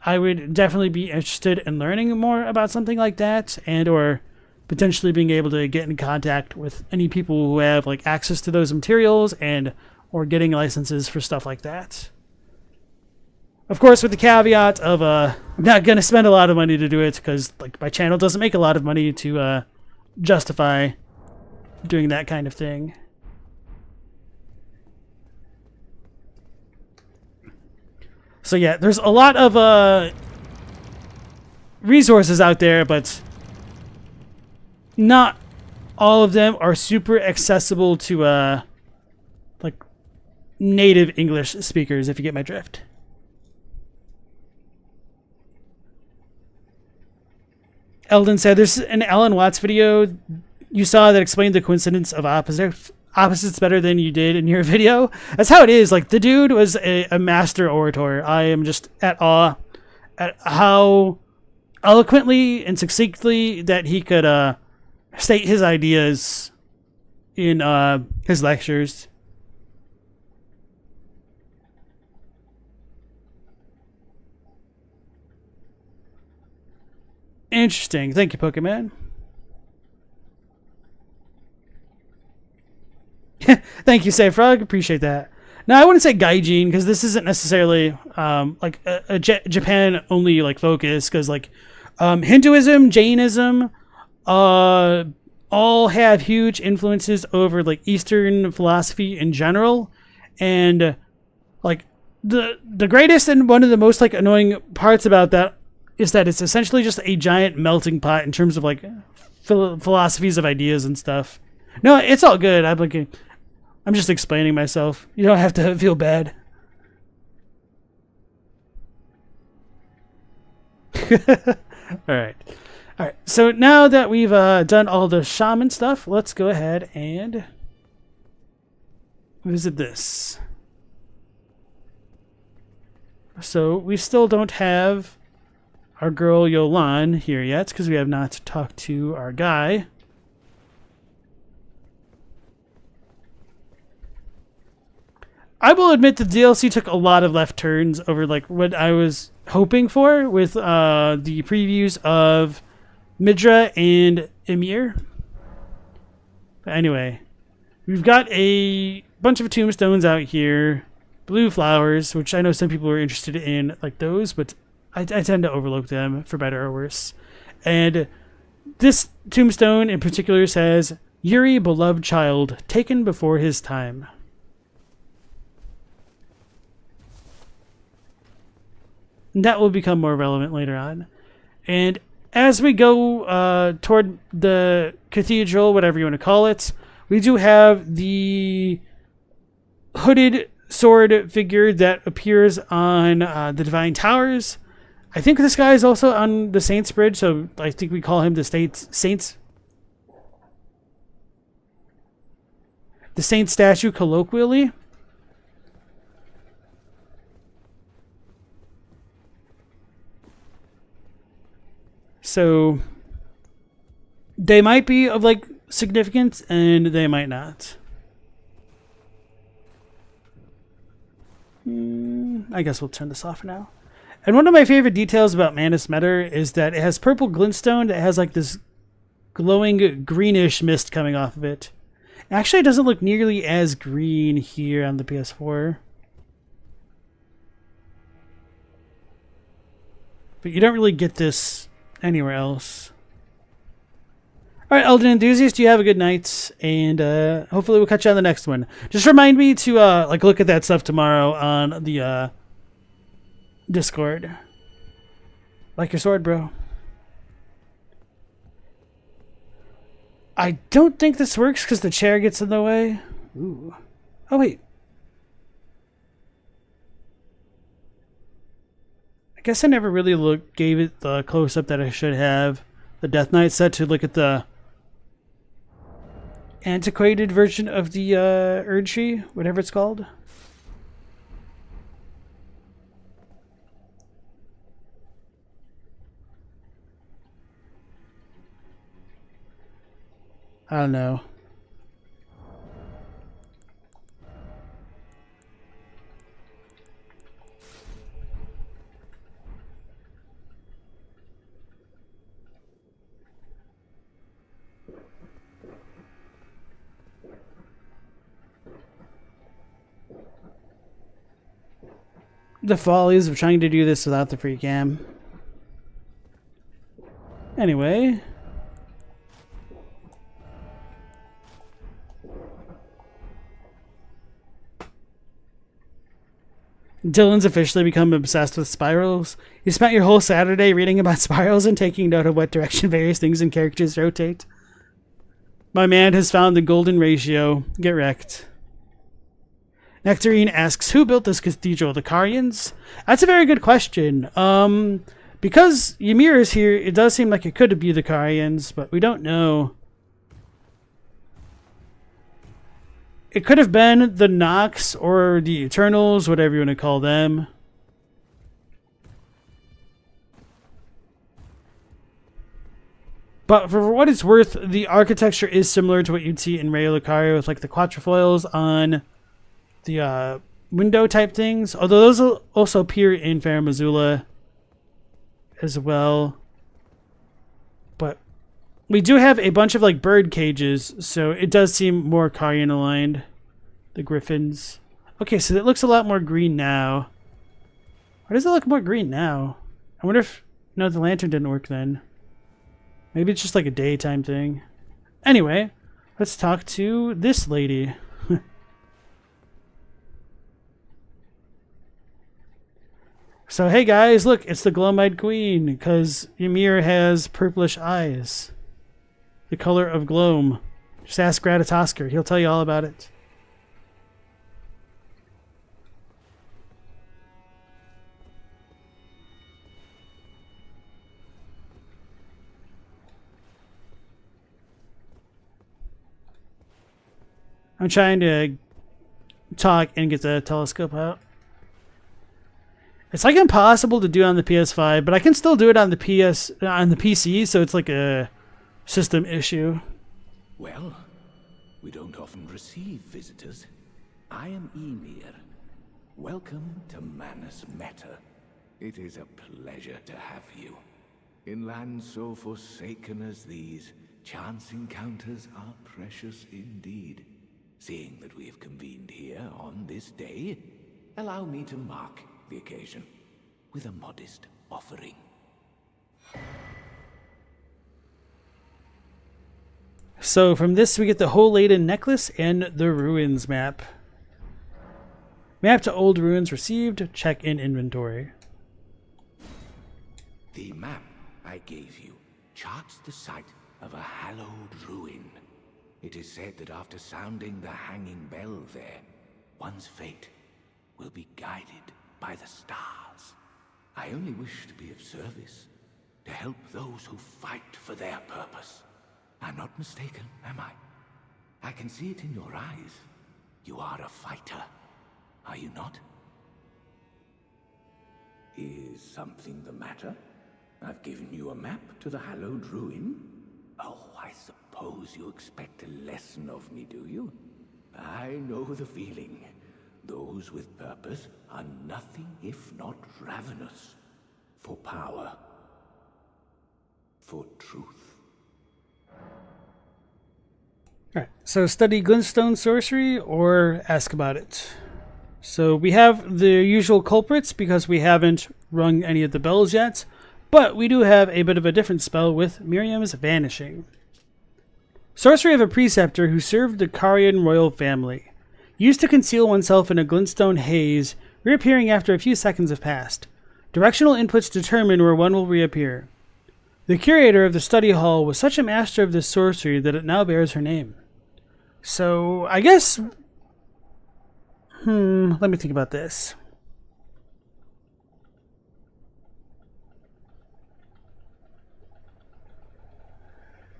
I would definitely be interested in learning more about something like that, and or potentially being able to get in contact with any people who have like access to those materials and or getting licenses for stuff like that. Of course, with the caveat of I'm not going to spend a lot of money to do it because like my channel doesn't make a lot of money to justify doing that kind of thing. So yeah, there's a lot of resources out there, but not all of them are super accessible to like native English speakers, if you get my drift. Elden said, there's an Alan Watts video you saw that explained the coincidence of opposites better than you did in your video. That's how it is. Like, the dude was a master orator. I am just at awe at how eloquently and succinctly that he could state his ideas in his lectures. Interesting. Thank you, Pokemon. Thank you, Say Frog. Appreciate that. Now, I wouldn't say gaijin because this isn't necessarily like a Japan only like focus, because like Hinduism, Jainism, all have huge influences over like Eastern philosophy in general, and like the greatest and one of the most like annoying parts about that is that it's essentially just a giant melting pot in terms of like philosophies of ideas and stuff. No, it's all good. I'm just explaining myself. You don't have to feel bad. All right. All right. So now that we've done all the shaman stuff, let's go ahead and visit this. So we still don't have our girl Yolan here yet because we have not talked to our guy. I will admit the DLC took a lot of left turns over like what I was hoping for with the previews of Midra and Emir. But anyway, we've got a bunch of tombstones out here, blue flowers, which I know some people are interested in, like those, but I tend to overlook them for better or worse. And this tombstone in particular says, "Yuri, beloved child, taken before his time." And that will become more relevant later on. And as we go toward the cathedral, whatever you want to call it, we do have the hooded sword figure that appears on the Divine Towers. I think this guy is also on the Saints Bridge, so I think we call him the Saints. The Saint statue colloquially. So they might be of like significance and they might not. I guess we'll turn this off for now. And one of my favorite details about Manus Meter is that it has purple glintstone that has like this glowing greenish mist coming off of it. Actually, it doesn't look nearly as green here on the PS4. But you don't really get this anywhere else. Alright, Elden enthusiast, you have a good night, and hopefully we'll catch you on the next one. Just remind me to like look at that stuff tomorrow on the Discord. Like your sword, bro. I don't think this works because the chair gets in the way. Ooh. Oh, wait. I guess I never really gave it the close-up that I should have. The Death Knight set to look at the antiquated version of the Erdtree, whatever it's called. I don't know. The follies of trying to do this without the free cam. Anyway. Dylan's officially become obsessed with spirals. You spent your whole Saturday reading about spirals and taking note of what direction various things and characters rotate. My man has found the golden ratio. Get wrecked. Nectarine asks, who built this cathedral? The Carians? That's a very good question. Because Ymir is here, it does seem like it could be the Carians, but we don't know. It could have been the Nox or the Eternals, whatever you want to call them. But for what it's worth, the architecture is similar to what you'd see in Rayo Lucario with like the quatrefoils on the window type things. Although those will also appear in Farum Azula as well. But we do have a bunch of like bird cages, so it does seem more Carian aligned. The griffins. Okay, so it looks a lot more green now. Why does it look more green now? I wonder if... No, the lantern didn't work then. Maybe it's just like a daytime thing. Anyway, let's talk to this lady. So, hey guys, look, it's the Glowmite Queen, because Ymir has purplish eyes. The color of gloam. Just ask Gratatosker, he'll tell you all about it. I'm trying to talk and get the telescope out. It's like impossible to do on the PS5, but I can still do it on the PC, so it's like a system issue. Well, we don't often receive visitors. I am Ymir. Welcome to Manus Meta. It is a pleasure to have you. In lands so forsaken as these, chance encounters are precious indeed. Seeing that we have convened here on this day, allow me to mark the occasion with a modest offering. So from this we get the Whole Laden necklace and the ruins map. Map to old ruins received. Check in inventory. The map I gave you charts the site of a hallowed ruin. It is said that after sounding the hanging bell there, one's fate will be guided by the stars. I only wish to be of service, to help those who fight for their purpose. I'm not mistaken, am I? I can see it in your eyes. You are a fighter, are you not? Is something the matter? I've given you a map to the hallowed ruin. Oh, I suppose you expect a lesson of me, do you? I know the feeling. Those with purpose are nothing if not ravenous. For power. For truth. Alright, so study glintstone sorcery or ask about it. So we have the usual culprits because we haven't rung any of the bells yet, but we do have a bit of a different spell with Miriam's Vanishing. Sorcery of a preceptor who served the Carian royal family. Used to conceal oneself in a glintstone haze, reappearing after a few seconds have passed. Directional inputs determine where one will reappear. The curator of the study hall was such a master of this sorcery that it now bears her name. So, I guess... let me think about this.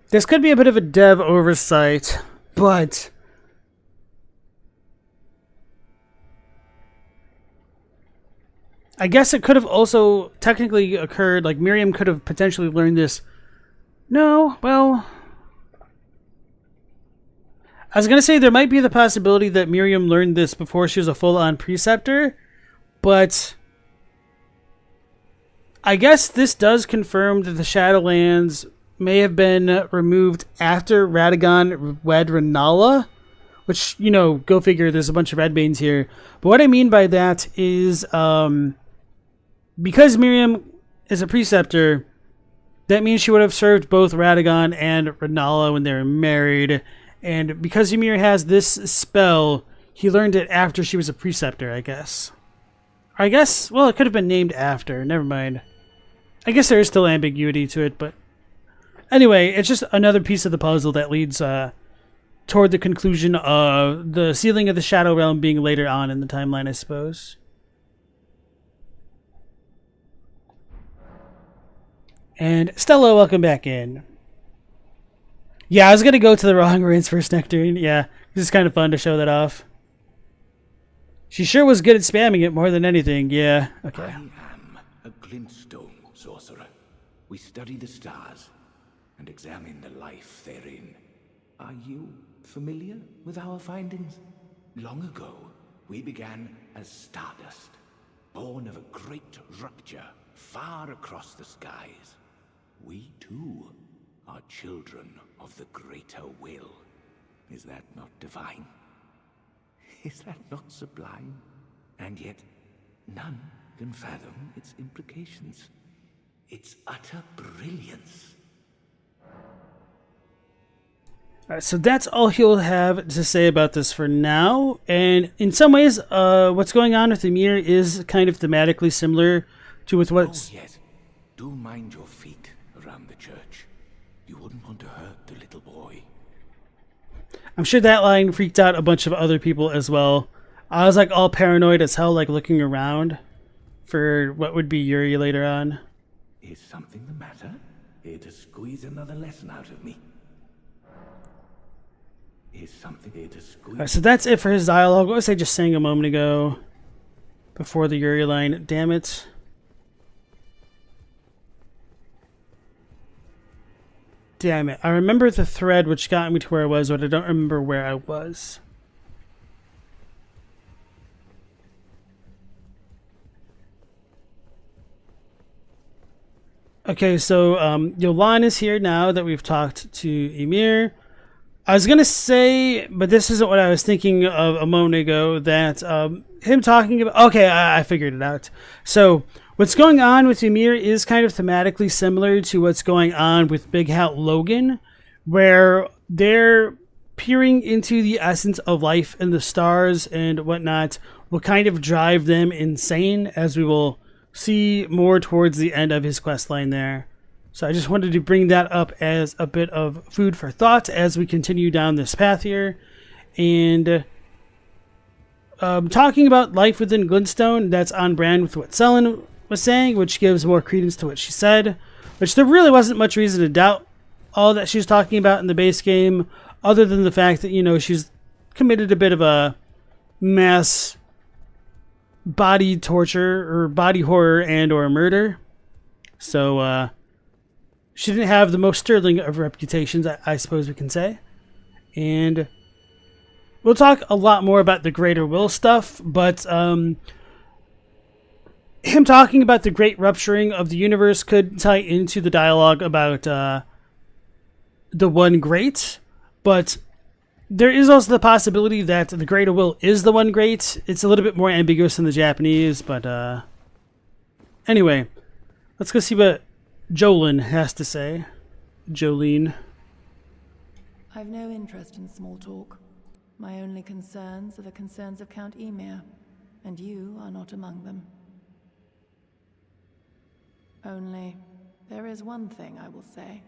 This could be a bit of a dev oversight, but... I guess it could have also technically occurred, like Miriam could have potentially learned this. No, well... I was going to say there might be the possibility that Miriam learned this before she was a full-on preceptor, but... I guess this does confirm that the Shadowlands may have been removed after Radagon wed Renala, which, you know, go figure, there's a bunch of Redbanes here. But what I mean by that is, because Miriam is a preceptor, that means she would have served both Radagon and Renala when they were married. And because Ymir has this spell, he learned it after she was a preceptor, I guess. Or I guess, well, it could have been named after. Never mind. I guess there is still ambiguity to it, but... Anyway, it's just another piece of the puzzle that leads toward the conclusion of the sealing of the Shadow Realm being later on in the timeline, I suppose. And Stella, welcome back in. Yeah, I was going to go to the wrong ruins first, Nectarine. Yeah, this is kind of fun to show that off. She sure was good at spamming it more than anything. Yeah, okay. I am a glintstone sorcerer. We study the stars and examine the life therein. Are you familiar with our findings? Long ago, we began as stardust, born of a great rupture far across the skies. We, too, are children of the greater will. Is that not divine? Is that not sublime? And yet, none can fathom its implications. Its utter brilliance. Alright, so that's all he'll have to say about this for now. And in some ways, what's going on with Ymir is kind of thematically similar to with what's... Oh, yes. Do mind your feet around the church. You wouldn't want to hurt the little boy. I'm sure that line freaked out a bunch of other people as well. I was like all paranoid as hell, like looking around for what would be Yuri later on. Is something the matter? Here to squeeze another lesson out of me. Is something here to squeeze... Alright, so that's it for his dialogue. What was I just saying a moment ago? Before the Yuri line. Damn it. Damn it. I remember the thread which got me to where I was, but I don't remember where I was. Okay, so Yolan is here now that we've talked to Ymir. I was going to say, but this isn't what I was thinking of a moment ago, that him talking about... Okay, I figured it out. So, what's going on with Ymir is kind of thematically similar to what's going on with Big Hat Logan, where they're peering into the essence of life and the stars and whatnot will kind of drive them insane, as we will see more towards the end of his quest line there. So I just wanted to bring that up as a bit of food for thought as we continue down this path here. And talking about life within Glintstone, that's on brand with what Selen was saying, which gives more credence to what she said, which there really wasn't much reason to doubt all that she's talking about in the base game, other than the fact that, you know, she's committed a bit of a mass body torture or body horror and or murder. So, she didn't have the most sterling of reputations, I suppose we can say. And we'll talk a lot more about the Greater Will stuff, but him talking about the great rupturing of the universe could tie into the dialogue about the One Great, but there is also the possibility that the Greater Will is the One Great. It's a little bit more ambiguous in the Japanese, but anyway, let's go see what Jolene has to say. Jolene. I've no interest in small talk. My only concerns are the concerns of Count Ymir, and you are not among them. Only, there is one thing I will say.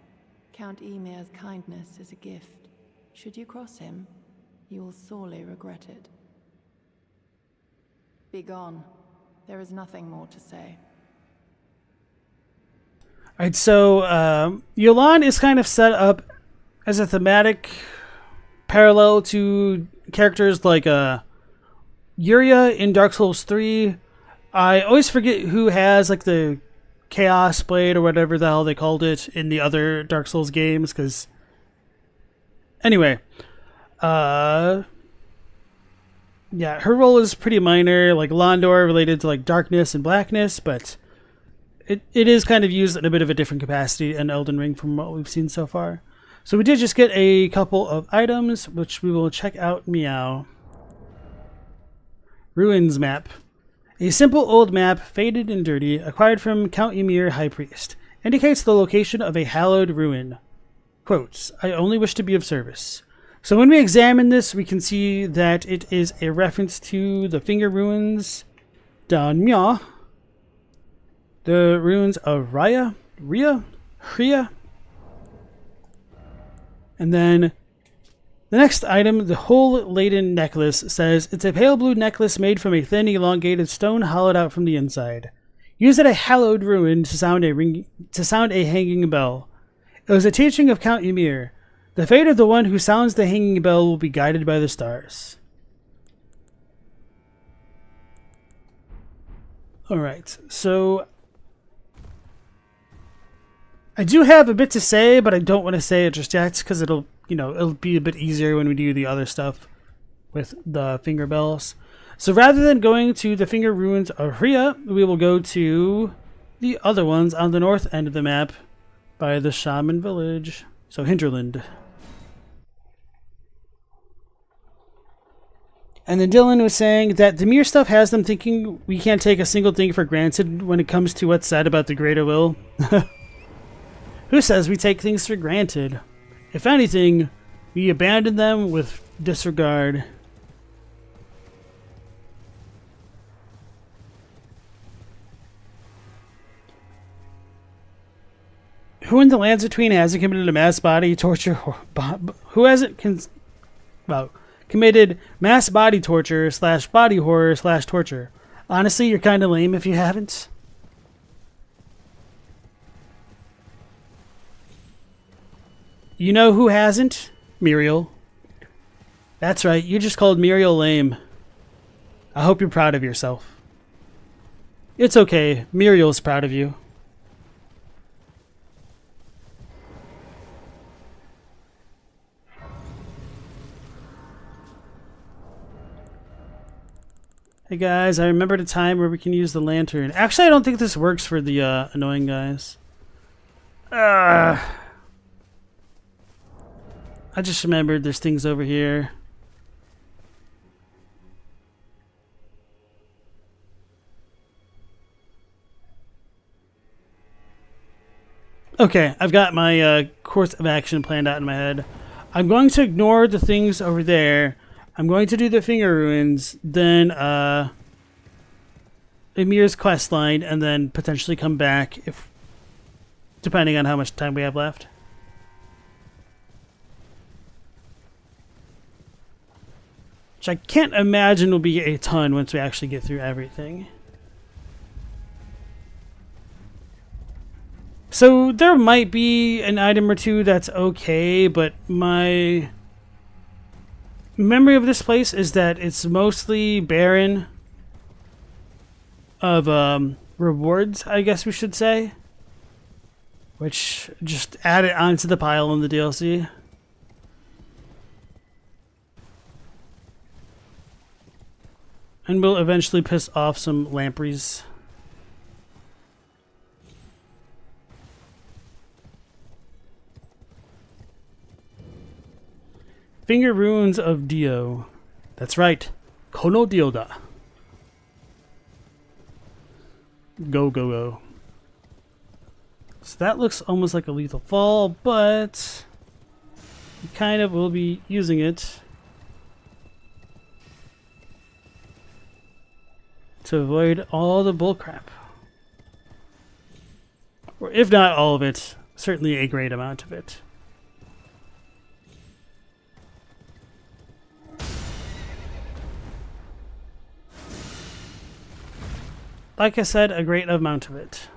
Count Ymir's kindness is a gift. Should you cross him, you will sorely regret it. Begone. There is nothing more to say. Alright, so Yolan is kind of set up as a thematic parallel to characters like Yuria in Dark Souls 3. I always forget who has like the Chaos Blade or whatever the hell they called it in the other Dark Souls games, because anyway, yeah, her role is pretty minor, like Londor related to like darkness and blackness, but it is kind of used in a bit of a different capacity in Elden Ring from what we've seen so far. So we did just get a couple of items, which we will check out. Meow. Ruins map. A simple old map, faded and dirty, acquired from Count Ymir, High Priest, indicates the location of a hallowed ruin. Quotes, I only wish to be of service. So when we examine this, we can see that it is a reference to the Finger Ruins down Mya, the ruins of Rhea, and then the next item, the hole-laden necklace, says it's a pale blue necklace made from a thin, elongated stone hollowed out from the inside. Used at a hallowed ruin to sound a hanging bell. It was a teaching of Count Ymir. The fate of the one who sounds the hanging bell will be guided by the stars. Alright, so I do have a bit to say, but I don't want to say it just yet, because it'll be a bit easier when we do the other stuff with the finger bells. So rather than going to the Finger Ruins of Rhea, we will go to the other ones on the north end of the map by the Shaman Village. So Hinterland. And then Dylan was saying that the mere stuff has them thinking we can't take a single thing for granted when it comes to what's said about the greater will. Who says we take things for granted? If anything, we abandon them with disregard. Who in the lands between hasn't committed a mass body torture? Who hasn't committed mass body torture / body horror / torture? Honestly, you're kind of lame if you haven't. You know who hasn't? Muriel. That's right, you just called Muriel lame. I hope you're proud of yourself. It's okay, Muriel's proud of you. Hey guys, I remembered a time where we can use the lantern. Actually, I don't think this works for the annoying guys. I just remembered there's things over here. Okay, I've got my course of action planned out in my head. I'm going to ignore the things over there. I'm going to do the finger ruins, then Emir's quest line, and then potentially come back if, depending on how much time we have left. Which I can't imagine will be a ton once we actually get through everything. So there might be an item or two that's okay, but my memory of this place is that it's mostly barren of rewards, I guess we should say. Which, just add it onto the pile in the DLC. And we'll eventually piss off some lampreys. Finger ruins of Dio. That's right. Kono Dioda. Go, go, go. So that looks almost like a lethal fall, but we kind of will be using it to avoid all the bullcrap. Or if not all of it, certainly a great amount of it. Like I said, a great amount of it.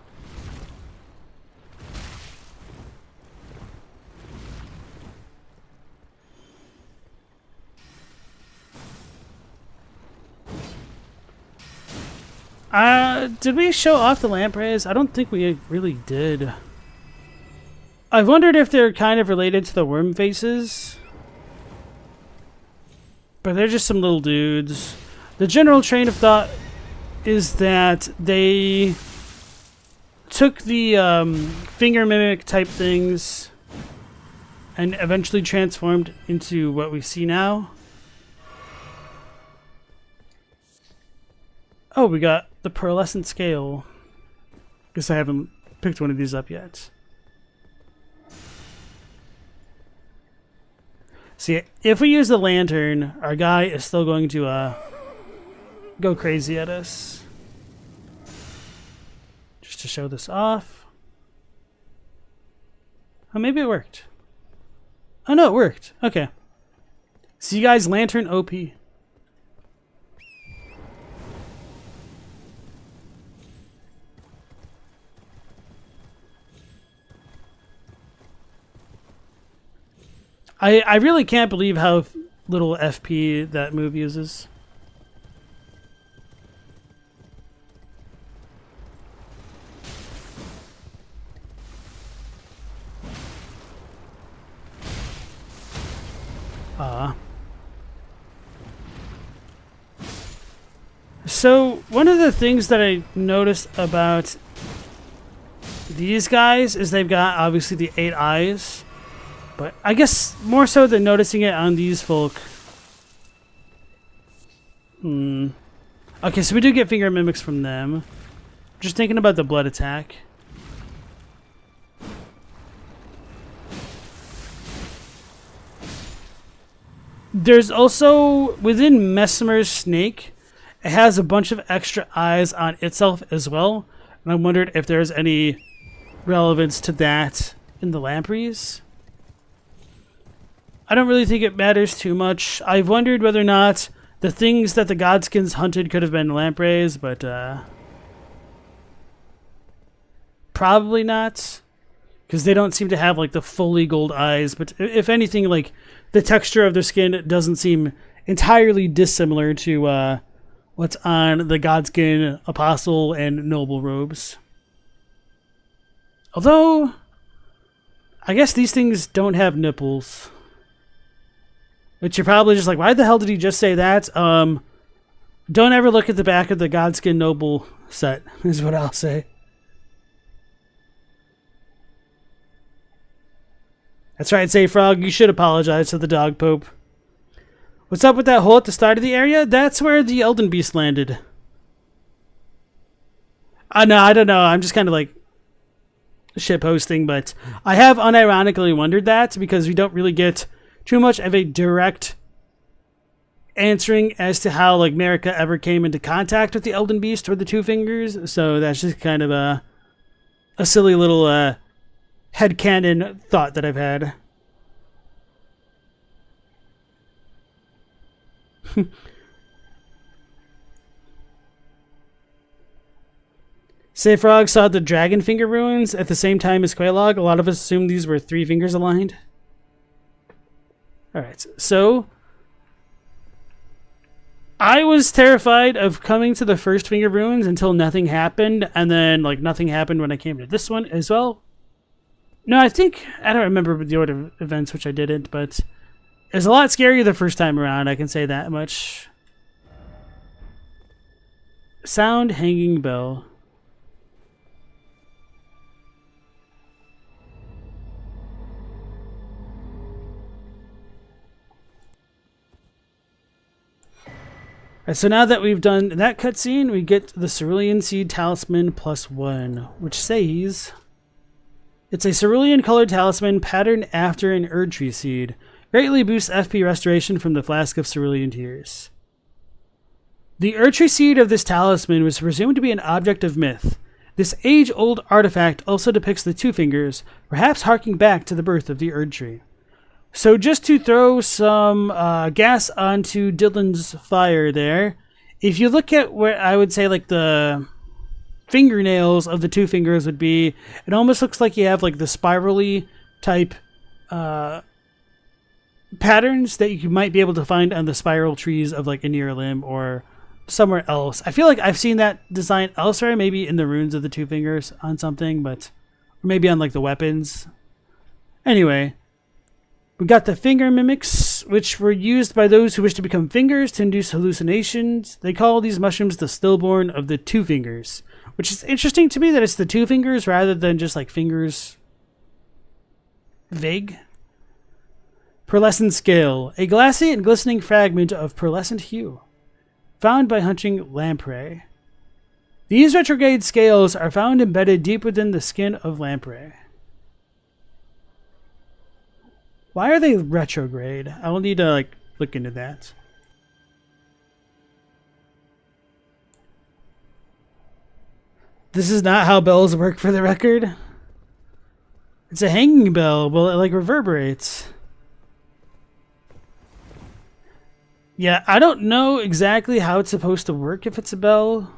Did we show off the lampreys? I don't think we really did. I've wondered if they're kind of related to the worm faces. But they're just some little dudes. The general train of thought is that they took the finger mimic type things and eventually transformed into what we see now. Oh, we got the pearlescent scale. Guess I haven't picked one of these up yet. See, if we use the lantern, our guy is still going to go crazy at us. Just to show this off. Oh, maybe it worked. Oh no, it worked. Okay. See you guys, lantern OP. I really can't believe how little FP that move uses. So one of the things that I noticed about these guys is they've got obviously the 8 eyes. But I guess more so than noticing it on these folk Okay, so we do get finger mimics from them. Just thinking about the blood attack. There's also, within Messmer's snake, it has a bunch of extra eyes on itself as well. And I wondered if there's any relevance to that in the lampreys. I don't really think it matters too much. I've wondered whether or not the things that the Godskins hunted could have been lampreys, but probably not. Because they don't seem to have like the fully gold eyes, but if anything, like the texture of their skin doesn't seem entirely dissimilar to what's on the Godskin apostle and noble robes. Although, I guess these things don't have nipples. Which you're probably just like, why the hell did he just say that? Don't ever look at the back of the Godskin noble set, is what I'll say. That's right, Say Frog. You should apologize to the dog pope. What's up with that hole at the start of the area? That's where the Elden Beast landed. No, I don't know. I'm just kind of like shitposting, but I have unironically wondered that because we don't really get too much of a direct answering as to how like Marika ever came into contact with the Elden Beast or the Two Fingers. So that's just kind of a silly little headcanon thought that I've had. Say Frog saw the Dragon Finger ruins at the same time as Quelaag. A lot of us assumed these were three fingers aligned. Alright, so I was terrified of coming to the first Finger ruins until nothing happened, and then like nothing happened when I came to this one as well. No, I don't remember the order of events, which I didn't, but it was a lot scarier the first time around, I can say that much. Sound hanging bell. Alright, so now that we've done that cutscene, we get the Cerulean Seed Talisman +1, which says it's a cerulean colored talisman patterned after an Erdtree seed. Greatly boosts FP restoration from the Flask of Cerulean Tears. The Erdtree seed of this talisman was presumed to be an object of myth. This age-old artifact also depicts the Two Fingers, perhaps harking back to the birth of the Erdtree. So just to throw some gas onto Dylan's fire there, if you look at where I would say like the fingernails of the Two Fingers would be, it almost looks like you have like the spirally type patterns that you might be able to find on the spiral trees of like Anir Limb or somewhere else. I feel like I've seen that design elsewhere, maybe in the runes of the Two Fingers on something, but maybe on like the weapons. Anyway, we got the finger mimics, which were used by those who wish to become fingers to induce hallucinations. They call these mushrooms the stillborn of the Two Fingers, which is interesting to me that it's the Two Fingers rather than just like fingers vague. Pearlescent scale, a glassy and glistening fragment of pearlescent hue, found by hunting lamprey. These retrograde scales are found embedded deep within the skin of lamprey. Why are they retrograde? I will need to like look into that. This is not how bells work, for the record. It's a hanging bell. Well, it like reverberates. Yeah, I don't know exactly how it's supposed to work if it's a bell.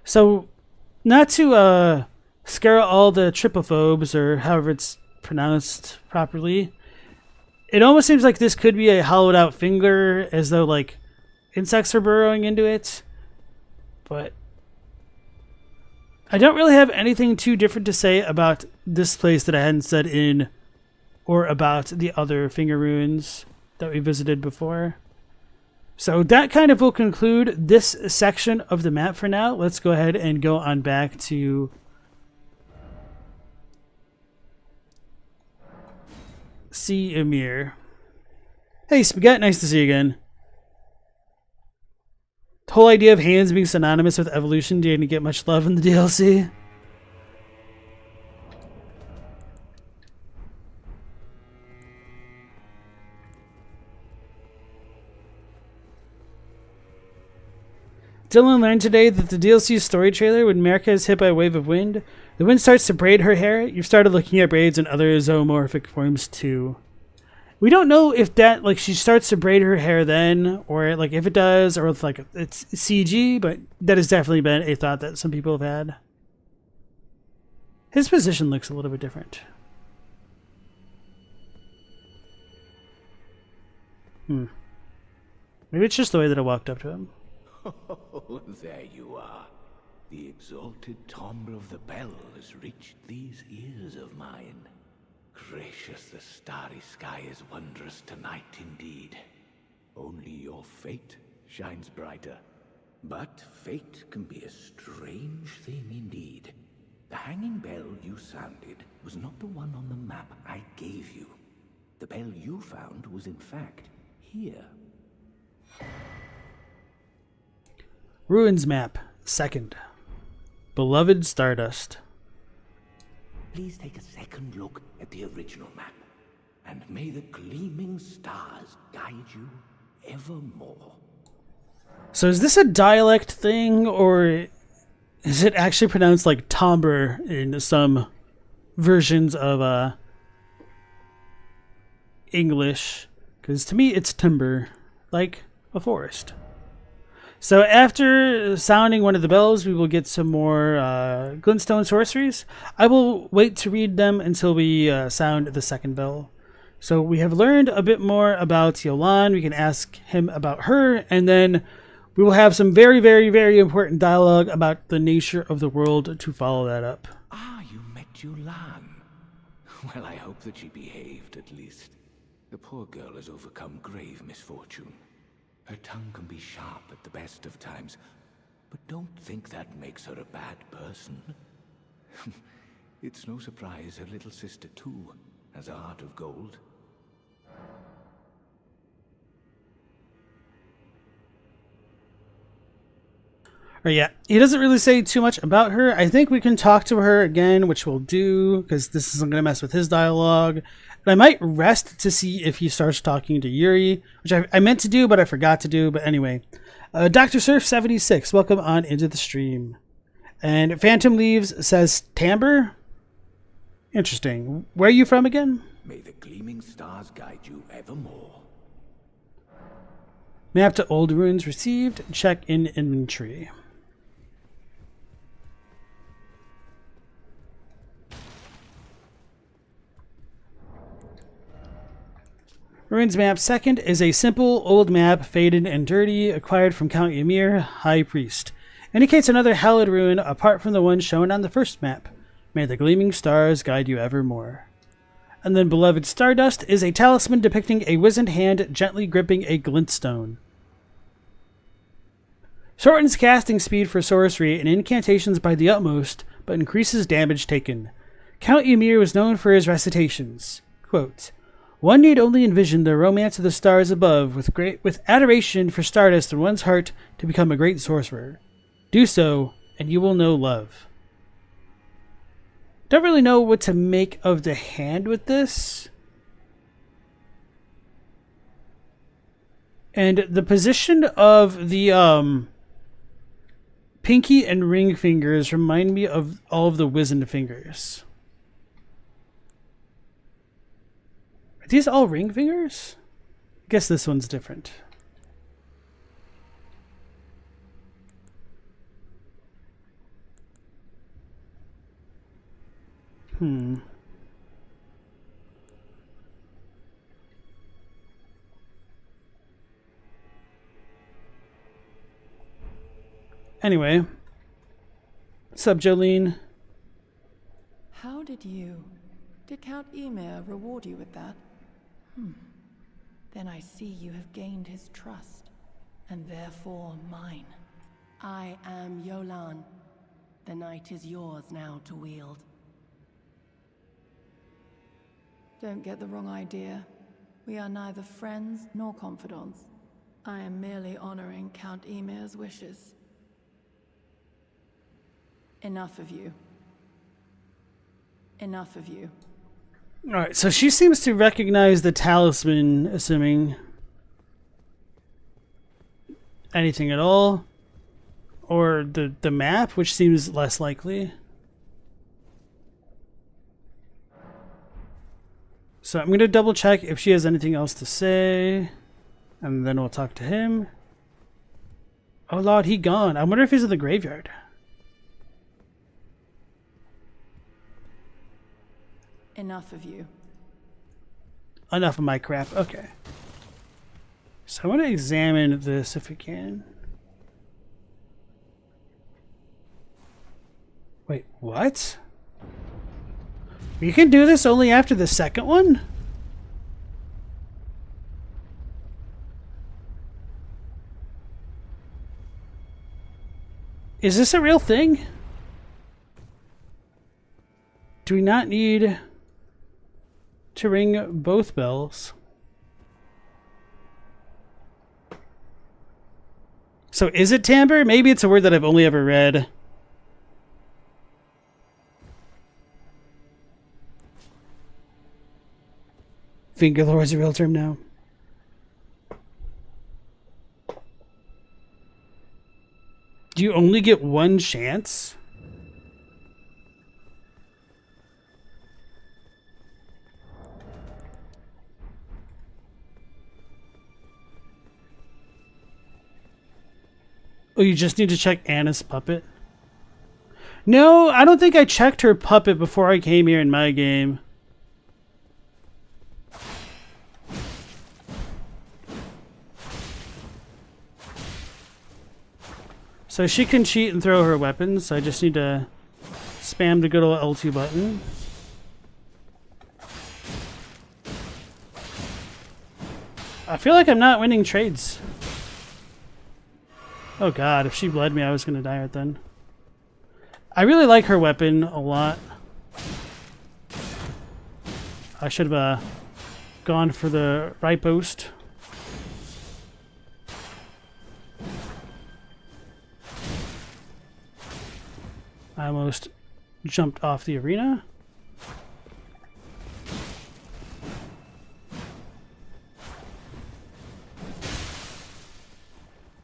So, not to scare all the tripophobes, or however it's pronounced properly, it almost seems like this could be a hollowed out finger, as though like insects are burrowing into it. But I don't really have anything too different to say about this place that I hadn't said in or about the other finger ruins that we visited before. So that kind of will conclude this section of the map for now. Let's go ahead and go on back to see Ymir. Hey, Spaghetti, nice to see you again. whole idea of hands being synonymous with evolution didn't get much love in the DLC. Dylan learned today that the DLC story trailer, when Marika is hit by a wave of wind, the wind starts to braid her hair. You've started looking at braids and other zoomorphic forms too. We don't know if that, like, she starts to braid her hair then, or like if it does, or if like it's CG, but that has definitely been a thought that some people have had. His position looks a little bit different. Maybe it's just the way that I walked up to him. Oh, there you are. The exalted timbre of the bell has reached these ears of mine. Gracious, the starry sky is wondrous tonight indeed. Only your fate shines brighter. But fate can be a strange thing indeed. The hanging bell you sounded was not the one on the map I gave you. The bell you found was in fact here. Ruins map, 2nd. Beloved Stardust. Please take a second look at the original map, and may the gleaming stars guide you evermore. So is this a dialect thing, or is it actually pronounced like timbre in some versions of English? Because to me it's timber, like a forest. So after sounding one of the bells, we will get some more glintstone sorceries. I will wait to read them until we sound the 2nd bell. So we have learned a bit more about Yolan. We can ask him about her, and then we will have some very, very, very important dialogue about the nature of the world to follow that up. Ah, you met Yolan. Well, I hope that she behaved at least. The poor girl has overcome grave misfortune. Her tongue can be sharp at the best of times, but don't think that makes her a bad person. It's no surprise her little sister, too, has a heart of gold. Yeah, he doesn't really say too much about her. I think we can talk to her again, which we'll do, because this isn't going to mess with his dialogue. And I might rest to see if he starts talking to Yuri, which I meant to do, but I forgot to do. But anyway, Dr. Surf 76, welcome on into the stream. And Phantom Leaves says timbre. Interesting. Where are you from again? May the gleaming stars guide you evermore. Map to old ruins received. Check in inventory. Ruins map 2nd is a simple old map, faded and dirty, acquired from Count Ymir, High Priest. Indicates another hallowed ruin apart from the one shown on the 1st map. May the gleaming stars guide you evermore. And then Beloved Stardust is a talisman depicting a wizened hand gently gripping a glintstone. Shortens casting speed for sorcery and incantations by the utmost, but increases damage taken. Count Ymir was known for his recitations. Quote, one need only envision the romance of the stars above with adoration for Stardust in one's heart to become a great sorcerer. Do so, and you will know love. Don't really know what to make of the hand with this. And the position of the pinky and ring fingers remind me of all of the wizened fingers. Are these all ring fingers? I guess this one's different. Anyway. What's up, Jolene? How did Count Ymir reward you with that? Then I see you have gained his trust, and therefore mine. I am Yolan. The night is yours now to wield. Don't get the wrong idea. We are neither friends nor confidants. I am merely honoring Count Ymir's wishes. Enough of you. Enough of you. Alright, so she seems to recognize the talisman, assuming anything at all. Or the map, which seems less likely. So I'm going to double check if she has anything else to say. And then we'll talk to him. Oh Lord, he gone. I wonder if he's in the graveyard. Enough of you. Enough of my crap. Okay. So I want to examine this if we can. Wait, what? You can do this only after the second one? Is this a real thing? Do we not need to ring both bells? So is it timbre? Maybe it's a word that I've only ever read. Fingerlore is a real term now. Do you only get one chance? Oh, you just need to check Anna's puppet? No, I don't think I checked her puppet before I came here in my game. So she can cheat and throw her weapons, so I just need to spam the good old L2 button. I feel like I'm not winning trades. Oh god, if she bled me, I was going to die right then. I really like her weapon a lot. I should have gone for the riposte. I almost jumped off the arena.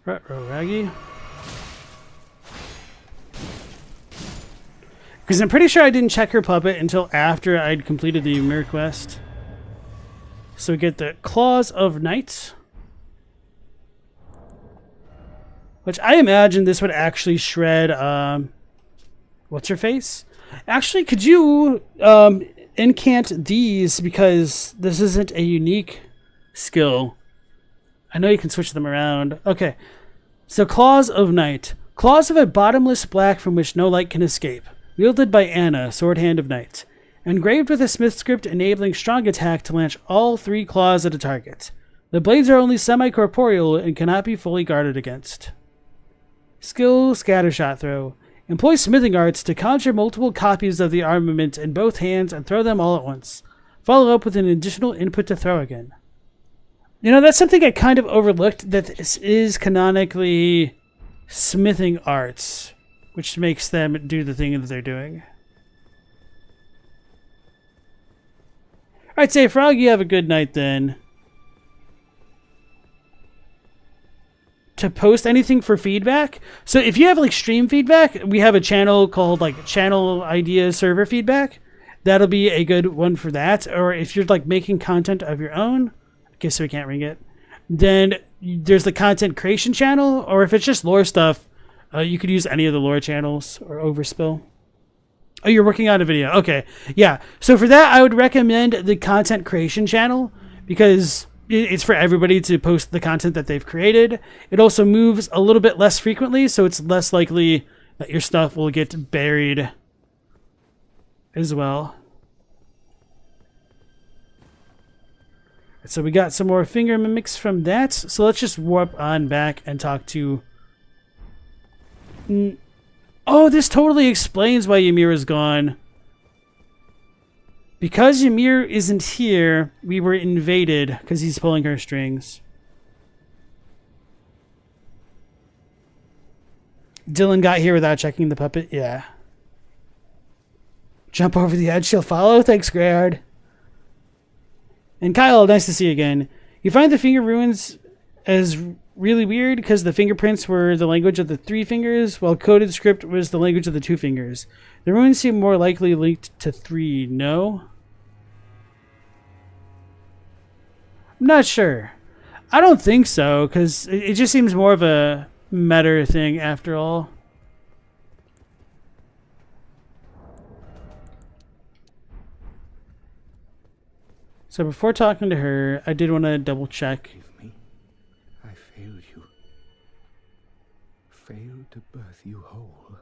Ruh-roh, Raggy. Because I'm pretty sure I didn't check her puppet until after I'd completed the Ymir quest. So we get the Claws of Night. Which I imagine this would actually shred, what's her face? Actually, could you incant these, because this isn't a unique skill. I know you can switch them around. Okay, so Claws of Night. Claws of a bottomless black from which no light can escape. Wielded by Anna, Sword Hand of Night. Engraved with a smith script enabling strong attack to launch all 3 claws at a target. The blades are only semi-corporeal and cannot be fully guarded against. Skill Scattershot Throw. Employ smithing arts to conjure multiple copies of the armament in both hands and throw them all at once. Follow up with an additional input to throw again. You know, that's something I kind of overlooked, that this is canonically smithing arts, which makes them do the thing that they're doing. Alright, say Frog, you have a good night then. To post anything for feedback. So if you have like stream feedback, we have a channel called like Channel Idea Server Feedback. That'll be a good one for that. Or if you're like making content of your own, okay, so we can't ring it, then there's the content creation channel. Or if it's just lore stuff, you could use any of the lore channels or Overspill. Oh, you're working on a video. Okay, yeah. So for that, I would recommend the content creation channel because it's for everybody to post the content that they've created. It also moves a little bit less frequently, so it's less likely that your stuff will get buried as well. So we got some more finger mimics from that. So let's just warp on back and talk to... Oh, this totally explains why Ymir is gone. Because Ymir isn't here, we were invaded because he's pulling her strings. Dylan got here without checking the puppet. Yeah. Jump over the edge, she'll follow. Thanks, Greyard. And Kyle, nice to see you again. You find the finger ruins as really weird because the fingerprints were the language of the 3 fingers, while coded script was the language of the 2 fingers. The ruins seem more likely linked to 3, no? I'm not sure. I don't think so, because it just seems more of a meta thing after all. So before talking to her, I did want to double check. Forgive me. I failed you. Failed to birth you whole.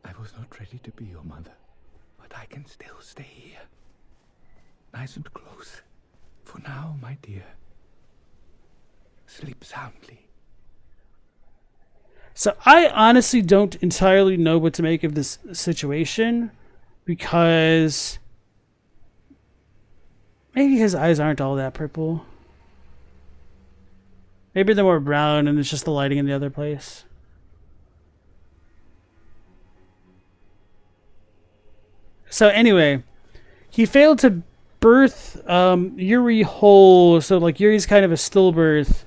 I was not ready to be your mother, but I can still stay here. Nice and close. For now, my dear. Sleep soundly. So I honestly don't entirely know what to make of this situation, because maybe his eyes aren't all that purple. Maybe they're more brown and it's just the lighting in the other place. So anyway, he failed to birth Yuri whole, so like Yuri's kind of a stillbirth,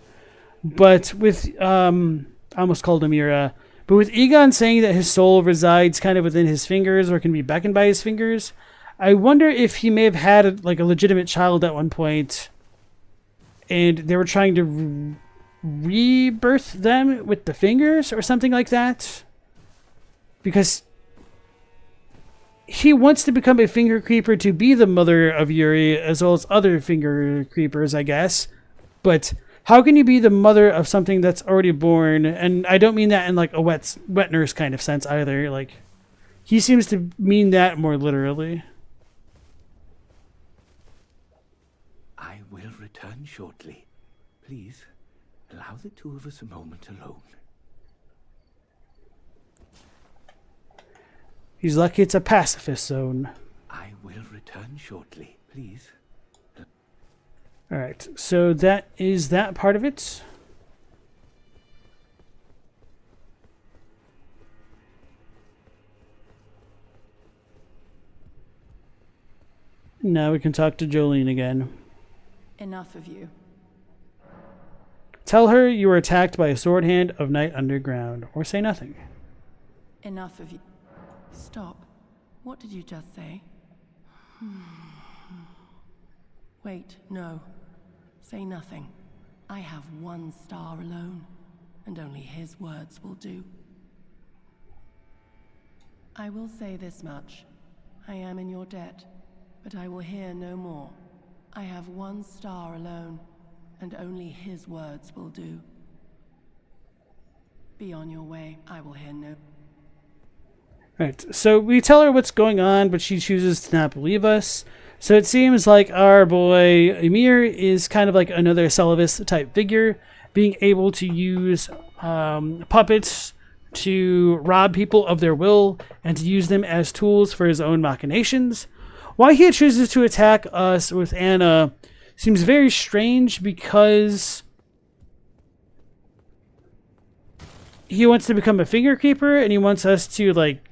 but with I almost called him Yura, but with Egon saying that his soul resides kind of within his fingers or can be beckoned by his fingers, I wonder if he may have had like a legitimate child at one point and they were trying to rebirth them with the fingers or something like that, because he wants to become a finger creeper to be the mother of Yuri as well as other finger creepers, I guess. But how can you be the mother of something that's already born? And I don't mean that in like a wet nurse kind of sense either. Like, he seems to mean that more literally. I will return shortly. Please, allow the 2 of us a moment alone. He's lucky it's a pacifist zone. I will return shortly, please. Alright, so that is that part of it. Now we can talk to Jolene again. Enough of you. Tell her you were attacked by a sword hand of Night Underground, or say nothing. Enough of you. Stop. What did you just say? Wait, no. Say nothing. I have 1 star alone, and only his words will do. I will say this much. I am in your debt, but I will hear no more. I have 1 star alone, and only his words will do. Be on your way. I will hear no. Right, so we tell her what's going on, but she chooses to not believe us. So it seems like our boy Emir is kind of like another Celovus type figure, being able to use puppets to rob people of their will and to use them as tools for his own machinations. Why he chooses to attack us with Anna seems very strange, because he wants to become a finger keeper and he wants us to like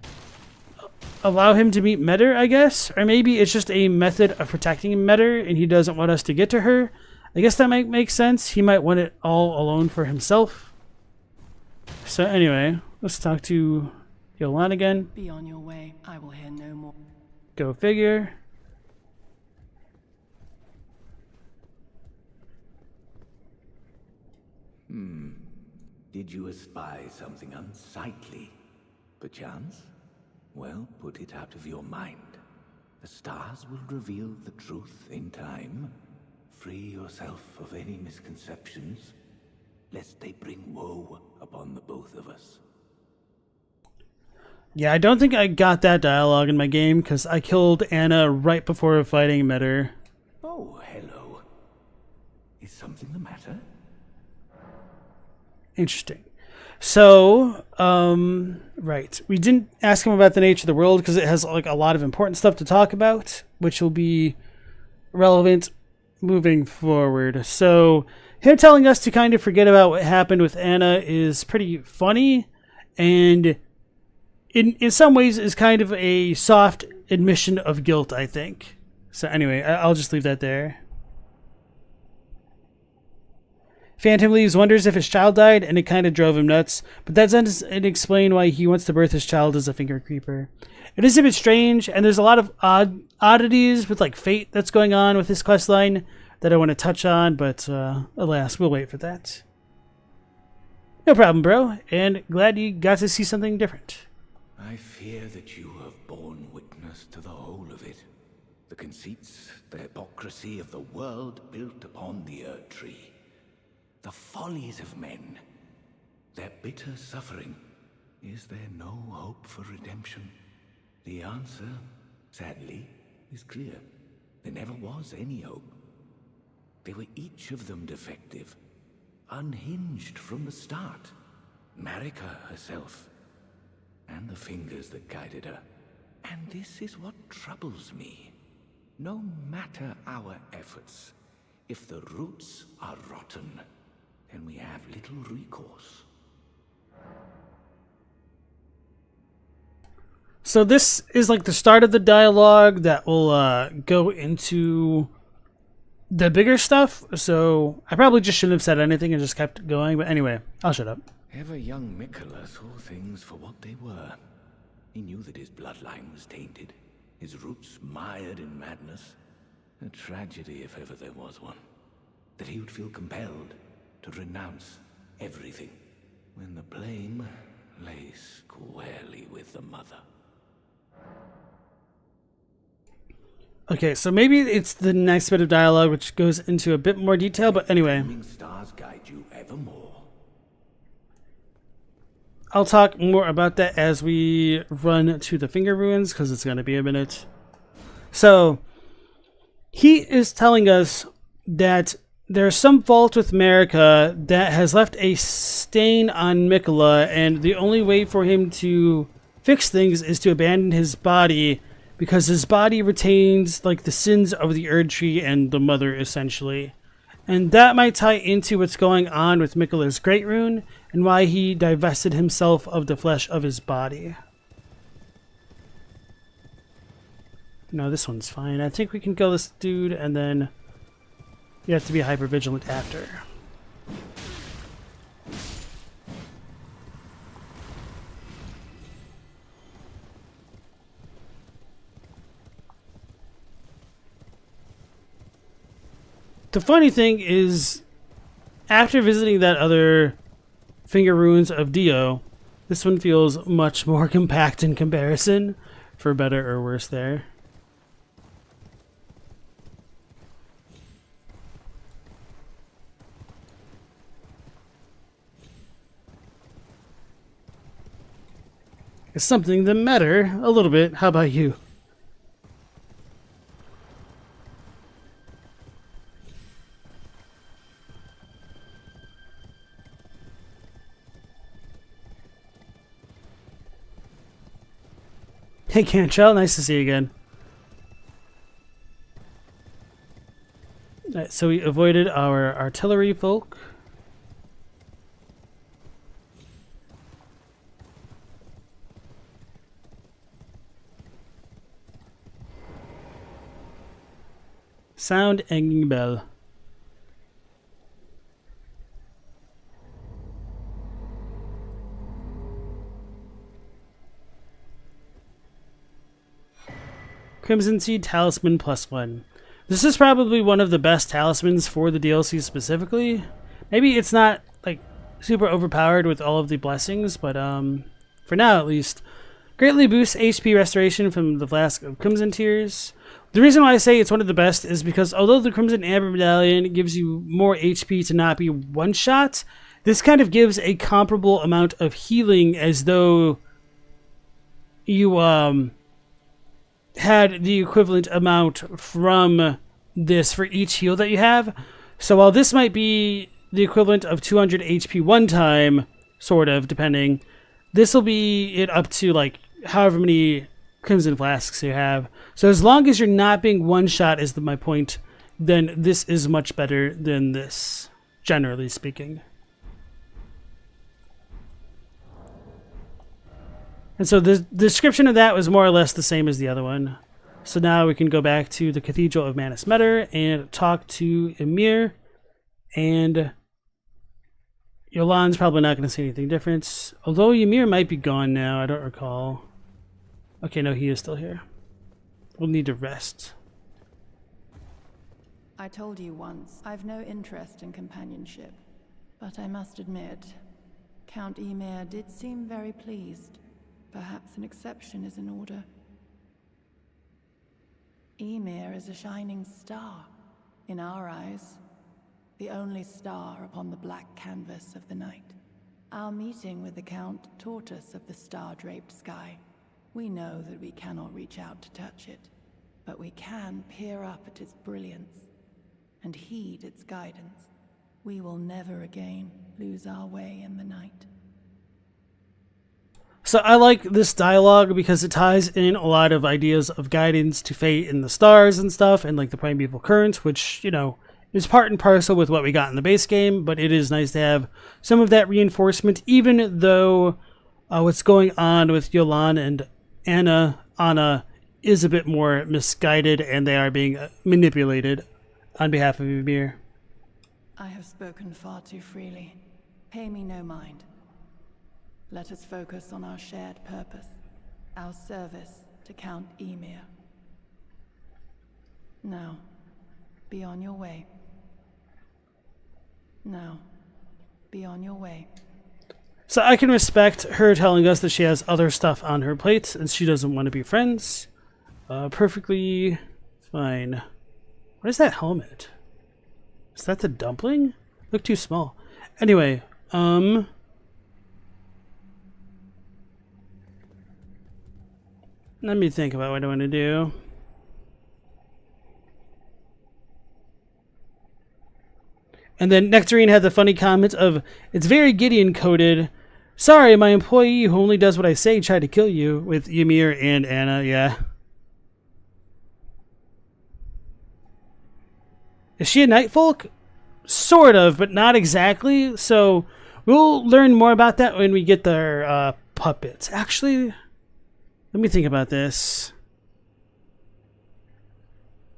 allow him to meet Metter, I guess. Or maybe it's just a method of protecting Metter and he doesn't want us to get to her. I guess that might make sense. He might want it all alone for himself. So anyway, let's talk to Yolan again. Be on your way. I will hear no more. Go figure. Did you espy something unsightly, perchance? Well, put it out of your mind. The stars will reveal the truth in time. Free yourself of any misconceptions, lest they bring woe upon the both of us. Yeah, I don't think I got that dialogue in my game because I killed Anna right before fighting Metter. Oh, hello. Is something the matter? Interesting. So, right. We didn't ask him about the nature of the world because it has like a lot of important stuff to talk about, which will be relevant moving forward. So, him telling us to kind of forget about what happened with Anna is pretty funny. and in some ways is kind of a soft admission of guilt, I think. So anyway, I'll just leave that there. Phantom leaves, wonders if his child died, and it kind of drove him nuts. But that doesn't explain why he wants to birth his child as a finger creeper. It is a bit strange, and there's a lot of oddities with like fate that's going on with this questline that I want to touch on, but alas, we'll wait for that. No problem, bro, and glad you got to see something different. I fear that you have borne witness to the whole of it. The conceits, the hypocrisy of the world built upon the Erdtree. The follies of men. Their bitter suffering. Is there no hope for redemption? The answer, sadly, is clear. There never was any hope. They were each of them defective. Unhinged from the start. Marika herself. And the fingers that guided her. And this is what troubles me. No matter our efforts, if the roots are rotten, then we have little recourse. So this is like the start of the dialogue that will go into the bigger stuff. So I probably just shouldn't have said anything and just kept going. But anyway, I'll shut up. Ever young Mikola saw things for what they were. He knew that his bloodline was tainted, his roots mired in madness. A tragedy if ever there was one. That he would feel compelled to renounce everything when the blame lay squarely with the mother. Okay, so maybe it's the next bit of dialogue which goes into a bit more detail, but anyway. Stars guide you evermore. I'll talk more about that as we run to the finger ruins, because it's going to be a minute. So, he is telling us that there's some fault with Marika that has left a stain on Mikola, and the only way for him to fix things is to abandon his body, because his body retains like the sins of the Erdtree and the mother, essentially. And that might tie into what's going on with Mikola's Great Rune, and why he divested himself of the flesh of his body. No, this one's fine. I think we can kill this dude, and then you have to be hyper vigilant after. The funny thing is, after visiting that other finger ruins of Dio, this one feels much more compact in comparison, for better or worse there. Is something the matter? A little bit. How about you? Hey, Cantrell, nice to see you again. Alright, so we avoided our artillery folk. Sound Enging Bell. Crimson Seed Talisman +1. This is probably one of the best talismans for the DLC specifically. Maybe it's not like super overpowered with all of the blessings, but for now at least. Greatly boosts HP restoration from the Flask of Crimson Tears. The reason why I say it's one of the best is because although the Crimson Amber Medallion gives you more HP to not be one-shot, this kind of gives a comparable amount of healing as though you had the equivalent amount from this for each heal that you have. So while this might be the equivalent of 200 HP one time, sort of, depending, this will be it up to like however many Crimson Flasks you have. So as long as you're not being one-shot is my point, then this is much better than this, generally speaking. And so the description of that was more or less the same as the other one. So now we can go back to the Cathedral of Manus Metter and talk to Ymir. And Yolan's probably not going to see anything different. Although Ymir might be gone now, I don't recall. Okay, no, he is still here. We'll need to rest. I told you once, I've no interest in companionship. But I must admit, Count Ymir did seem very pleased. Perhaps an exception is in order. Ymir is a shining star, in our eyes. The only star upon the black canvas of the night. Our meeting with the Count taught us of the star-draped sky. We know that we cannot reach out to touch it, but we can peer up at its brilliance and heed its guidance. We will never again lose our way in the night. So I like this dialogue because it ties in a lot of ideas of guidance to fate and the stars and stuff, and like the primeval currents, which, you know, is part and parcel with what we got in the base game, but it is nice to have some of that reinforcement, even though what's going on with Yolan and Anna is a bit more misguided, and they are being manipulated on behalf of Ymir. I have spoken far too freely. Pay me no mind. Let us focus on our shared purpose, our service to Count Ymir. Now, be on your way. Now, be on your way. So I can respect her telling us that she has other stuff on her plate and she doesn't want to be friends. Perfectly fine. What is that helmet? Is that the dumpling? Look too small. Anyway, let me think about what I want to do. And then Nectarine had the funny comment of, it's very Gideon coded. Sorry, my employee who only does what I say tried to kill you, with Ymir and Anna, yeah. Is she a Nightfolk? Sort of, but not exactly. So we'll learn more about that when we get their puppets. Actually, let me think about this.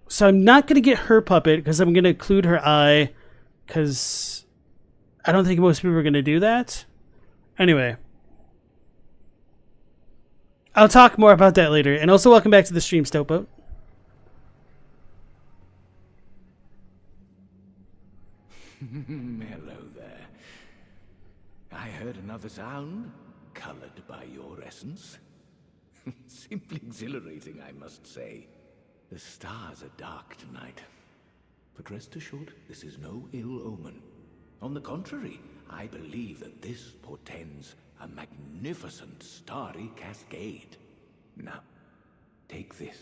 So I'm not going to get her puppet because I'm going to include her eye, because I don't think most people are going to do that. Anyway, I'll talk more about that later. And also welcome back to the stream, Stopo. Hello there. I heard another sound, colored by your essence. Simply exhilarating, I must say. The stars are dark tonight. But rest assured, this is no ill omen. On the contrary, I believe that this portends a magnificent starry cascade. Now, take this.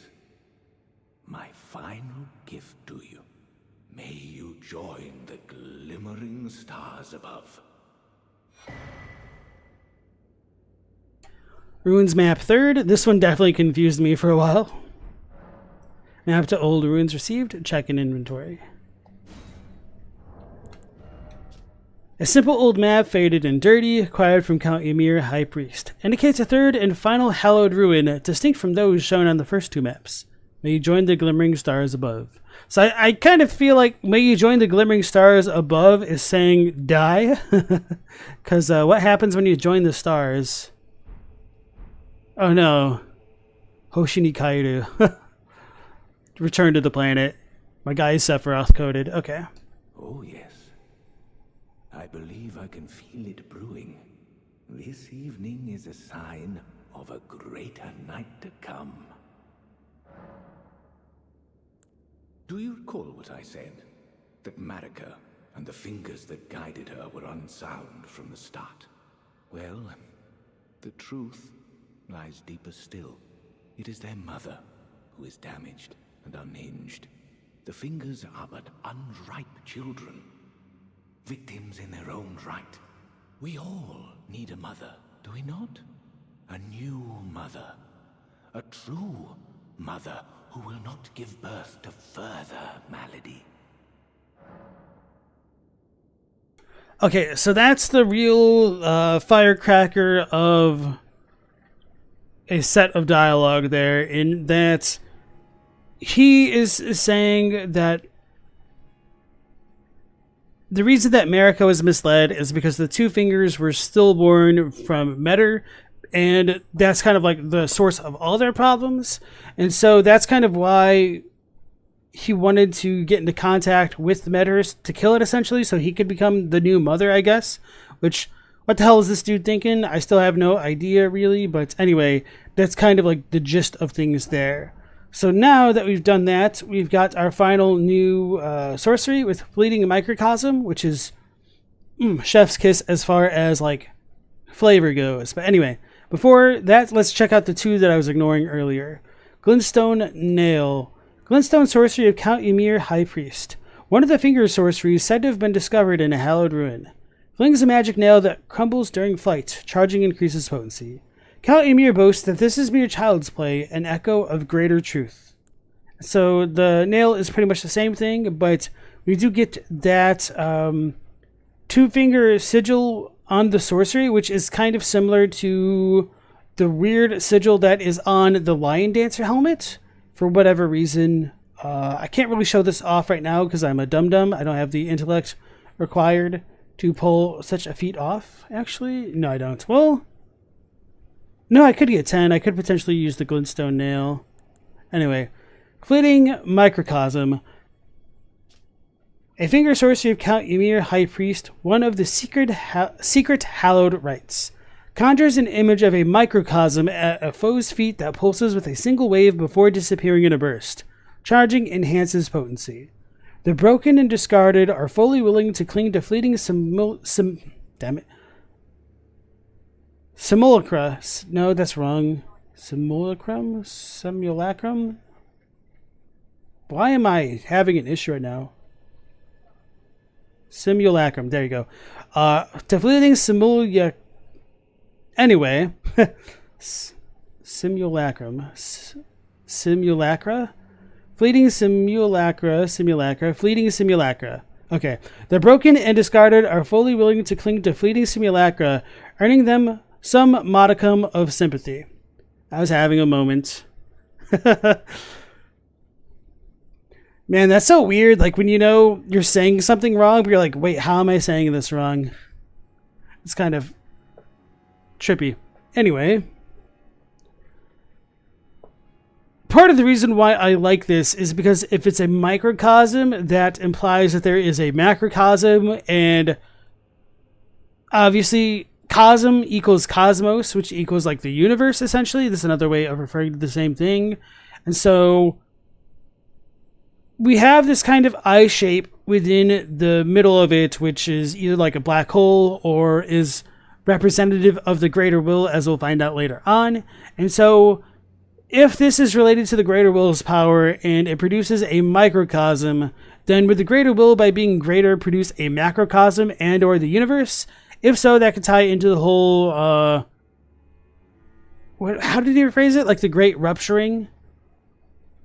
My final gift to you. May you join the glimmering stars above. Ruins map 3rd. This one definitely confused me for a while. Map to old ruins received. Check in inventory. A simple old map, faded and dirty, acquired from Count Ymir, High Priest. Indicates a 3rd and final hallowed ruin, distinct from those shown on the first 2 maps. May you join the glimmering stars above. So I kind of feel like may you join the glimmering stars above is saying die. Because what happens when you join the stars? Oh no. Hoshini Kairu. Return to the planet. My guy is Sephiroth coded. Okay. Oh yes. I believe I can feel it brewing. This evening is a sign of a greater night to come. Do you recall what I said? That Marika and the fingers that guided her were unsound from the start? Well, the truth lies deeper still. It is their mother who is damaged and unhinged. The fingers are but unripe children, victims in their own right. We all need a mother, do we not? A new mother. A true mother who will not give birth to further malady. Okay, so that's the real firecracker of a set of dialogue there in that he is saying that the reason that Marika was misled is because the two fingers were stillborn from Metter, and that's kind of like the source of all their problems. And so that's kind of why he wanted to get into contact with the Metter to kill it, essentially, so he could become the new mother, I guess. Which, what the hell is this dude thinking? I still have no idea, really. But anyway, that's kind of like the gist of things there. So now that we've done that, we've got our final new sorcery with Fleeting Microcosm, which is chef's kiss as far as like flavor goes. But anyway, before that, let's check out the two that I was ignoring earlier. Glintstone Nail. Glintstone sorcery of Count Ymir, High Priest. One of the finger sorceries said to have been discovered in a hallowed ruin. Flings a magic nail that crumbles during flight. Charging increases potency. Count Ymir boasts that this is mere child's play, an echo of greater truth. So the nail is pretty much the same thing, but we do get that two-finger sigil on the sorcery, which is kind of similar to the weird sigil that is on the Lion Dancer helmet. For whatever reason, I can't really show this off right now because I'm a dum-dum. I don't have the intellect required to pull such a feat off. Actually, no, I don't. Well, no, I could get 10. I could potentially use the Glintstone Nail. Anyway, Fleeting Microcosm. A finger sorcery of Count Ymir, High Priest, one of the secret hallowed rites. Conjures an image of a microcosm at a foe's feet that pulses with a single wave before disappearing in a burst. Charging enhances potency. The broken and discarded are fully willing to cling to fleeting simulacra. No, that's wrong. Simulacrum? Simulacrum? Why am I having an issue right now? Simulacrum. There you go. To fleeting Anyway. Simulacrum. Simulacra? Fleeting simulacra. Fleeting simulacra. Okay. The broken and discarded are fully willing to cling to fleeting simulacra, earning them some modicum of sympathy. I was having a moment. Man, that's so weird. Like when you know you're saying something wrong, but you're like, wait, how am I saying this wrong? It's kind of trippy. Anyway. Part of the reason why I like this is because if it's a microcosm, that implies that there is a macrocosm, and obviously cosm equals cosmos, which equals like the universe, essentially. This is another way of referring to the same thing. And so we have this kind of eye shape within the middle of it, which is either like a black hole or is representative of the greater will, as we'll find out later on. And so if this is related to the greater will's power and it produces a microcosm, then would the greater will, by being greater, produce a macrocosm and or the universe? If so, that could tie into the whole, how did he rephrase it? Like the great rupturing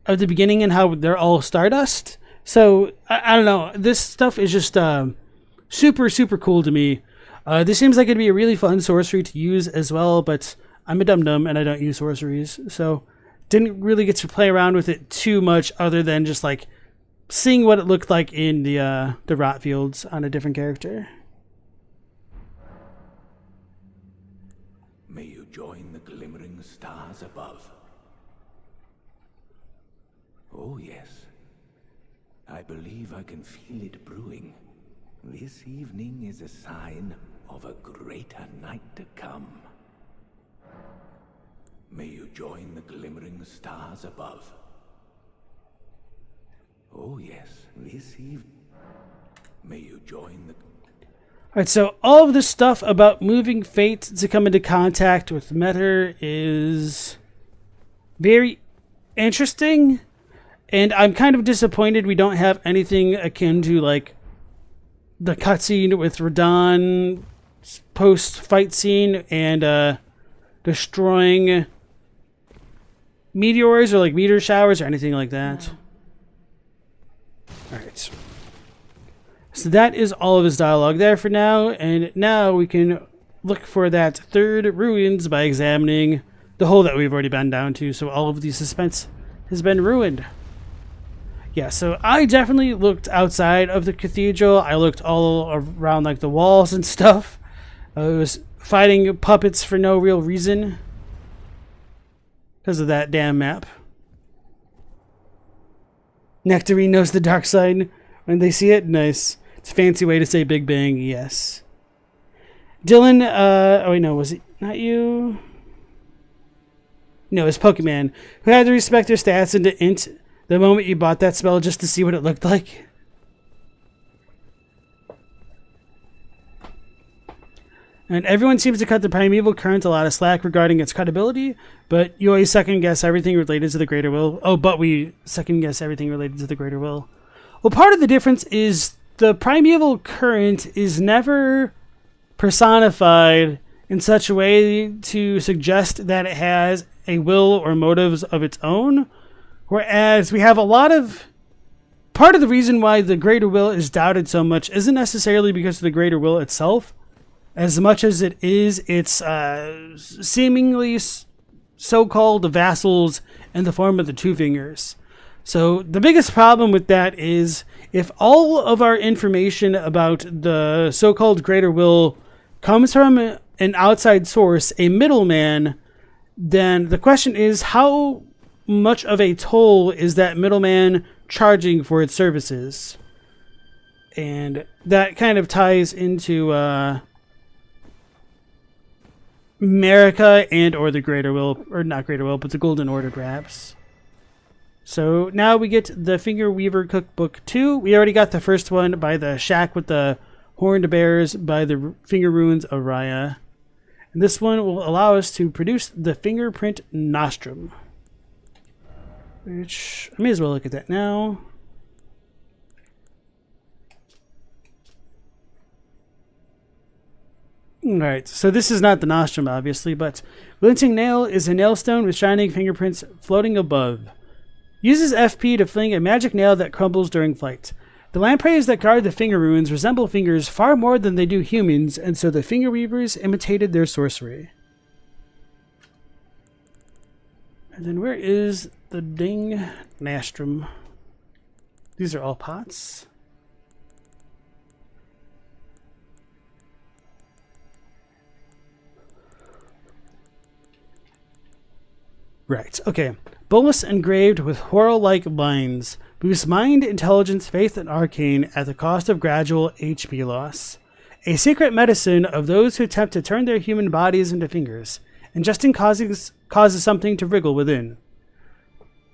of the beginning and how they're all stardust? So, I don't know. This stuff is just super, super cool to me. This seems like it'd be a really fun sorcery to use as well, but I'm a dum-dum and I don't use sorceries, so didn't really get to play around with it too much other than just like seeing what it looked like in the rot fields on a different character. May you join the glimmering stars above. Oh yes, I believe I can feel it brewing. This evening is a sign of a greater night to come. May you join the glimmering stars above. Oh yes, this evening. May you join the... Alright, so all of this stuff about moving fate to come into contact with Metter is very interesting. And I'm kind of disappointed we don't have anything akin to like the cutscene with Radahn post-fight scene and destroying meteors or like meteor showers or anything like that. Alright. So that is all of his dialogue there for now, and now we can look for that third ruins by examining the hole that we've already been down to, so all of the suspense has been ruined. Yeah, so I definitely looked outside of the cathedral. I looked all around like the walls and stuff. I was fighting puppets for no real reason because of that damn map. Nectarine knows the dark side when they see it. Nice. It's a fancy way to say Big Bang. Yes. Dylan, oh wait, no, was it not you? No, it's Pokemon, who had to respect their stats into int the moment you bought that spell just to see what it looked like. And everyone seems to cut the Primeval Current a lot of slack regarding its cuttability, but you always second guess everything related to the Greater Will. Oh, but we second guess everything related to the Greater Will. Well, part of the difference is the Primeval Current is never personified in such a way to suggest that it has a will or motives of its own, whereas we have a lot of... Part of the reason why the Greater Will is doubted so much isn't necessarily because of the Greater Will itself, as much as it is its seemingly so-called vassals in the form of the Two Fingers. So the biggest problem with that is if all of our information about the so-called Greater Will comes from an outside source, a middleman, then the question is how much of a toll is that middleman charging for its services? And that kind of ties into America and or the Greater Will, or not Greater Will, but the Golden Order perhaps. So now we get the Finger Weaver Cookbook 2. We already got the first one by the shack with the horned bears by the Finger Ruins of Raya. And this one will allow us to produce the Fingerprint Nostrum, which I may as well look at that now. Alright, so this is not the nostrum, obviously, but Glinting Nail is a nailstone with shining fingerprints floating above. Uses FP to fling a magic nail that crumbles during flight. The lampreys that guard the finger ruins resemble fingers far more than they do humans, and so the finger weavers imitated their sorcery. And then where is the ding nostrum? These are all pots. Right, okay. Bolus engraved with whorl-like lines. Boosts mind, intelligence, faith, and arcane at the cost of gradual HP loss. A secret medicine of those who attempt to turn their human bodies into fingers. Ingesting causes something to wriggle within.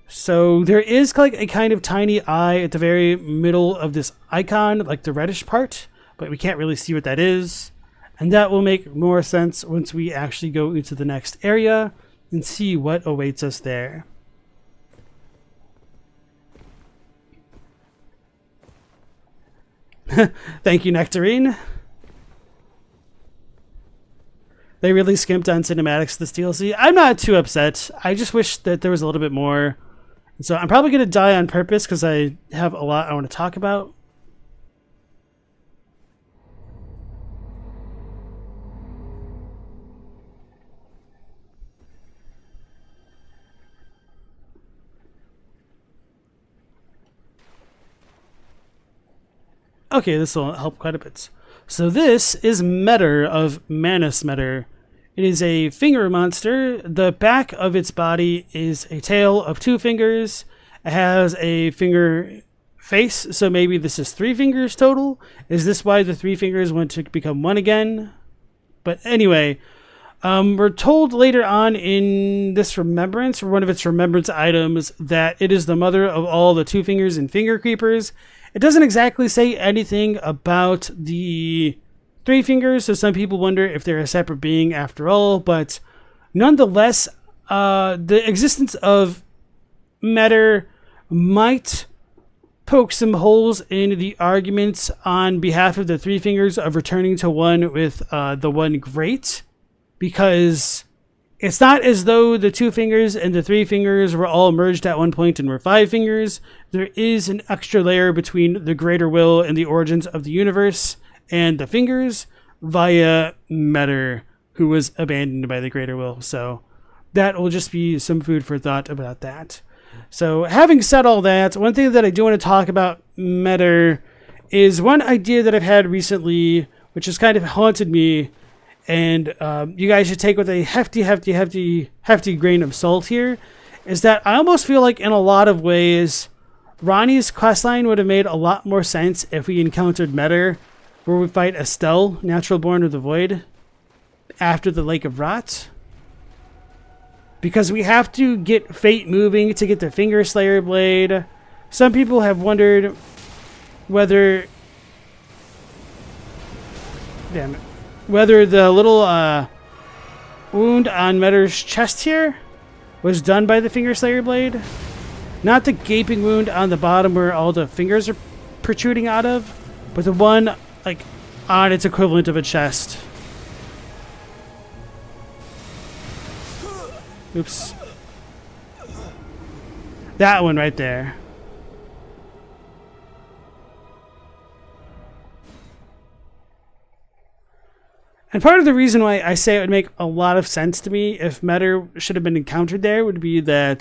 So there is like a kind of tiny eye at the very middle of this icon, like the reddish part, but we can't really see what that is. And that will make more sense once we actually go into the next area and see what awaits us there. Thank you, Nectarine. They really skimped on cinematics this DLC. I'm not too upset. I just wish that there was a little bit more. And so I'm probably going to die on purpose because I have a lot I want to talk about. Okay, this will help quite a bit. So this is Metter of Manus Metter. It is a finger monster. The back of its body is a tail of 2 fingers. It has a finger face, so maybe this is 3 fingers total. Is this why the 3 fingers went to become 1 again? But anyway, we're told later on in this remembrance, or one of its remembrance items, that it is the mother of all the 2 fingers and finger creepers. It doesn't exactly say anything about the 3 fingers, so some people wonder if they're a separate being after all, but nonetheless, the existence of Metter might poke some holes in the arguments on behalf of the 3 fingers of returning to 1 with the 1 great, because it's not as though the 2 fingers and the 3 fingers were all merged at one point and were 5 fingers. There is an extra layer between the Greater Will and the origins of the universe and the fingers via Metter, who was abandoned by the Greater Will. So that will just be some food for thought about that. So having said all that, one thing that I do want to talk about Meta is one idea that I've had recently, which has kind of haunted me, and you guys should take with a hefty grain of salt here, is that I almost feel like in a lot of ways, Ronnie's questline would have made a lot more sense if we encountered Meta, where we fight Estelle, natural born of the void, after the Lake of Rot. Because we have to get Fate moving to get the Finger Slayer blade. Some people have wondered whether... Damn it. Whether the little wound on Meta's chest here was done by the Finger Slayer blade. Not the gaping wound on the bottom where all the fingers are protruding out of, but the one like on its equivalent of a chest. Oops. That one right there. And part of the reason why I say it would make a lot of sense to me if Meta should have been encountered there would be that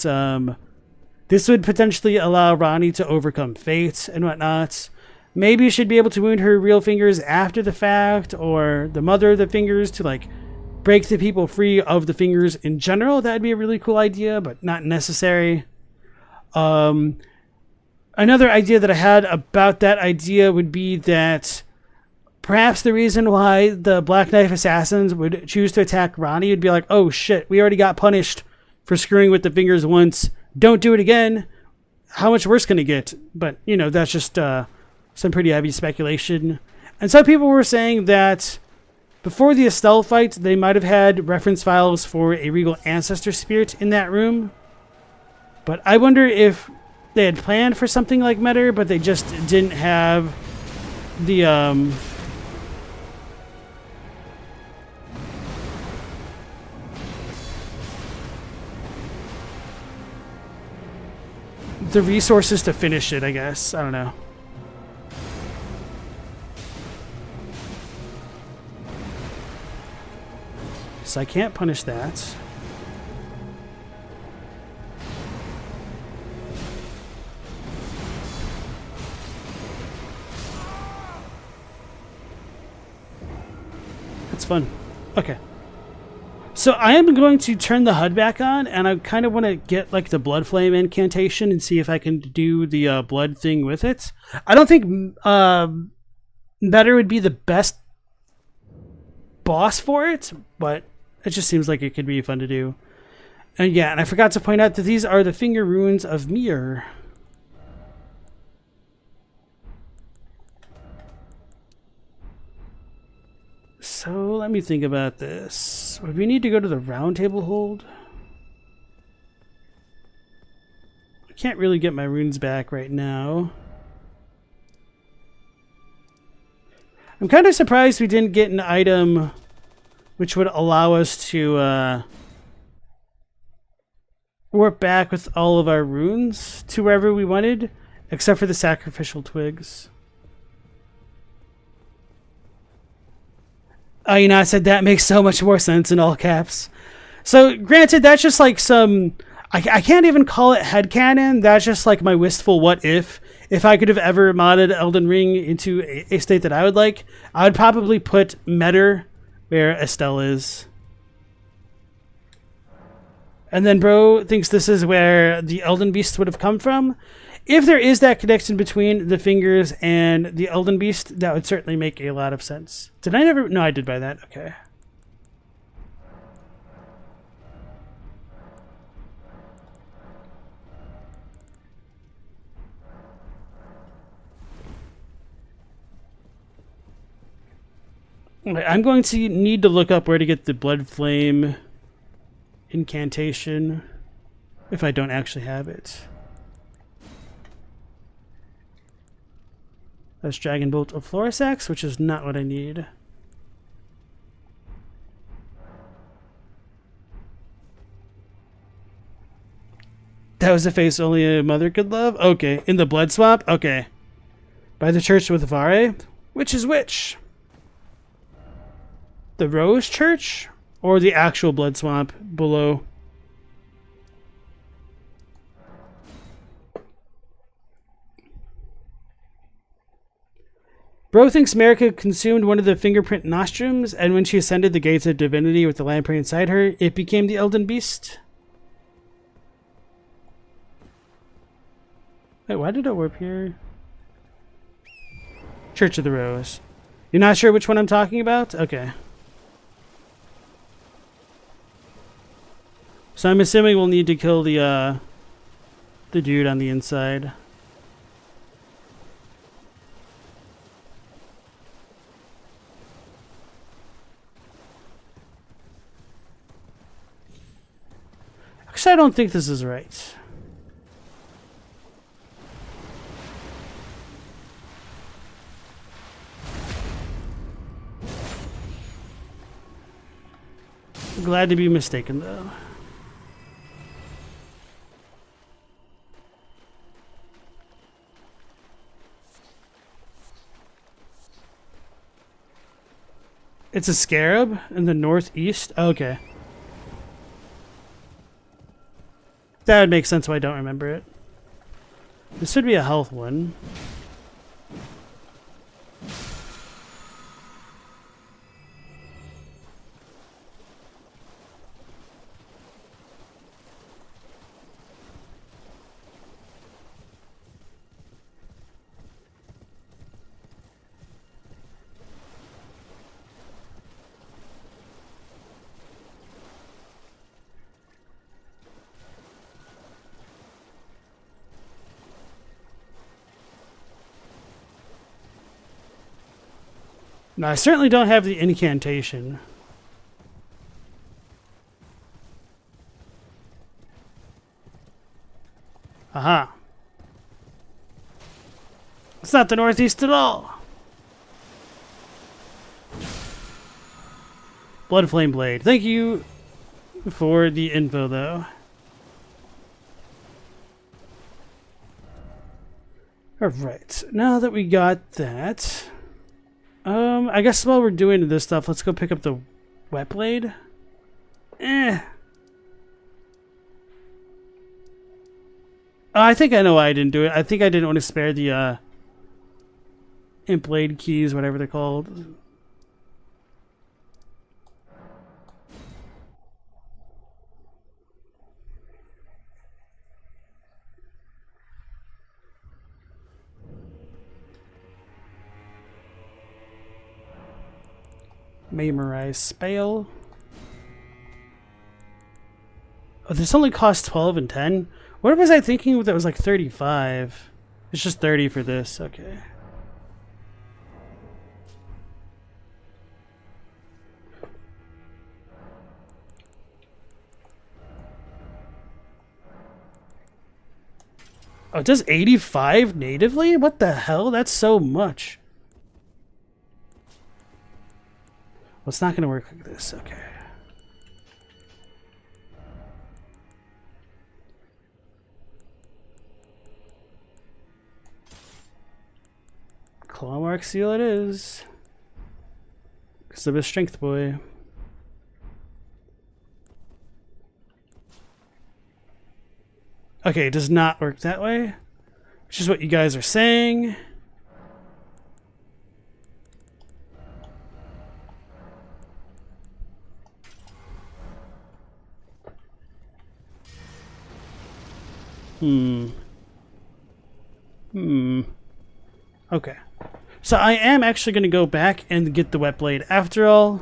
this would potentially allow Ronnie to overcome fate and whatnot. Maybe she'd be able to wound her real fingers after the fact, or the mother of the fingers to like break the people free of the fingers in general. That'd be a really cool idea, but not necessary. Another idea that I had about that idea would be that perhaps the reason why the Black Knife Assassins would choose to attack Ronnie would be like, oh shit, we already got punished for screwing with the fingers once. Don't do it again. How much worse can it get? But, you know, that's just some pretty heavy speculation. And some people were saying that before the Estelle fight, they might have had reference files for a Regal Ancestor Spirit in that room. But I wonder if they had planned for something like Meta, but they just didn't have the resources to finish it, I guess. I don't know. So I can't punish that. That's fun. Okay. So I am going to turn the HUD back on, and I kind of want to get like the Blood Flame incantation and see if I can do the blood thing with it. I don't think Meta would be the best boss for it, but it just seems like it could be fun to do. And yeah, and I forgot to point out that these are the finger runes of Mir. So let me think about this. Would we need to go to the round table hold? I can't really get my runes back right now. I'm kind of surprised we didn't get an item which would allow us to warp back with all of our runes to wherever we wanted, except for the sacrificial twigs. You know, I said that makes so much more sense in all caps. So, granted, that's just like some... I can't even call it headcanon. That's just like my wistful what if. If I could have ever modded Elden Ring into a state that I would like, I would probably put Meta where Estelle is. And then bro thinks this is where the Elden Beast would have come from. If there is that connection between the fingers and the Elden Beast, that would certainly make a lot of sense. Did I never... No, I did buy that. Okay. Okay, I'm going to need to look up where to get the Blood Flame incantation if I don't actually have it. That's Dragon Bolt of Florisax, which is not what I need. That was a face only a mother could love? Okay. In the Blood Swamp? Okay. By the church with Vare? Which is which? The Rose Church? Or the actual Blood Swamp below? Bro thinks Marika consumed one of the fingerprint nostrums, and when she ascended the gates of divinity with the lamprey inside her, it became the Elden Beast. Wait, why did it warp here? Church of the Rose. You're not sure which one I'm talking about? Okay. So I'm assuming we'll need to kill the dude on the inside. Actually, I don't think this is right. Glad to be mistaken, though. It's a scarab in the northeast? Okay. That would make sense why I don't remember it. This would be a health one. No, I certainly don't have the incantation. Aha. It's not the northeast at all. Blood Flame Blade. Thank you for the info, though. Alright, now that we got that... I guess while we're doing this stuff, let's go pick up the wet blade. Oh, I think I know why I didn't do it. I think I didn't want to spare the imp blade keys, whatever they're called. Memorize spell. Oh, this only costs 12 and 10? What was I thinking that was like 35? It's just 30 for this, okay. Oh, it does 85 natively? What the hell? That's so much. Well, it's not going to work like this. Okay. Claw mark seal it is. Because of a strength boy. Okay, it does not work that way. Which is what you guys are saying. Okay. So I am actually going to go back and get the wet blade after all.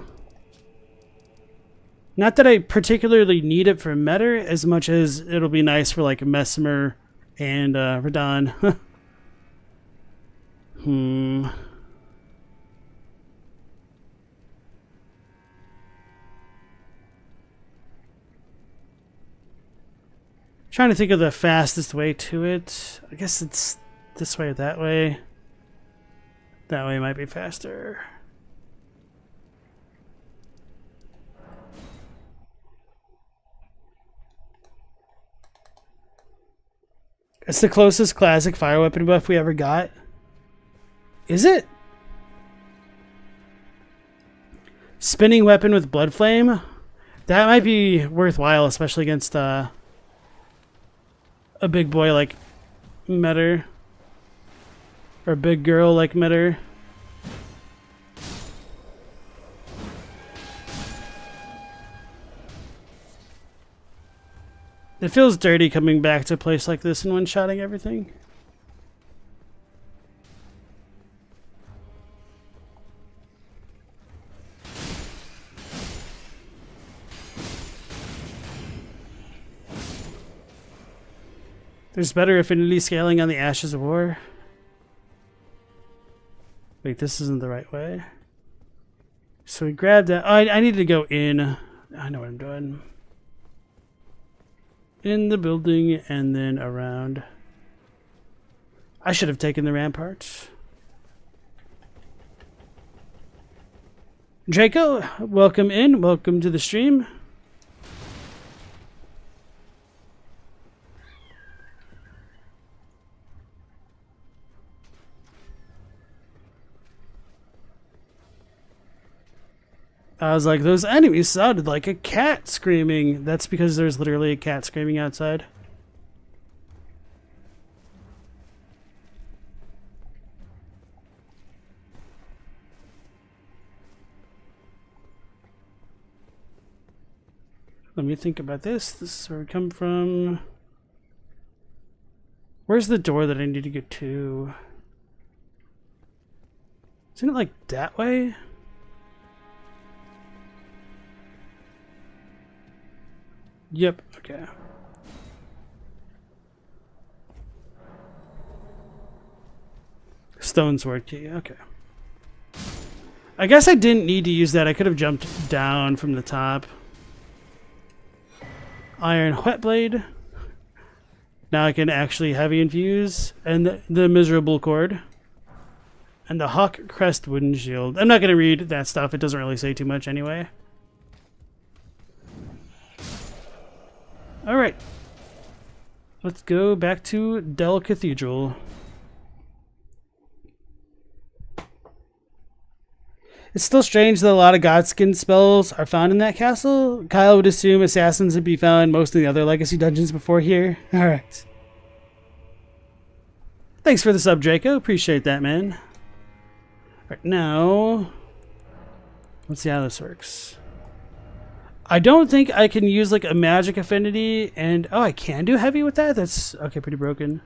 Not that I particularly need it for Metter as much as it'll be nice for like Mesmer and Radon. Trying to think of the fastest way to it. I guess it's this way or that way. That way might be faster. It's the closest classic fire weapon buff we ever got. Is it? Spinning weapon with blood flame? That might be worthwhile, especially against a big boy like Metter. Or a big girl like Metter. It feels dirty coming back to a place like this and one-shotting everything. There's better affinity scaling on the Ashes of War. Wait, this isn't the right way. So we grabbed that. Oh, I need to go in. I know what I'm doing. In the building and then around. I should have taken the ramparts. Draco, welcome in. Welcome to the stream. I was like, those enemies sounded like a cat screaming. That's because there's literally a cat screaming outside. Let me think about this. This is where we come from. Where's the door that I need to get to? Isn't it like that way? Yep, okay. Stone sword key, okay. I guess I didn't need to use that. I could have jumped down from the top. Iron whet blade. Now I can actually heavy infuse. And the miserable cord. And the hawk crest wooden shield. I'm not going to read that stuff. It doesn't really say too much anyway. Alright. Let's go back to Del Cathedral. It's still strange that a lot of Godskin spells are found in that castle. Kyle would assume assassins would be found in most of the other legacy dungeons before here. Alright. Thanks for the sub, Draco. Appreciate that, man. Alright, now... let's see how this works. I don't think I can use like a magic affinity and... oh, I can do heavy with that? That's okay, pretty broken.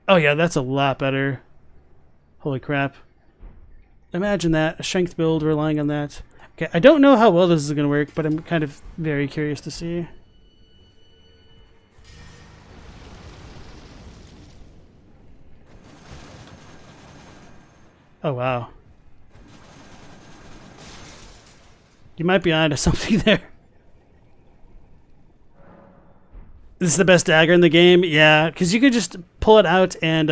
Oh yeah, that's a lot better. Holy crap. Imagine that, a strength build relying on that. Okay, I don't know how well this is going to work, but I'm kind of very curious to see. Oh, wow. You might be onto something there. This is the best dagger in the game? Yeah, because you could just pull it out and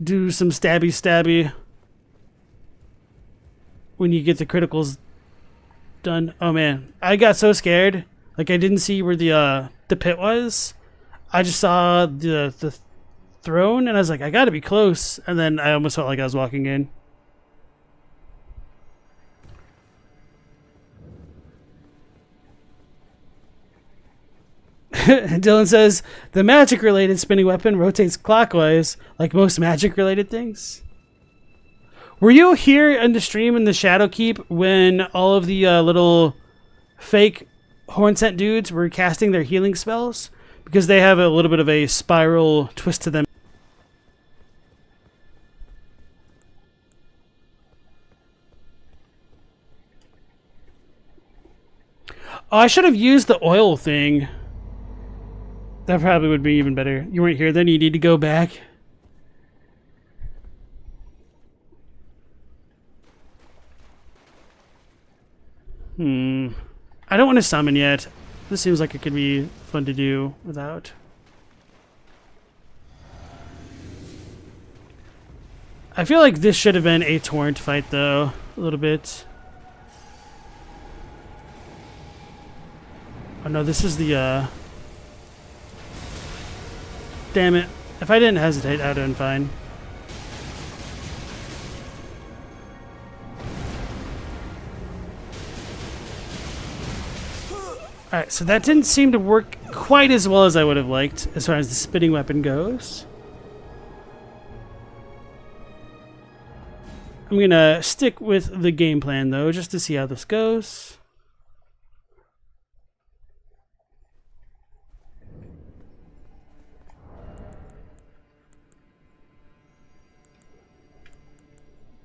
do some stabby when you get the criticals done. Oh man, I got so scared. Like I didn't see where the pit was. I just saw the throne and I was like, I gotta be close, and then I almost felt like I was walking in. Dylan says the magic related spinning weapon rotates clockwise like most magic related things. Were you here in the stream in the Shadow Keep when all of the little fake horn-scent dudes were casting their healing spells? Because they have a little bit of a spiral twist to them. Oh, I should have used the oil thing. That probably would be even better. You weren't here then, you need to go back. I don't want to summon yet. This seems like it could be fun to do without. I feel like this should have been a torrent fight though, a little bit. Oh no, this is the damn it. If I didn't hesitate, I would have been fine. Alright, so that didn't seem to work quite as well as I would have liked as far as the spinning weapon goes. I'm gonna stick with the game plan though, just to see how this goes.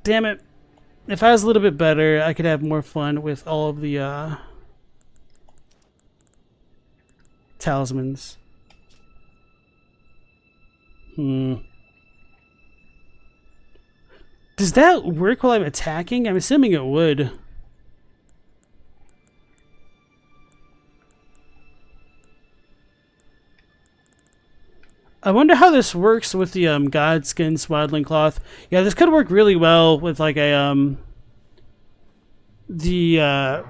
Damn it. If I was a little bit better, I could have more fun with all of the talismans. Does that work while I'm attacking? I'm assuming it would. I wonder how this works with the Godskin Swaddling Cloth. Yeah, this could work really well with like a the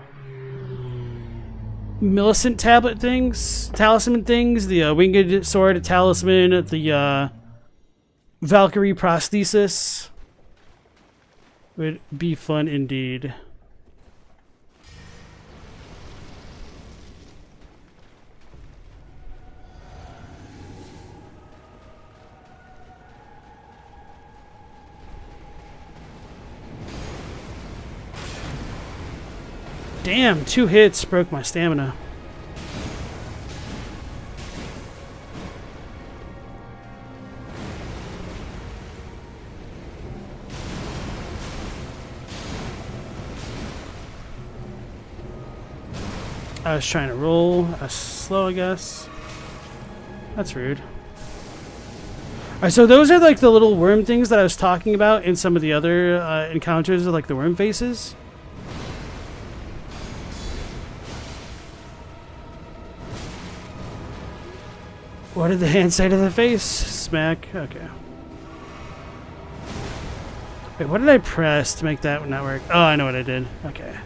Millicent tablet things, talisman things, the winged sword talisman, the Valkyrie prosthesis. Would be fun indeed. Damn, 2 hits broke my stamina. I was trying to roll. I was slow, I guess. That's rude. Alright, so those are like the little worm things that I was talking about in some of the other encounters of like the worm faces. What did the hand say to the face? Smack. Okay. Wait, what did I press to make that not work? Oh, I know what I did. Okay.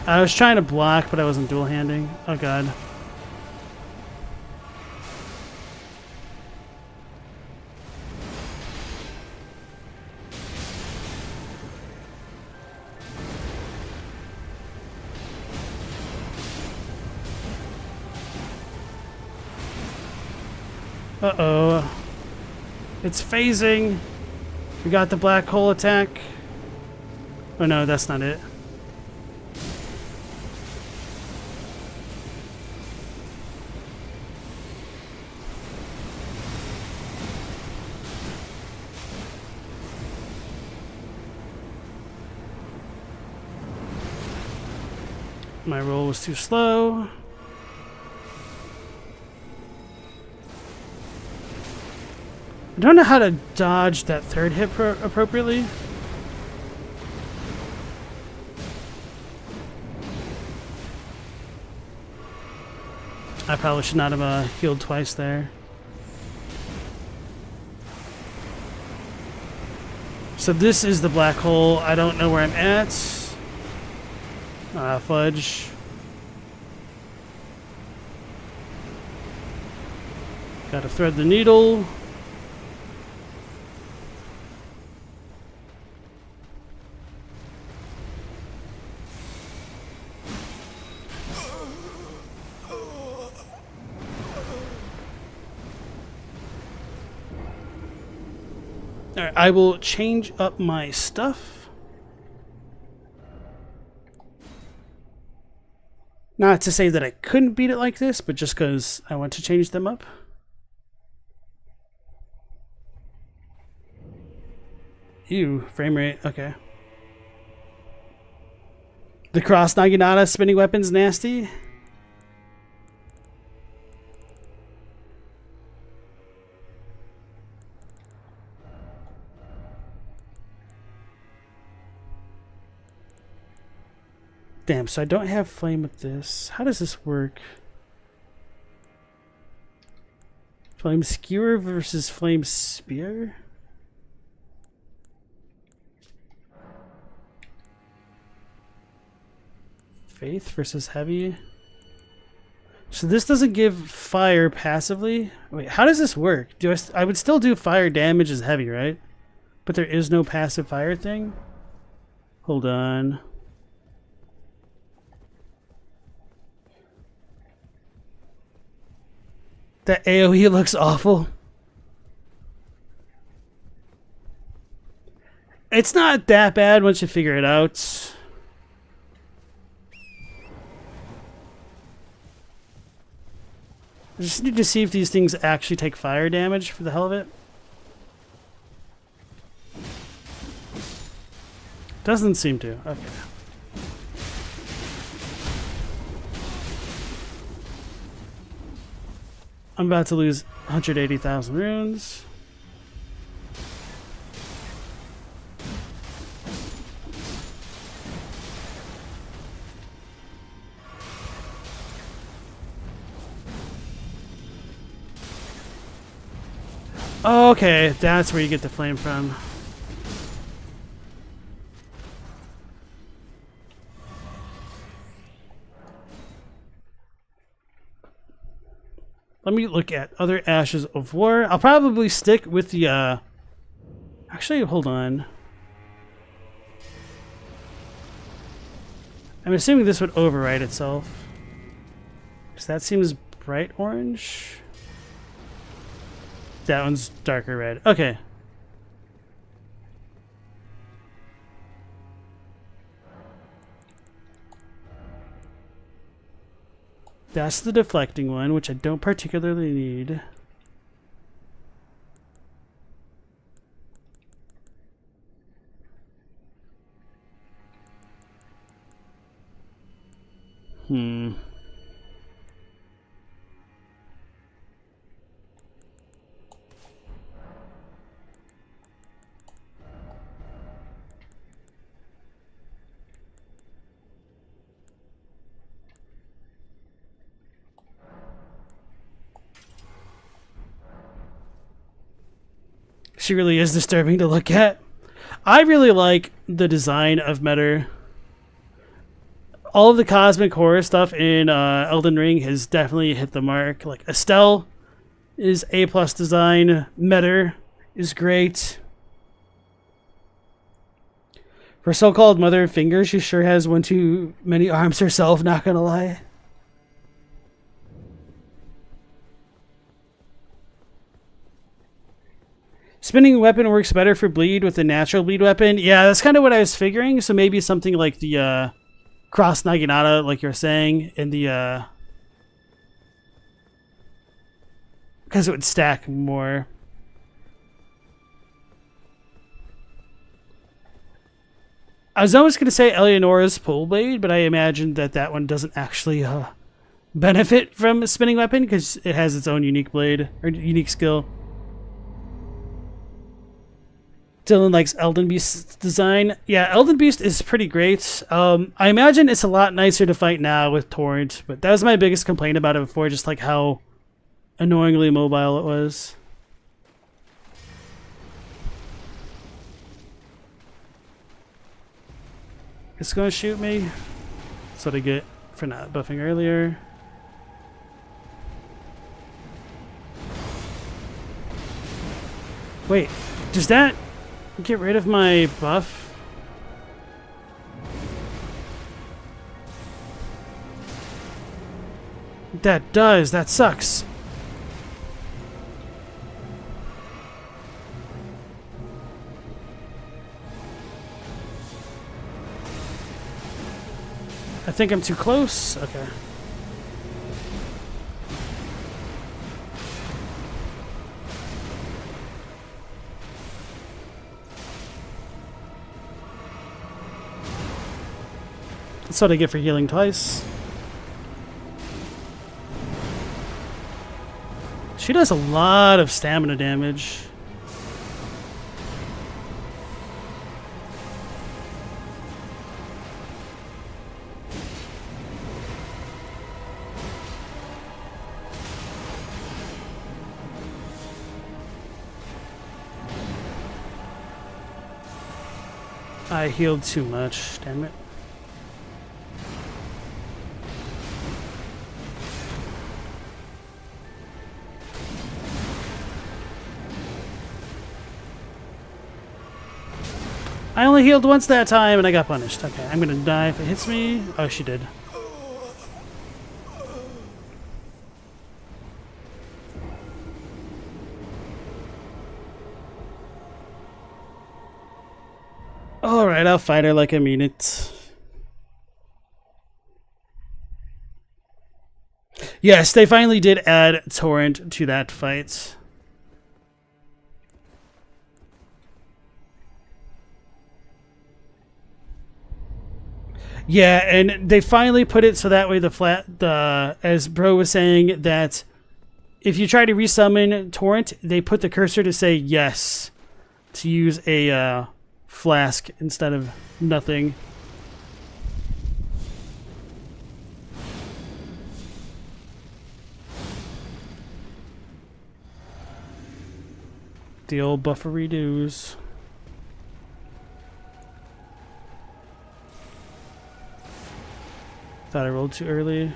I was trying to block, but I wasn't dual handing. Oh god. Uh-oh. It's phasing. We got the black hole attack. Oh no, that's not it. My roll was too slow. I don't know how to dodge that third hit appropriately. I probably should not have healed twice there. So this is the black hole. I don't know where I'm at. Fudge. Gotta thread the needle. Alright, I will change up my stuff. Not to say that I couldn't beat it like this, but just because I want to change them up. Ew, frame rate, okay. The cross Naginata spinning weapon's nasty. Damn, so I don't have flame with this. How does this work? Flame skewer versus flame spear? Faith versus heavy? So this doesn't give fire passively? Wait, how does this work? I would still do fire damage as heavy, right? But there is no passive fire thing? Hold on. That AoE looks awful. It's not that bad once you figure it out. I just need to see if these things actually take fire damage for the hell of it. Doesn't seem to. Okay. I'm about to lose 180,000 runes. Okay, that's where you get the flame from. Let me look at other Ashes of War. I'll probably stick with the, actually, hold on. I'm assuming this would override itself. Because that seems bright orange. That one's darker red. Okay. That's the deflecting one, which I don't particularly need. She really is disturbing to look at. I really like the design of Meta. All of the cosmic horror stuff in Elden Ring has definitely hit the mark. Like Estelle is A+ design. Meta is great. For so-called Mother of Fingers, she sure has one too many arms herself, not gonna lie. Spinning weapon works better for bleed with the natural bleed weapon. Yeah, that's kind of what I was figuring. So maybe something like the cross naginata, like you're saying, in the because it would stack more. I was almost going to say Eleonora's pole blade, but I imagined that that one doesn't actually benefit from a spinning weapon because it has its own unique blade or unique skill. Dylan likes Elden Beast's design. Yeah, Elden Beast is pretty great. I imagine it's a lot nicer to fight now with Torrent, but that was my biggest complaint about it before, just like how annoyingly mobile it was. It's gonna shoot me. That's what I get for not buffing earlier. Wait, does that get rid of my buff? That does. That sucks. I think I'm too close. Okay. That's what I get for healing twice. She does a lot of stamina damage. I healed too much, damn it. I only healed once that time and I got punished. Okay, I'm gonna die if it hits me. Oh, she did. Alright, I'll fight her like I mean it. Yes, they finally did add Torrent to that fight. Yeah, and they finally put it so that way as Bro was saying, that if you try to resummon Torrent, they put the cursor to say yes to use a flask instead of nothing. The old buffery doos. Thought I rolled too early.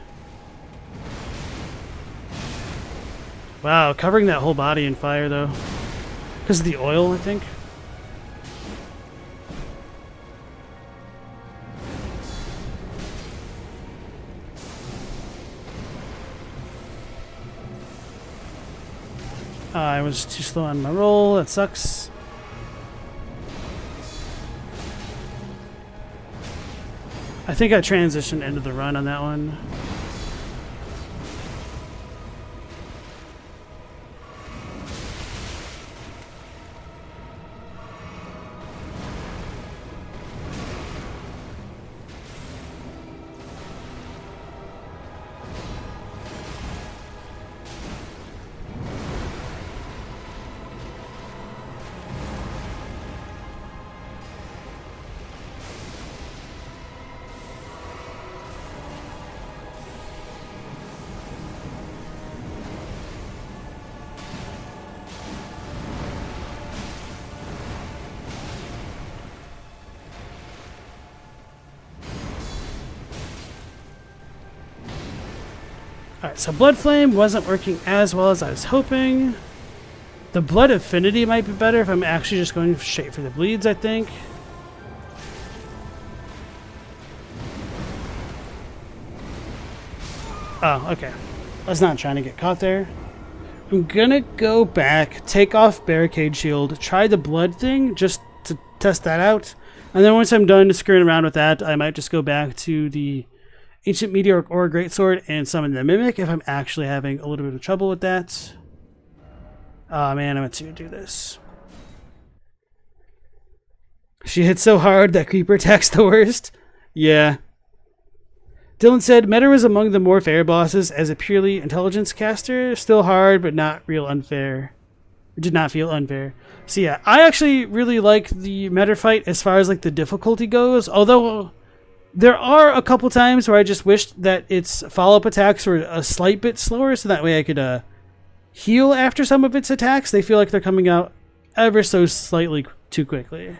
Wow, covering that whole body in fire though. Because of the oil, I think. I was too slow on my roll. That sucks. I think I transitioned into the run on that one. Alright, so Blood Flame wasn't working as well as I was hoping. The Blood Affinity might be better if I'm actually just going straight for the bleeds, I think. Oh, okay. I was not trying to get caught there. I'm gonna go back, take off Barricade Shield, try the Blood thing just to test that out. And then once I'm done screwing around with that, I might just go back to the Ancient Meteor or Greatsword and summon the Mimic if I'm actually having a little bit of trouble with that. Oh man, I'm going to do this. She hit so hard that creeper attack's the worst. Yeah. Dylan said, Meta was among the more fair bosses as a purely intelligence caster. Still hard, but not real unfair. It did not feel unfair. So yeah, I actually really like the meta fight as far as like the difficulty goes. Although there are a couple times where I just wished that its follow-up attacks were a slight bit slower, so that way I could heal after some of its attacks. They feel like they're coming out ever so slightly too quickly.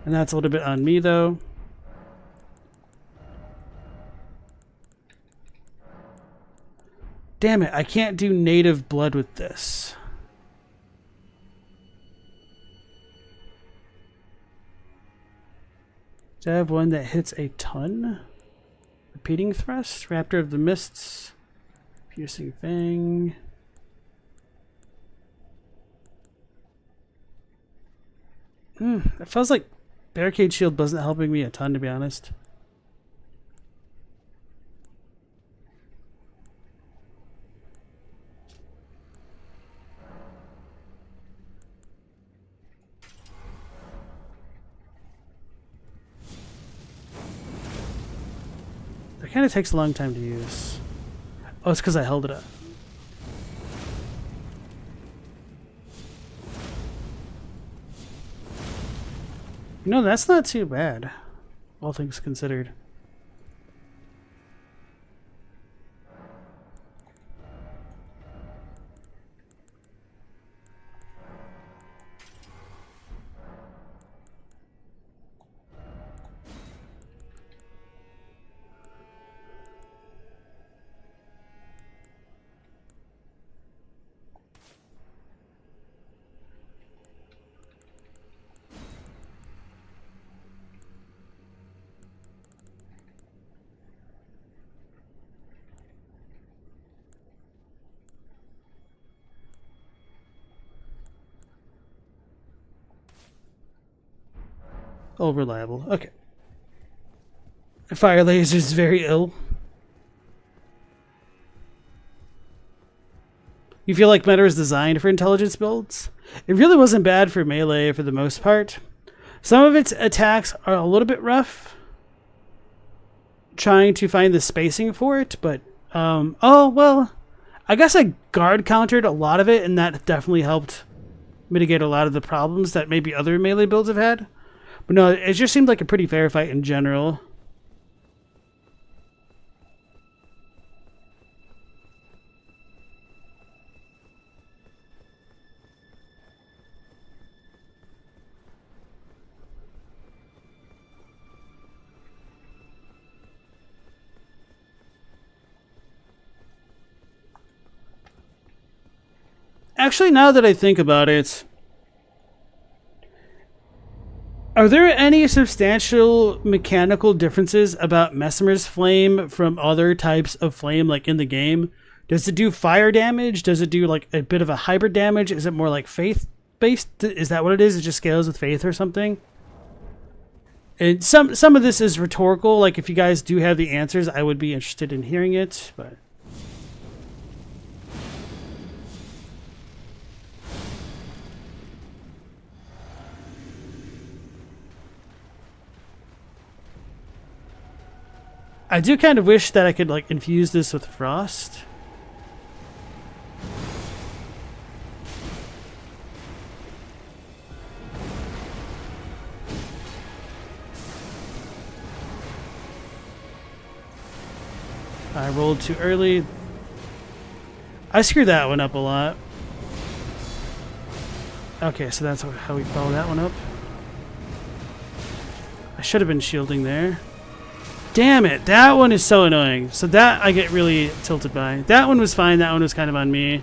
And that's a little bit on me, though. Damn it, I can't do native blood with this. Do I have one that hits a ton? Repeating Thrust, Raptor of the Mists, Piercing Fang. It feels like Barricade Shield wasn't helping me a ton, to be honest. It kind of takes a long time to use. Oh, it's because I held it up. No, that's not too bad, all things considered. All reliable. Okay. Fire laser's very ill. You feel like meta is designed for intelligence builds? It really wasn't bad for melee for the most part. Some of its attacks are a little bit rough, trying to find the spacing for it, but oh well, I guess I guard countered a lot of it, and that definitely helped mitigate a lot of the problems that maybe other melee builds have had. But no, it just seemed like a pretty fair fight in general. Actually, now that I think about it, are there any substantial mechanical differences about Messmer's flame from other types of flame, like in the game? Does it do fire damage? Does it do like a bit of a hybrid damage? Is it more like faith-based? Is that what it is? It just scales with faith or something? And some of this is rhetorical. Like, if you guys do have the answers, I would be interested in hearing it, but... I do kind of wish that I could like infuse this with frost. I rolled too early. I screwed that one up a lot. Okay, so that's how we follow that one up. I should have been shielding there. Damn it, that one is so annoying. So that I get really tilted by. That one was fine, that one was kind of on me.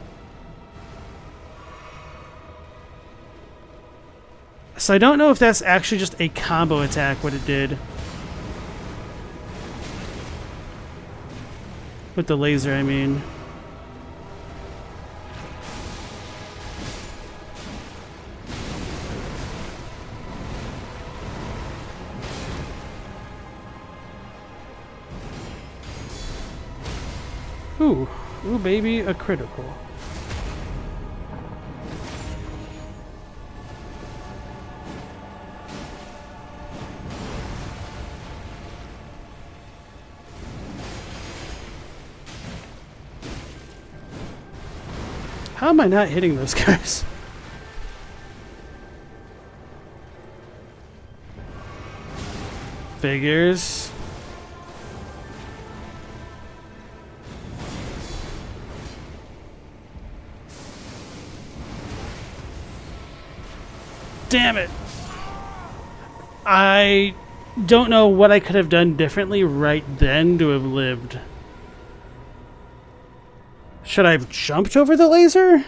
So I don't know if that's actually just a combo attack, what it did. With the laser, I mean. Ooh, baby, a critical. How am I not hitting those guys? Figures. Damn it. I don't know what I could have done differently right then to have lived. Should I have jumped over the laser?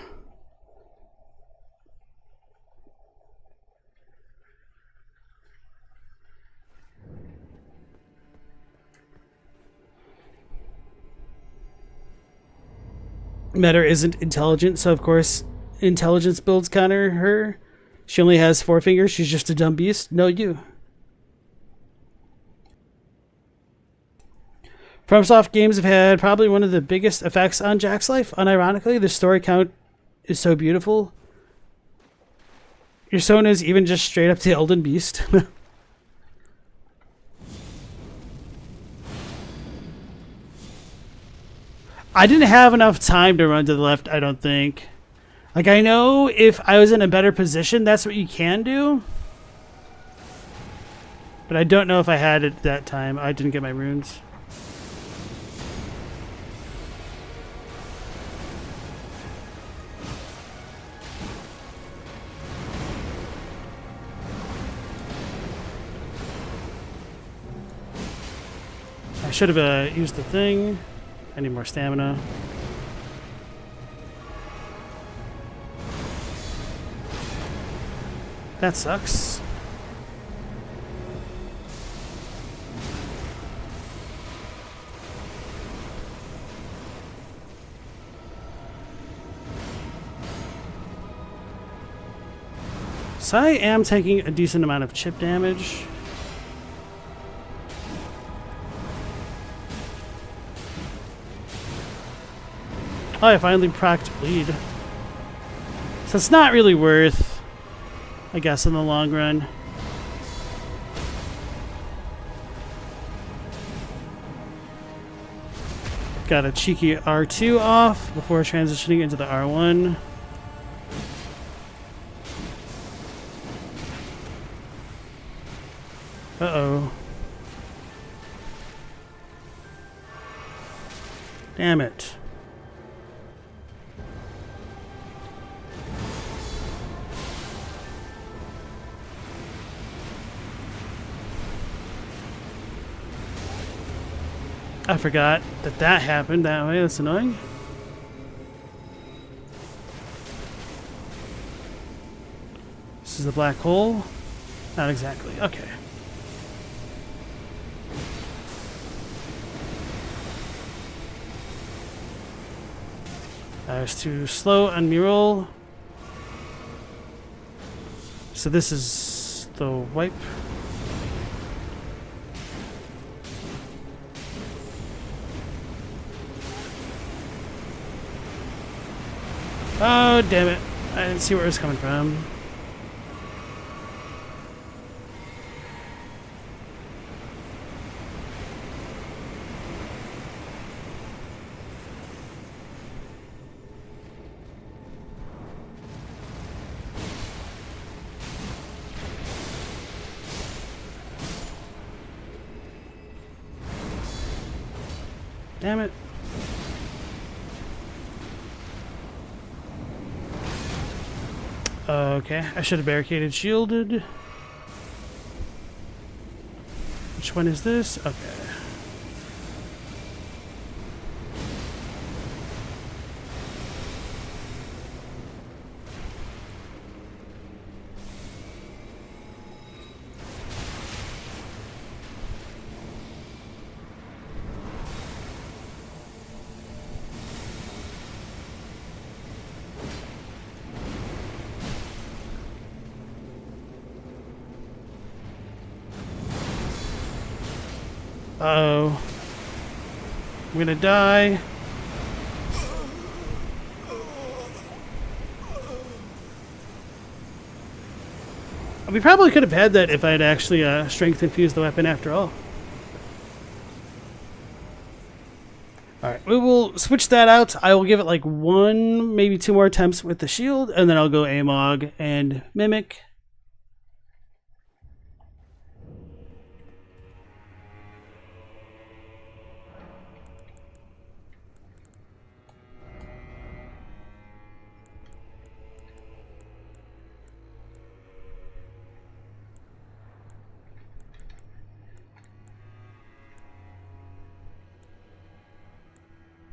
Meta isn't intelligent, so of course intelligence builds counter her. She only has 4 fingers. She's just a dumb beast. No, you. FromSoft games have had probably one of the biggest effects on Jack's life. Unironically, the story count is so beautiful. Your Sona is even just straight up the Elden Beast. I didn't have enough time to run to the left, I don't think. Like, I know if I was in a better position, that's what you can do. But I don't know if I had it that time. I didn't get my runes. I should have used the thing. I need more stamina. That sucks. So I am taking a decent amount of chip damage. Oh, I finally procced bleed. So it's not really worth, I guess, in the long run. Got a cheeky R2 off before transitioning into the R1. Uh-oh. Damn it. I forgot that that happened that way. That's annoying. This is the black hole? Not exactly. Okay. I was too slow on mural. So this is the wipe. Oh, damn it. I didn't see where it was coming from. Damn it. Okay, I should have barricaded shielded. Which one is this? Okay. Uh-oh. I'm gonna die. We probably could have had that if I had actually strength infused the weapon after all. Alright, we will switch that out. I will give it like 1, maybe 2 more attempts with the shield, and then I'll go AMOG and Mimic.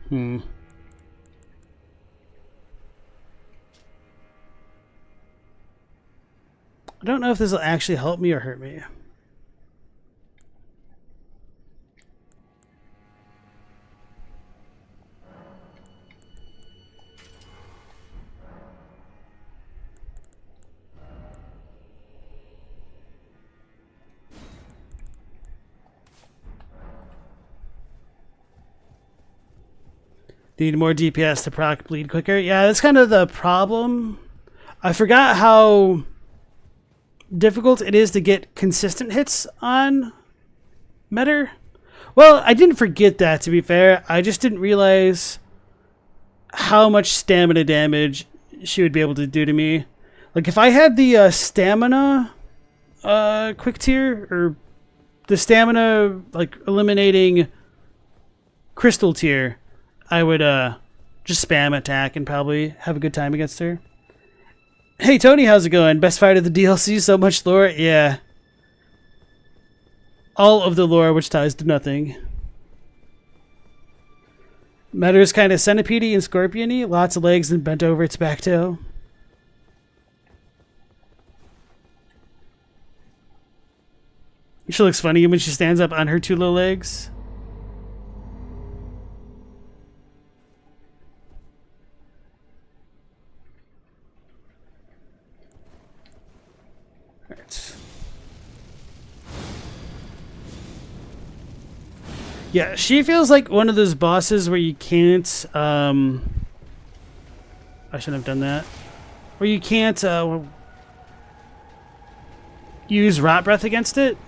I don't know if this will actually help me or hurt me. Need more DPS to proc bleed quicker. Yeah, that's kind of the problem. I forgot how difficult it is to get consistent hits on Metter. Well, I didn't forget that, to be fair. I just didn't realize how much stamina damage she would be able to do to me. Like, if I had the stamina quick tier, or the stamina, like, eliminating crystal tier, I would just spam attack and probably have a good time against her. Hey Tony, how's it going? Best fight of the DLC, so much lore? Yeah. All of the lore which ties to nothing. Metter's kind of centipede-y and scorpion-y, lots of legs and bent over its back tail. She looks funny when she stands up on her 2 little legs. Yeah, she feels like one of those bosses where you can't I shouldn't have done that. Or you can't use Rot Breath against it.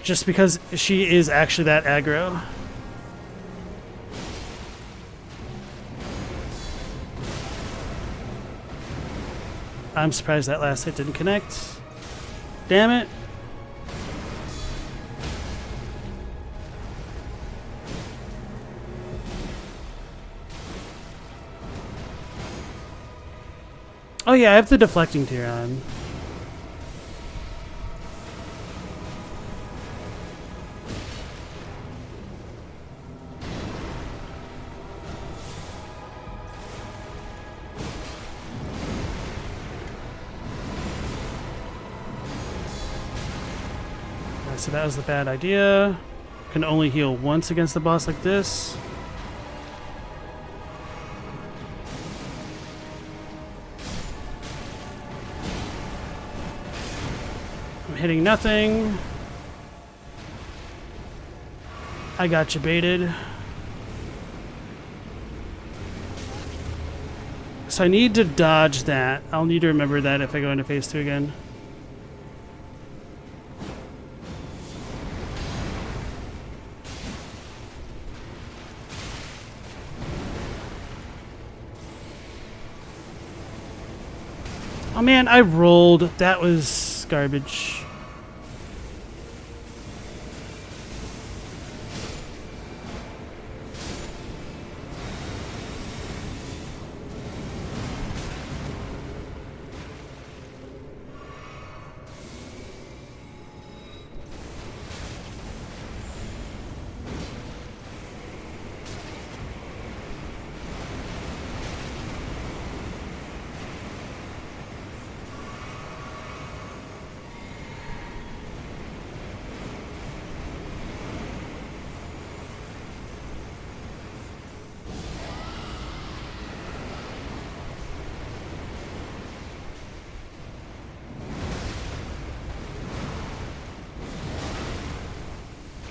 Just because she is actually that aggro. I'm surprised that last hit didn't connect. Damn it. Oh yeah, I have the deflecting tier on. So that was the bad idea. Can only heal once against the boss like this. I'm hitting nothing. I got you baited. So I need to dodge that. I'll need to remember that if I go into phase 2 again. Oh man, I rolled. That was garbage.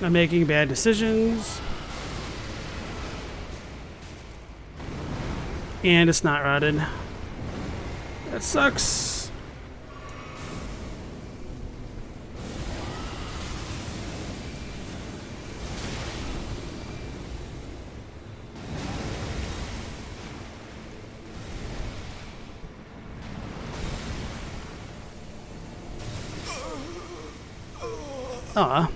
I'm making bad decisions. And it's not rotted. That sucks. Aw.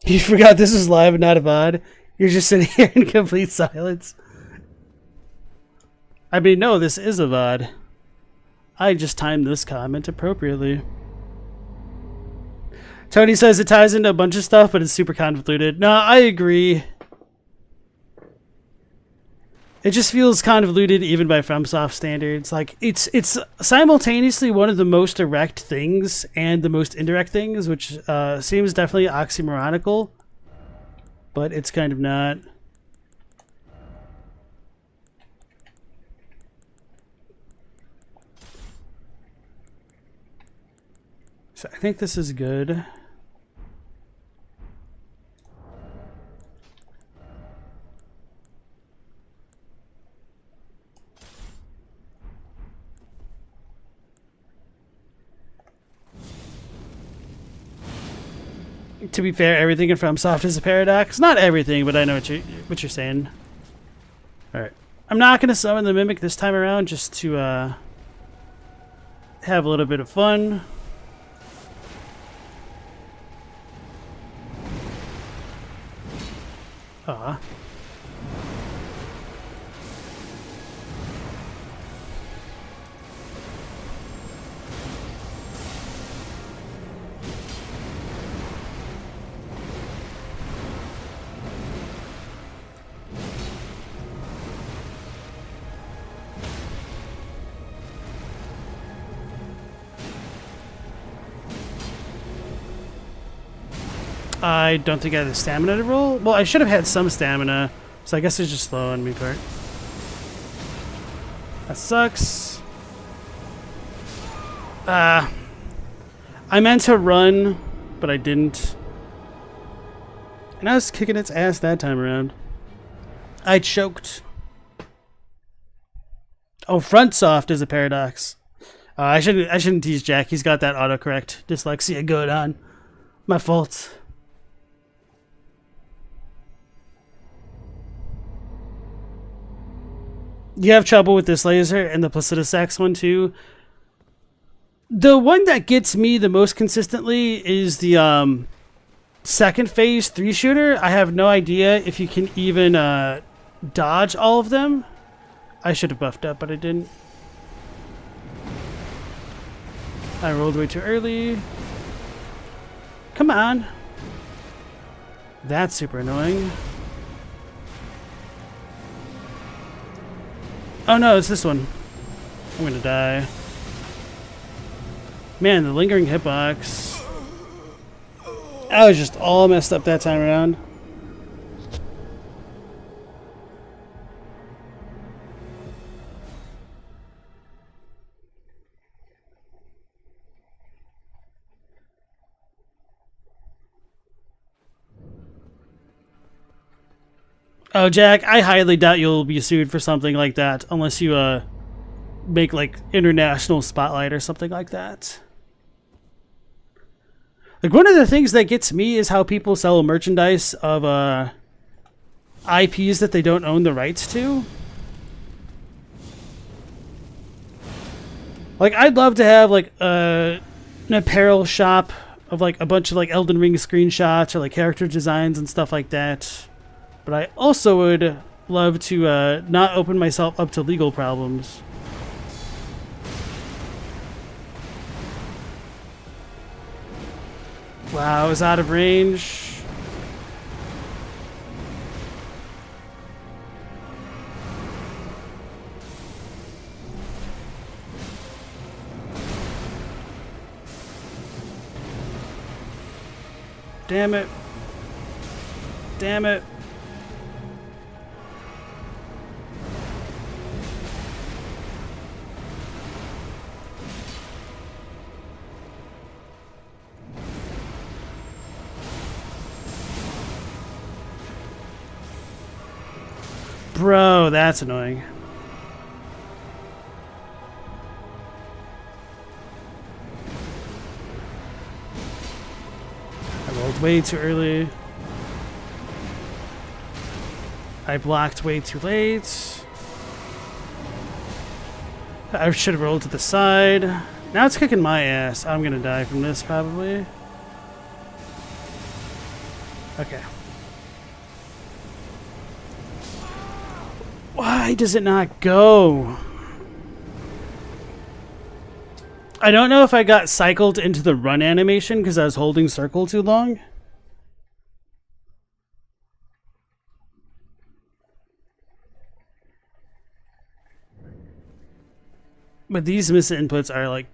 You forgot this is live and not a VOD. You're just sitting here in complete silence. I mean, no, this is a VOD. I just timed this comment appropriately. Tony says it ties into a bunch of stuff, but it's super convoluted. No, I agree. It just feels convoluted even by FromSoft standards. Like it's simultaneously one of the most direct things and the most indirect things, which seems definitely oxymoronical, but it's kind of not. So I think this is good. To be fair, everything in FromSoft is a paradox. Not everything, but I know what you're saying. All right, I'm not gonna summon the Mimic this time around, just to have a little bit of fun. Aw. I don't think I had the stamina to roll. Well, I should have had some stamina. So I guess it's just slow on me part. That sucks. I meant to run, but I didn't. And I was kicking its ass that time around. I choked. Oh, front soft is a paradox. I shouldn't tease Jack. He's got that autocorrect dyslexia going on. My fault. You have trouble with this laser and the Placidusax one too. The one that gets me the most consistently is the second phase 3-shooter. I have no idea if you can even dodge all of them. I should have buffed up, but I didn't. I rolled way too early. Come on. That's super annoying. Oh no, it's this one. I'm gonna die. Man, the lingering hitbox. I was just all messed up that time around. Oh, Jack, I highly doubt you'll be sued for something like that unless you make like international spotlight or something like that. Like one of the things that gets me is how people sell merchandise of IPs that they don't own the rights to. Like I'd love to have like an apparel shop of like a bunch of like Elden Ring screenshots or like character designs and stuff like that. But I also would love to not open myself up to legal problems. Wow, I was out of range. Damn it. Damn it. Bro, that's annoying. I rolled way too early. I blocked way too late. I should have rolled to the side. Now it's kicking my ass. I'm gonna die from this probably. Okay. Why does it not go? I don't know if I got cycled into the run animation because I was holding circle too long. But these missing inputs are like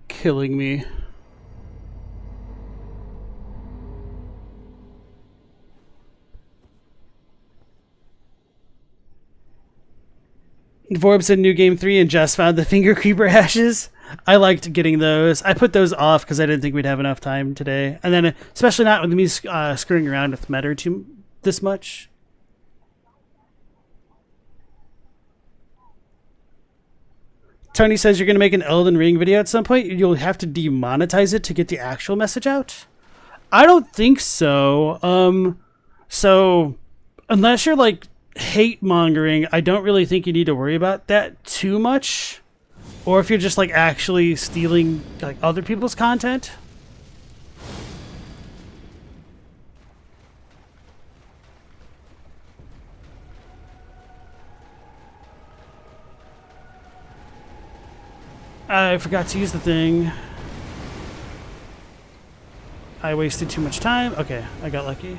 killing me. Vorb said New Game 3 and just found the Finger Creeper ashes. I liked getting those. I put those off because I didn't think we'd have enough time today. And then, especially not with me screwing around with meta this much. Tony says you're going to make an Elden Ring video at some point. You'll have to demonetize it to get the actual message out. I don't think so. So, unless you're like hate mongering, I don't really think you need to worry about that too much. Or if you're just like actually stealing like other people's content. I forgot to use the thing. I wasted too much time. Okay, I got lucky.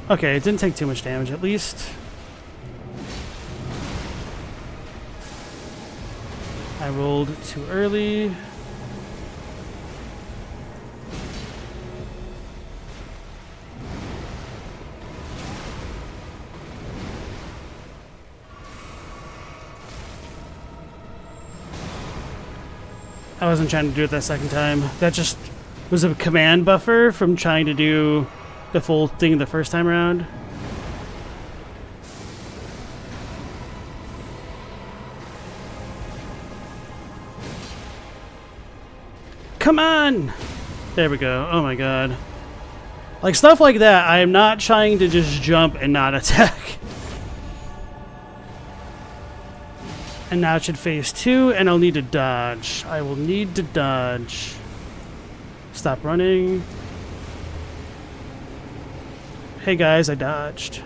Okay, it didn't take too much damage, at least. I rolled too early. I wasn't trying to do it that second time. That just was a command buffer from trying to do the full thing the first time around. Come on! There we go. Oh my god. Like, stuff like that, I am not trying to just jump and not attack. And now it should phase 2, and I'll need to dodge. I will need to dodge. Stop running. Hey guys, I dodged.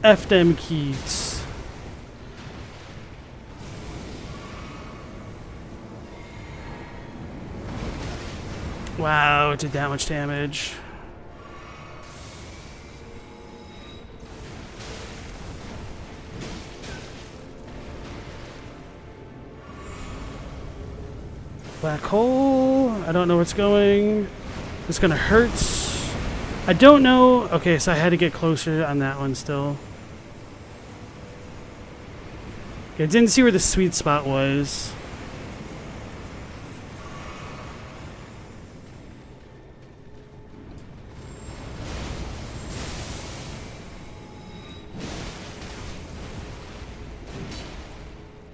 F them keys. Wow, it did that much damage. Black hole. I don't know where it's going. It's gonna hurt. I don't know. Okay, so I had to get closer on that one still. I didn't see where the sweet spot was.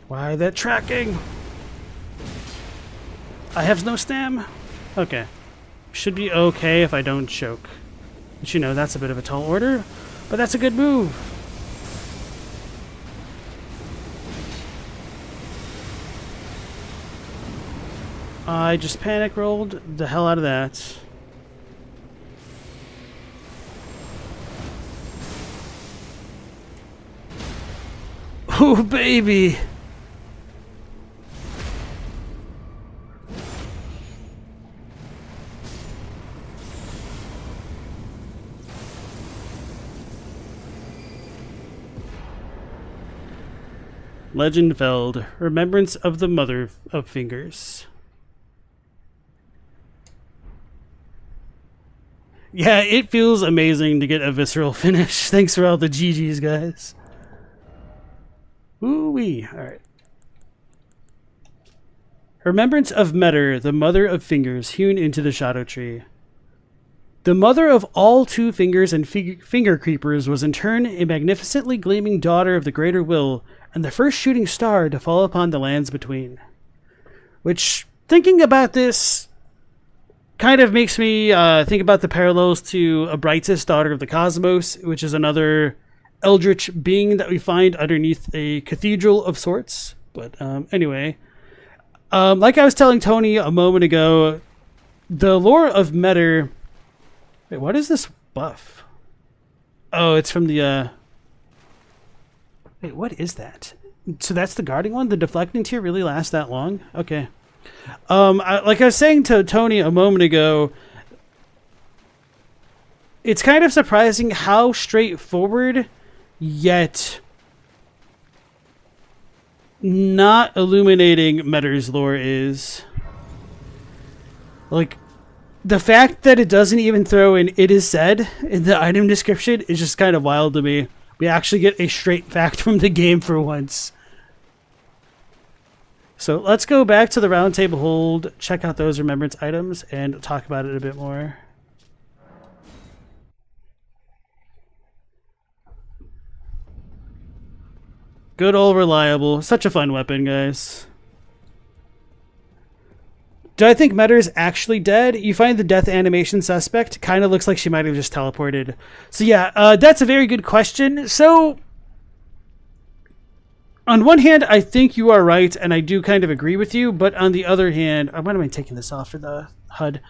Why that tracking? I have no stam. Okay. Should be okay if I don't choke. But you know, that's a bit of a tall order, but that's a good move. I just panic rolled the hell out of that. Oh, baby. Legend Feld, Remembrance of the Mother of Fingers. Yeah, it feels amazing to get a visceral finish. Thanks for all the GGs, guys. Ooh-wee. Alright. Remembrance of Metter, the Mother of Fingers, hewn into the Shadow Tree. The mother of all two fingers and finger creepers was in turn a magnificently gleaming daughter of the Greater Will, and the first shooting star to fall upon the lands between. Which, thinking about this, kind of makes me think about the parallels to Abrightis, Daughter of the Cosmos, which is another eldritch being that we find underneath a cathedral of sorts. But anyway, like I was telling Tony a moment ago, the lore of Metter... Wait, what is this buff? Oh, it's from the... Wait, what is that? So that's the guarding one? The deflecting tier really lasts that long? Okay. Like I was saying to Tony a moment ago, it's kind of surprising how straightforward, yet not illuminating Metter's lore is. Like, the fact that it doesn't even throw in "it is said" in the item description is just kind of wild to me. We actually get a straight fact from the game for once. So let's go back to the round table hold, check out those remembrance items, and talk about it a bit more. Good old reliable. Such a fun weapon, guys. Do I think Metter is actually dead? You find the death animation suspect. Kind of looks like she might have just teleported. So yeah, that's a very good question. So, on one hand, I think you are right, and I do kind of agree with you. But on the other hand, when am I taking this off for the HUD?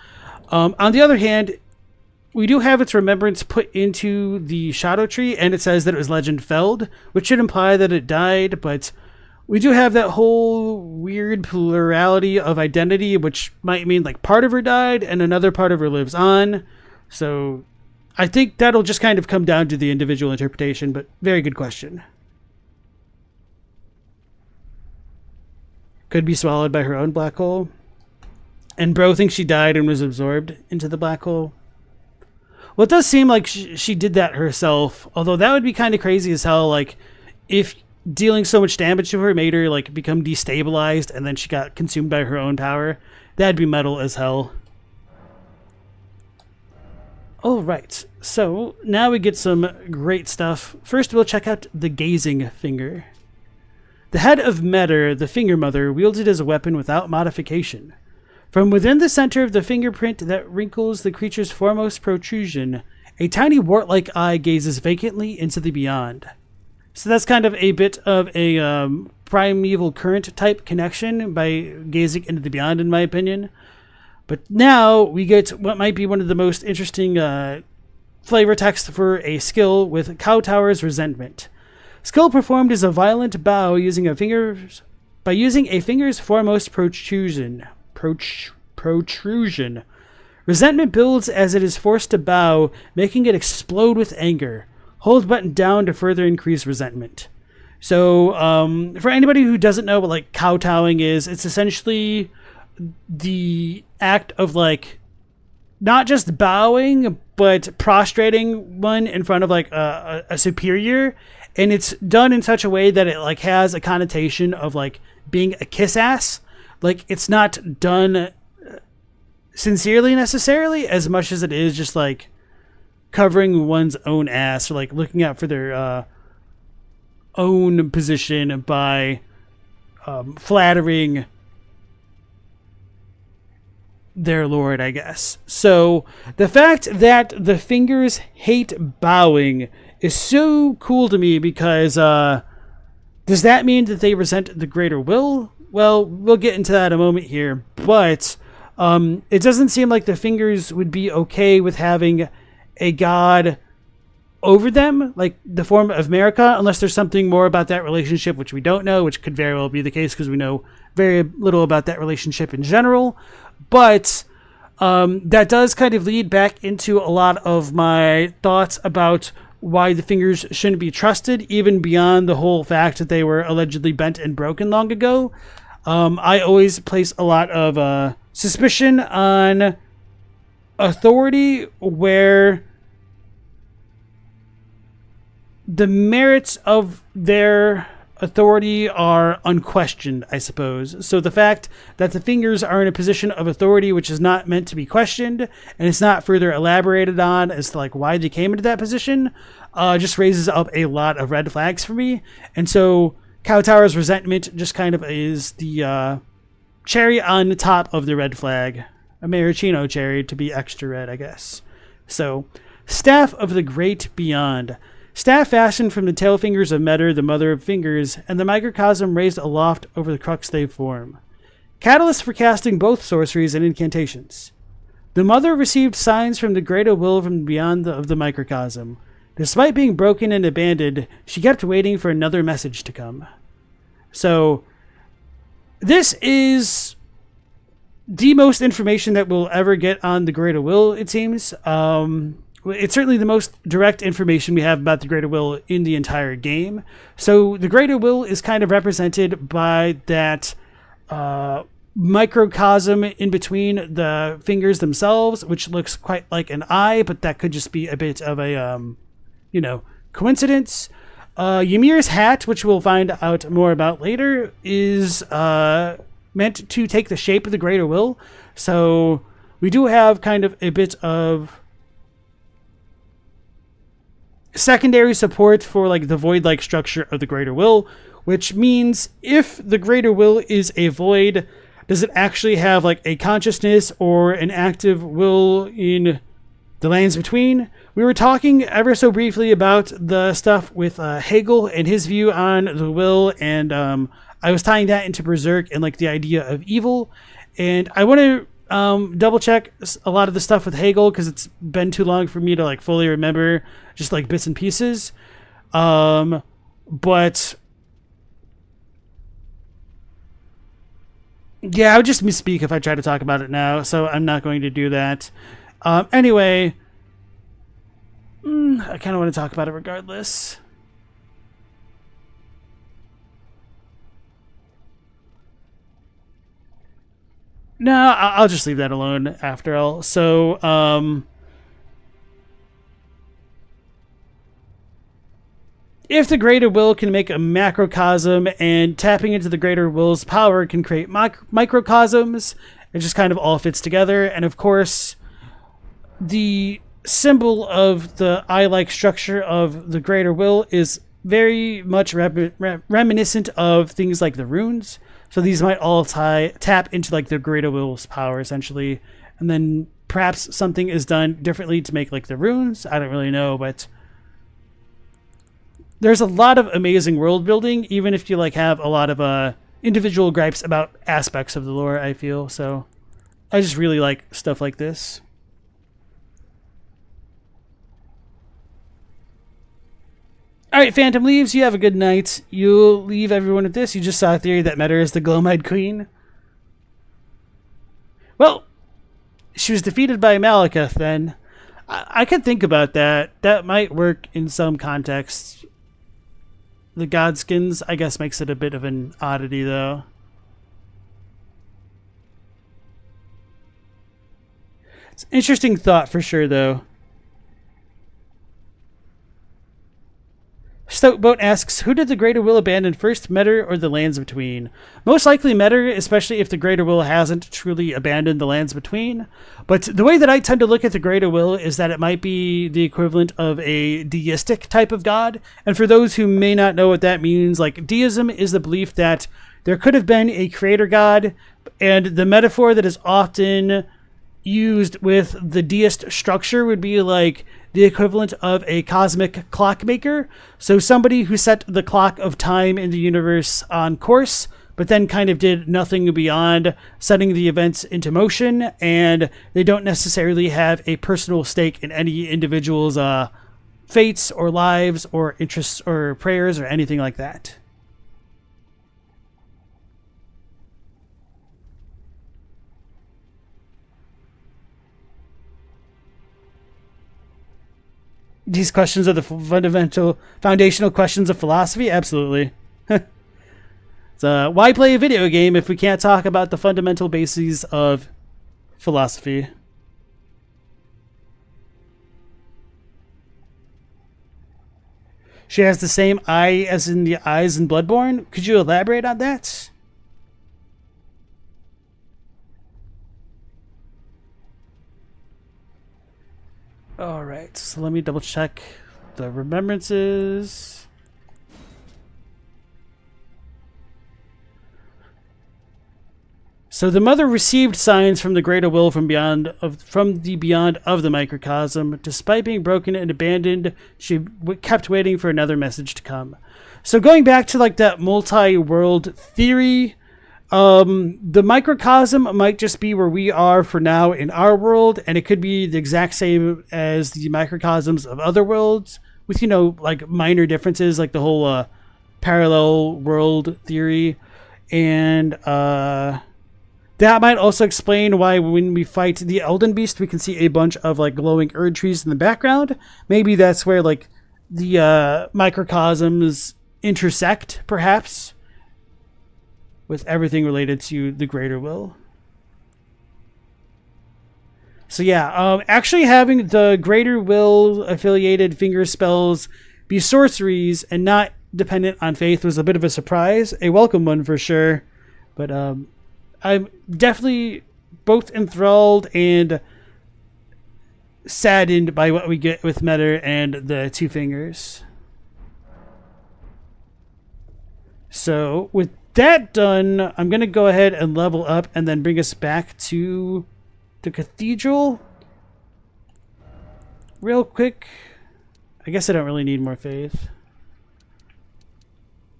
On the other hand, we do have its remembrance put into the Shadow Tree, and it says that it was Legend Feld, which should imply that it died, but... we do have that whole weird plurality of identity, which might mean like part of her died and another part of her lives on. So I think that'll just kind of come down to the individual interpretation, but very good question. Could be swallowed by her own black hole. And Bro thinks she died and was absorbed into the black hole. Well, it does seem like she did that herself, although that would be kind of crazy as hell, like, if dealing so much damage to her made her, like, become destabilized and then she got consumed by her own power. That'd be metal as hell. All right, so now we get some great stuff. First, we'll check out the gazing finger. The head of Metter, the Finger Mother, wields it as a weapon without modification. From within the center of the fingerprint that wrinkles the creature's foremost protrusion, a tiny wart-like eye gazes vacantly into the beyond. So that's kind of a bit of a primeval current type connection by gazing into the beyond, in my opinion. But now we get what might be one of the most interesting flavor text for a skill with Kowtower's Resentment. Skill performed is a violent bow using a finger's foremost protrusion. Protrusion. Resentment builds as it is forced to bow, making it explode with anger. Hold button down to further increase resentment. So, for anybody who doesn't know what like kowtowing is, it's essentially the act of like not just bowing but prostrating one in front of like a superior, and it's done in such a way that it like has a connotation of like being a kiss ass. Like it's not done sincerely necessarily as much as it is just like covering one's own ass or like looking out for their own position by flattering their lord, I guess. So the fact that the fingers hate bowing is so cool to me because does that mean that they resent the greater will? Well, we'll get into that in a moment here, but it doesn't seem like the fingers would be okay with having a god over them, like the form of America, unless there's something more about that relationship, which we don't know, which could very well be the case because we know very little about that relationship in general. But that does kind of lead back into a lot of my thoughts about why the fingers shouldn't be trusted, even beyond the whole fact that they were allegedly bent and broken long ago. I always place a lot of suspicion on authority where the merits of their authority are unquestioned, I suppose. So the fact that the fingers are in a position of authority which is not meant to be questioned, and it's not further elaborated on as to like why they came into that position, just raises up a lot of red flags for me. And so Kowtower's Resentment just kind of is the cherry on the top of the red flag. A maraschino cherry to be extra red, I guess. So, Staff of the Great Beyond. Staff fashioned from the tail fingers of Metter, the mother of fingers, and the microcosm raised aloft over the crux they form. Catalyst for casting both sorceries and incantations. The mother received signs from the greater will from beyond of the microcosm. Despite being broken and abandoned, she kept waiting for another message to come. So, this is the most information that we'll ever get on the greater will, it seems. It's certainly the most direct information we have about the greater will in the entire game. So the greater will is kind of represented by that microcosm in between the fingers themselves, which looks quite like an eye, but that could just be a bit of a, coincidence. Ymir's hat, which we'll find out more about later, is meant to take the shape of the greater will. So we do have kind of a bit of secondary support for like the void-like structure of the greater will, which means if the greater will is a void, does it actually have like a consciousness or an active will in the lands between? We were talking ever so briefly about the stuff with Hegel and his view on the will, and I was tying that into Berserk and like the idea of evil, and I want to double check a lot of the stuff with Hegel because it's been too long for me to like fully remember just like bits and pieces. But yeah, I would just misspeak if I try to talk about it now, so I'm not going to do that. Anyway, I kind of want to talk about it regardless. No, I'll just leave that alone after all. So, if the greater will can make a macrocosm, and tapping into the greater will's power can create microcosms, it just kind of all fits together. And of course, the symbol of the eye-like structure of the greater will is very much reminiscent of things like the runes. So these might all tap into like the greater will's power essentially, and then perhaps something is done differently to make like the runes. I don't really know, but there's a lot of amazing world building, even if you like have a lot of individual gripes about aspects of the lore, I feel. So I just really like stuff like this. All right, Phantom leaves. You have a good night. You'll leave everyone with this. You just saw a theory that Meta is the Glowmide Queen. Well, she was defeated by Malekith then. I could think about that. That might work in some contexts. The Godskins, I guess, makes it a bit of an oddity, though. It's an interesting thought for sure, though. Stoutboat asks, who did the Greater Will abandon first, Meta or the Lands Between? Most likely Meta, especially if the Greater Will hasn't truly abandoned the Lands Between. But the way that I tend to look at the Greater Will is that it might be the equivalent of a deistic type of god. And for those who may not know what that means, like deism is the belief that there could have been a creator god, and the metaphor that is often used with the deist structure would be like the equivalent of a cosmic clockmaker. So somebody who set the clock of time in the universe on course, but then kind of did nothing beyond setting the events into motion, and they don't necessarily have a personal stake in any individual's fates or lives or interests or prayers or anything like that. These questions are the foundational questions of philosophy? Absolutely. So, why play a video game if we can't talk about the fundamental bases of philosophy? She has the same eye as in the eyes in Bloodborne? Could you elaborate on that? Alright, so let me double check the remembrances. So the mother received signs from the greater will from the beyond of the microcosm. Despite being broken and abandoned, she kept waiting for another message to come. So going back to like that multi-world theory, the microcosm might just be where we are for now in our world, and it could be the exact same as the microcosms of other worlds with, you know, like minor differences, like the whole parallel world theory. And that might also explain why when we fight the Elden Beast, we can see a bunch of like glowing Erdtrees in the background. Maybe that's where like the microcosms intersect, perhaps, with everything related to the greater will. So yeah, actually having the greater will affiliated finger spells be sorceries and not dependent on faith was a bit of a surprise, a welcome one for sure. But I'm definitely both enthralled and saddened by what we get with Meta and the two fingers. So with that done, I'm going to go ahead and level up and then bring us back to the cathedral real quick. I guess I don't really need more faith.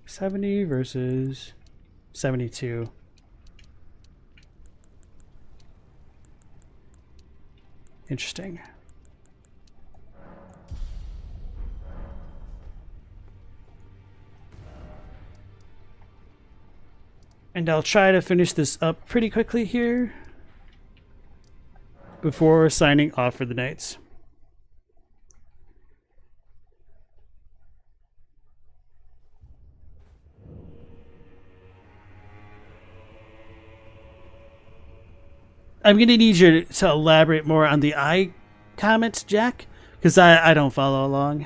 70 versus 72. Interesting. And I'll try to finish this up pretty quickly here before signing off for the night. I'm going to need you to elaborate more on the eye comment, Jack, because I don't follow along.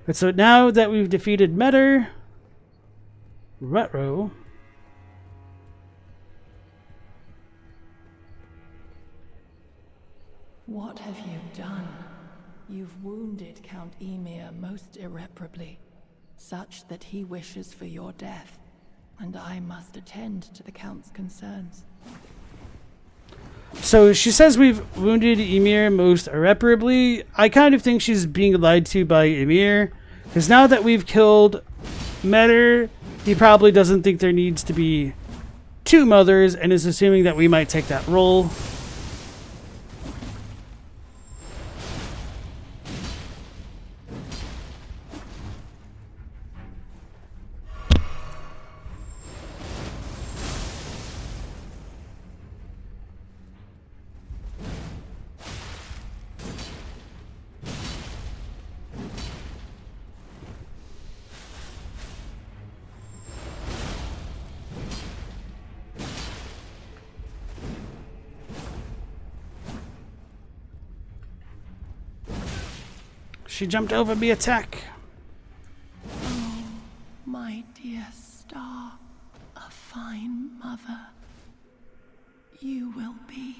But so now that we've defeated Metter, Rutro, what have you done? You've wounded Count Emir most irreparably, such that he wishes for your death, and I must attend to the Count's concerns. So she says we've wounded Emir most irreparably. I kind of think she's being lied to by Emir, because now that we've killed Metter, he probably doesn't think there needs to be two mothers and is assuming that we might take that role. She jumped over me attack. Oh, my dear star, a fine mother. You will be.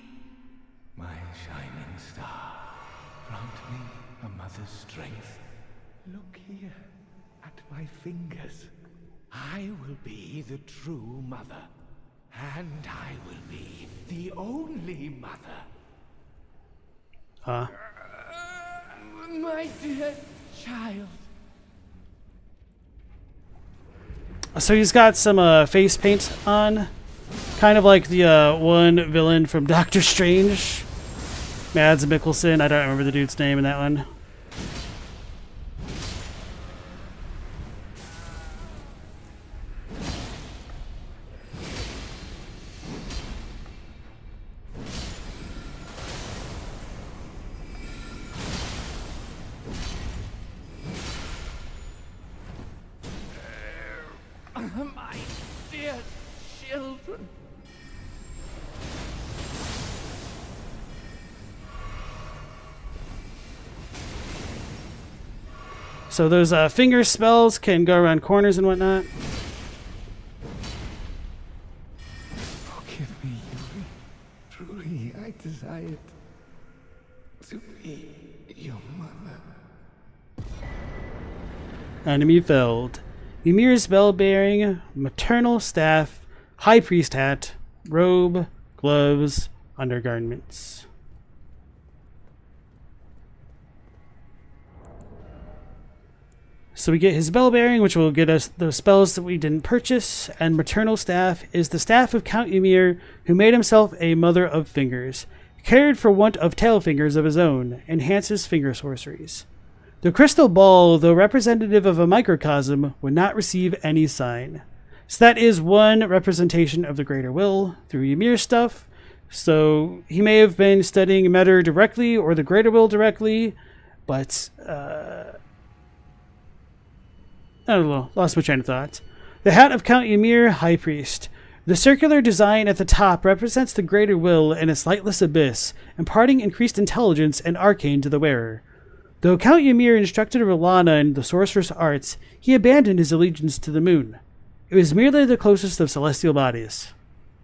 My shining star, grant me a mother's strength. Look here at my fingers. I will be the true mother, and I will be the only mother. My dear child. So he's got some face paint on, kind of like the one villain from Doctor Strange, Mads Mikkelsen. I don't remember the dude's name in that one. My dear children. So those finger spells can go around corners and whatnot. Forgive me, Yuri. Truly, I desired to be your mother. Enemy felled. Ymir's bell-bearing, maternal staff, high priest hat, robe, gloves, undergarments. So we get his bell-bearing, which will get us those spells that we didn't purchase, and maternal staff is the staff of Count Ymir, who made himself a mother of fingers, cared for want of tail fingers of his own, enhances finger sorceries. The crystal ball, though representative of a microcosm, would not receive any sign. So that is one representation of the greater will through Ymir's stuff. So he may have been studying Metter directly or the greater will directly, but I don't know, lost my train of thought. The hat of Count Ymir, High Priest. The circular design at the top represents the greater will in its lightless abyss, imparting increased intelligence and arcane to the wearer. Though Count Ymir instructed R'hllana in the sorcerous arts, he abandoned his allegiance to the moon. It was merely the closest of celestial bodies.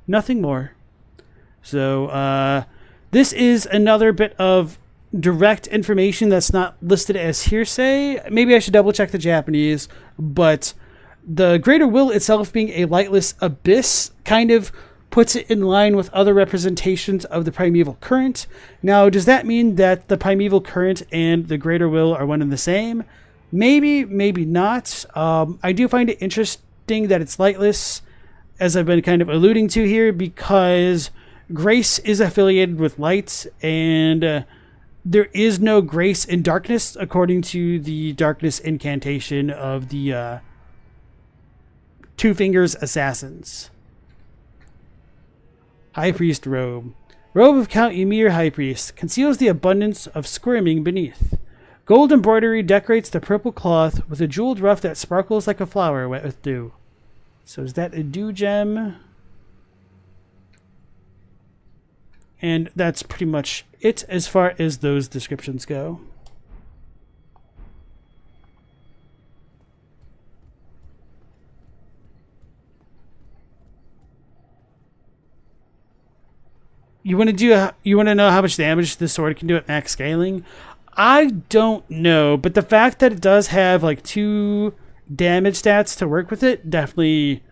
Nothing more. So, this is another bit of direct information that's not listed as hearsay. Maybe I should double check the Japanese, but the greater will itself being a lightless abyss kind of puts it in line with other representations of the primeval current. Now, does that mean that the primeval current and the greater will are one and the same? Maybe, maybe not. I do find it interesting that it's lightless, as I've been kind of alluding to here, because grace is affiliated with light, and there is no grace in darkness, according to the darkness incantation of the Two Fingers Assassins. High Priest Robe. Robe of Count Ymir, High Priest, conceals the abundance of squirming beneath. Gold embroidery decorates the purple cloth with a jeweled ruff that sparkles like a flower wet with dew. So is that a dew gem? And that's pretty much it as far as those descriptions go. You want to know how much damage this sword can do at max scaling? I don't know, but the fact that it does have like 2 damage stats to work with it definitely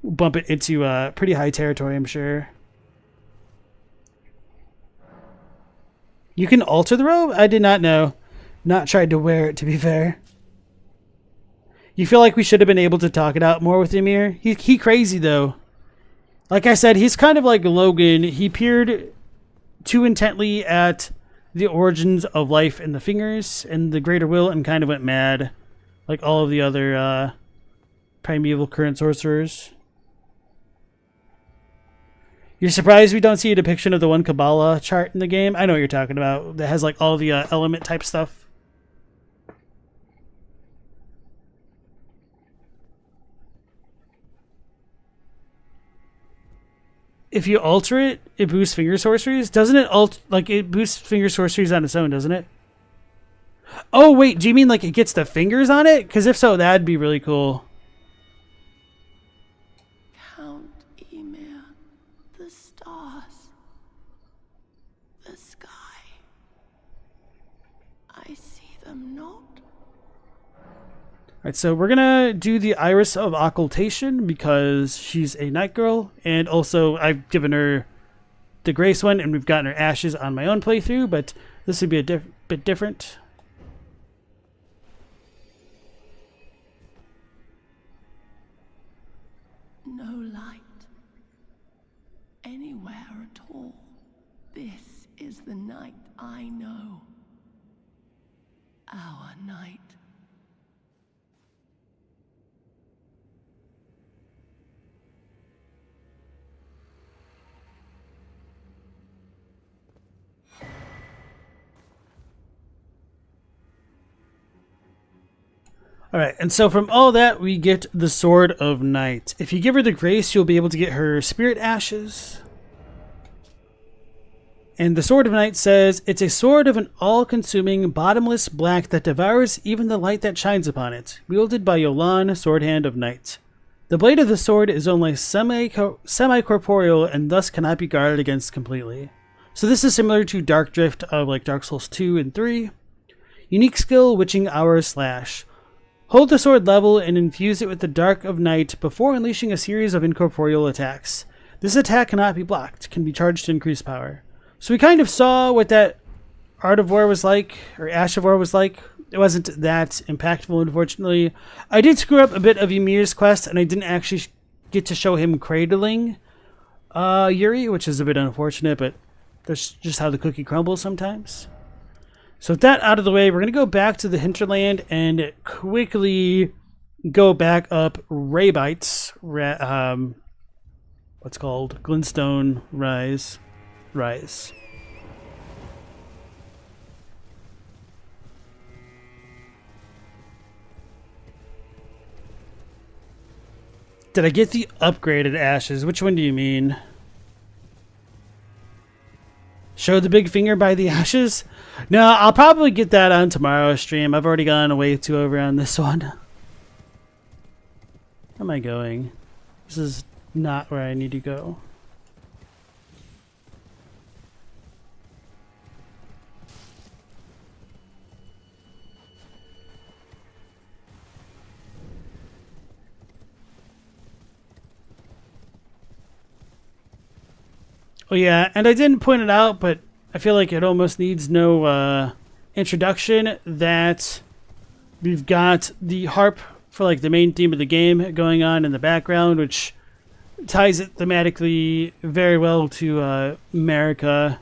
bump it into pretty high territory, I'm sure. You can alter the robe? I did not know. Not tried to wear it, to be fair. You feel like we should have been able to talk it out more with Ymir? He crazy, though. Like I said, he's kind of like Logan. He peered too intently at the origins of life in the fingers and the greater will and kind of went mad. Like all of the other primeval current sorcerers. You're surprised we don't see a depiction of the one Kabbalah chart in the game? I know what you're talking about. That has like all the element type stuff. If you alter it, it boosts finger sorceries. Doesn't it it boosts finger sorceries on its own, doesn't it? Oh wait, do you mean like it gets the fingers on it? Because if so, that'd be really cool. Count Ymir, the stars, the sky. I see them not. Alright, so we're gonna do the Iris of Occultation because she's a night girl, and also I've given her the Grace one, and we've gotten her ashes on my own playthrough, but this would be a bit different. No light anywhere at all. This is the night I know. Our night. Alright, and so from all that, we get the Sword of Night. If you give her the Grace, you'll be able to get her Spirit Ashes. And the Sword of Night says, it's a sword of an all-consuming, bottomless black that devours even the light that shines upon it, wielded by Yolan, Sword Hand of Night. The blade of the sword is only semi-corporeal and thus cannot be guarded against completely. So this is similar to Dark Drift of like Dark Souls 2 and 3. Unique skill, Witching Hour Slash. Hold the sword level and infuse it with the Dark of Night before unleashing a series of incorporeal attacks. This attack cannot be blocked, can be charged to increase power. So we kind of saw what that Art of War was like, or Ash of War was like. It wasn't that impactful, unfortunately. I did screw up a bit of Ymir's quest, and I didn't actually get to show him cradling Yuri, which is a bit unfortunate, but that's just how the cookie crumbles sometimes. So with that out of the way, we're going to go back to the hinterland and quickly go back up Raybite's, what's called Glintstone Rise. Did I get the upgraded ashes? Which one do you mean? Show the big finger by the ashes? No, I'll probably get that on tomorrow's stream. I've already gone way too over on this one. Where am I going? This is not where I need to go. Oh yeah, and I didn't point it out, but I feel like it almost needs no introduction that we've got the harp for like the main theme of the game going on in the background, which ties it thematically very well to America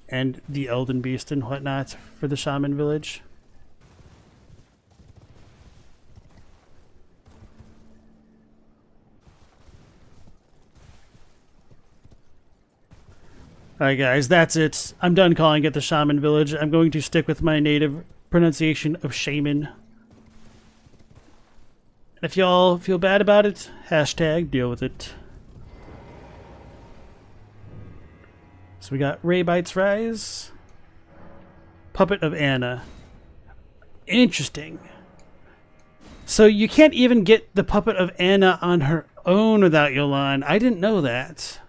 and the Elden Beast and whatnot for the Shaman Village. Alright guys, that's it. I'm done calling it the Shaman Village. I'm going to stick with my native pronunciation of Shaman. If y'all feel bad about it, hashtag deal with it. So So we got Ray Bites Rise. Puppet of Anna. Interesting. So you can't even get the Puppet of Anna on her own without Yolan. I didn't know that.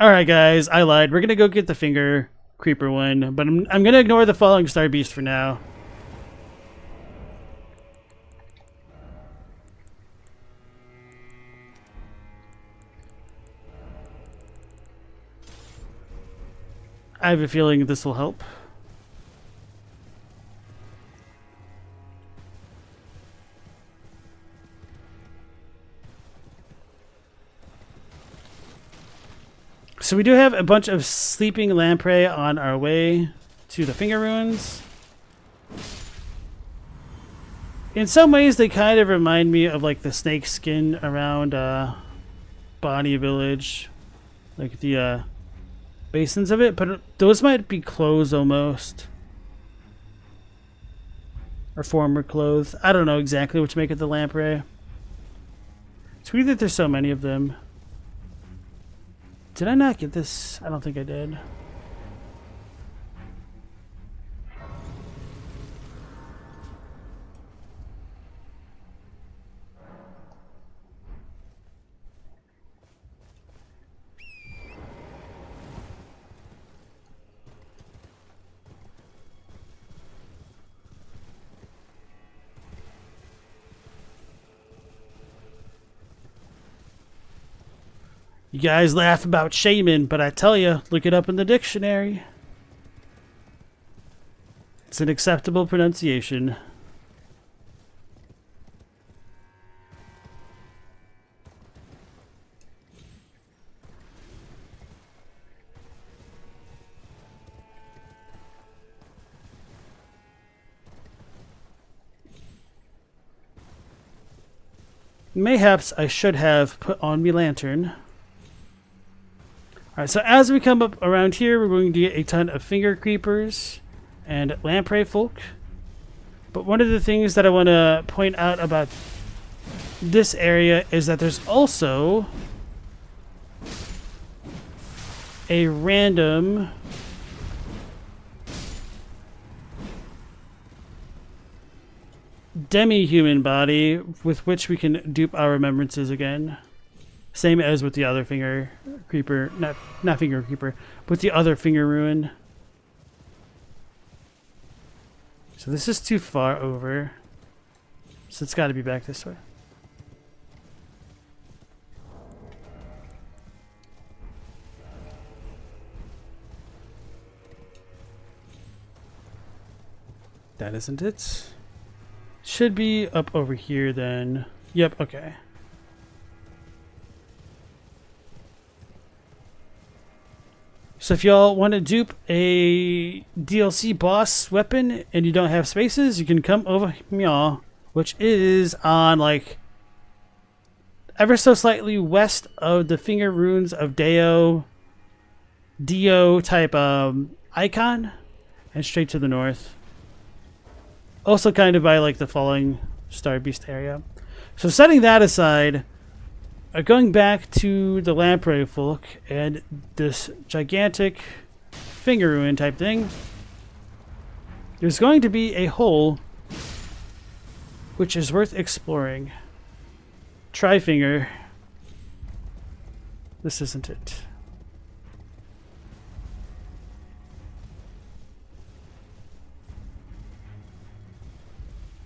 Alright guys, I lied. We're gonna go get the Finger Creeper one, but I'm gonna ignore the Falling Star Beast for now. I have a feeling this will help. So we do have a bunch of sleeping lamprey on our way to the Finger Ruins. In some ways, they kind of remind me of like the snake skin around Bonnie Village, like the basins of it, but those might be clothes almost, or former clothes. I don't know exactly which make it the lamprey. It's weird that there's so many of them. Did I not get this? I don't think I did. You guys laugh about shaman, but I tell you, look it up in the dictionary. It's an acceptable pronunciation. Mayhaps I should have put on me lantern. Alright, so as we come up around here, we're going to get a ton of Finger Creepers and Lamprey Folk. But one of the things that I want to point out about this area is that there's also a random demi-human body with which we can dupe our remembrances again. Same as with the other Finger Creeper, not Finger Creeper, but the other Finger Ruin. So this is too far over. So it's got to be back this way. That isn't it. Should be up over here then. Yep, okay. So if y'all want to dupe a DLC boss weapon and you don't have spaces, you can come over here, which is on like ever so slightly west of the Finger Ruins of Dio type icon, and straight to the north. Also kind of by like the Falling Star Beast area. So setting that aside, going back to the Lamprey Folk and this gigantic Finger Ruin type thing, there's going to be a hole which is worth exploring. Tri-Finger. This isn't it.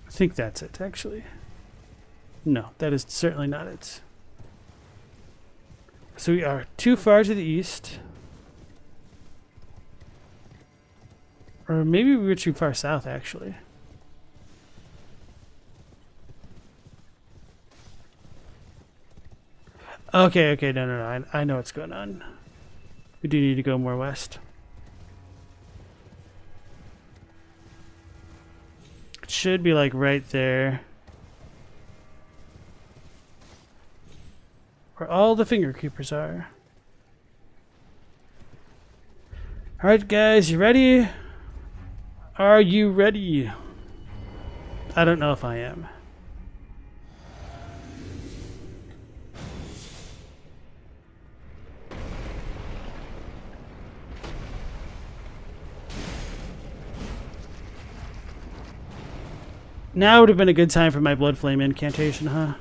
I think that's it, actually. No, that is certainly not it. So we are too far to the east. Or maybe we were too far south, actually. Okay, no, I know what's going on. We do need to go more west. It should be like right there. Where all the Finger Creepers are. Alright guys, you ready? Are you ready? I don't know if I am. Now would have been a good time for my Blood Flame incantation, huh?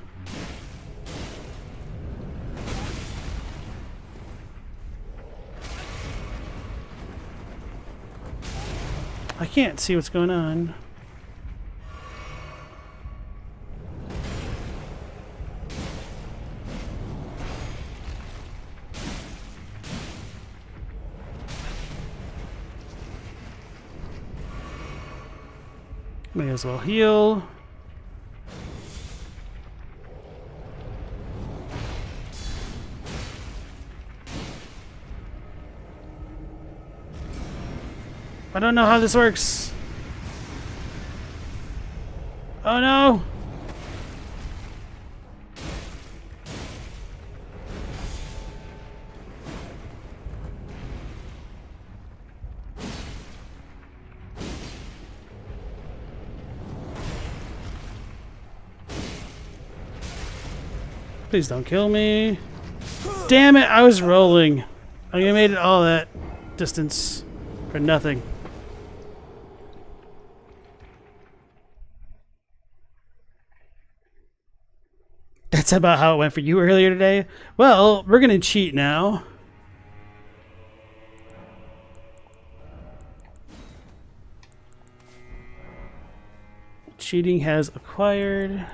I can't see what's going on. May as well heal. I don't know how this works. Oh no! Please don't kill me. Damn it, I was rolling. I made it all that distance for nothing. That's about how it went for you earlier today. Well, we're gonna cheat now. Cheating has acquired.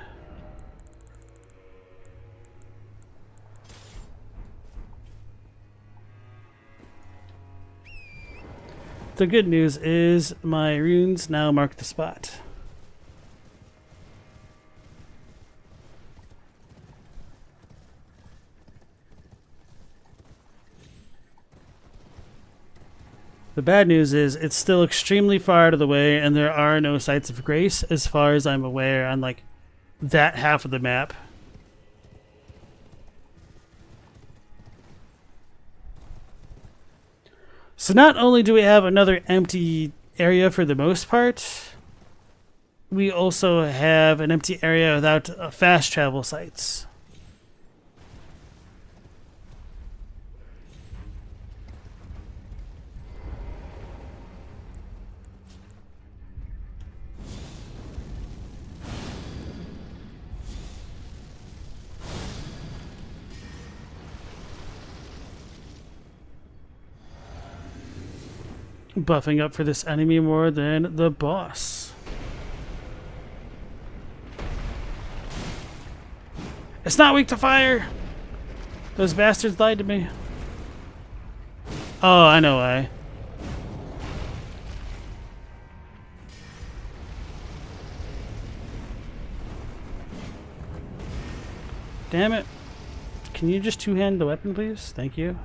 The good news is my runes now mark the spot. The bad news is it's still extremely far out of the way and there are no sites of grace as far as I'm aware on like that half of the map. So not only do we have another empty area for the most part, we also have an empty area without fast travel sites. Buffing up for this enemy more than the boss. It's not weak to fire! Those bastards lied to me. Oh, I know why. Damn it. Can you just two-hand the weapon, please? Thank you.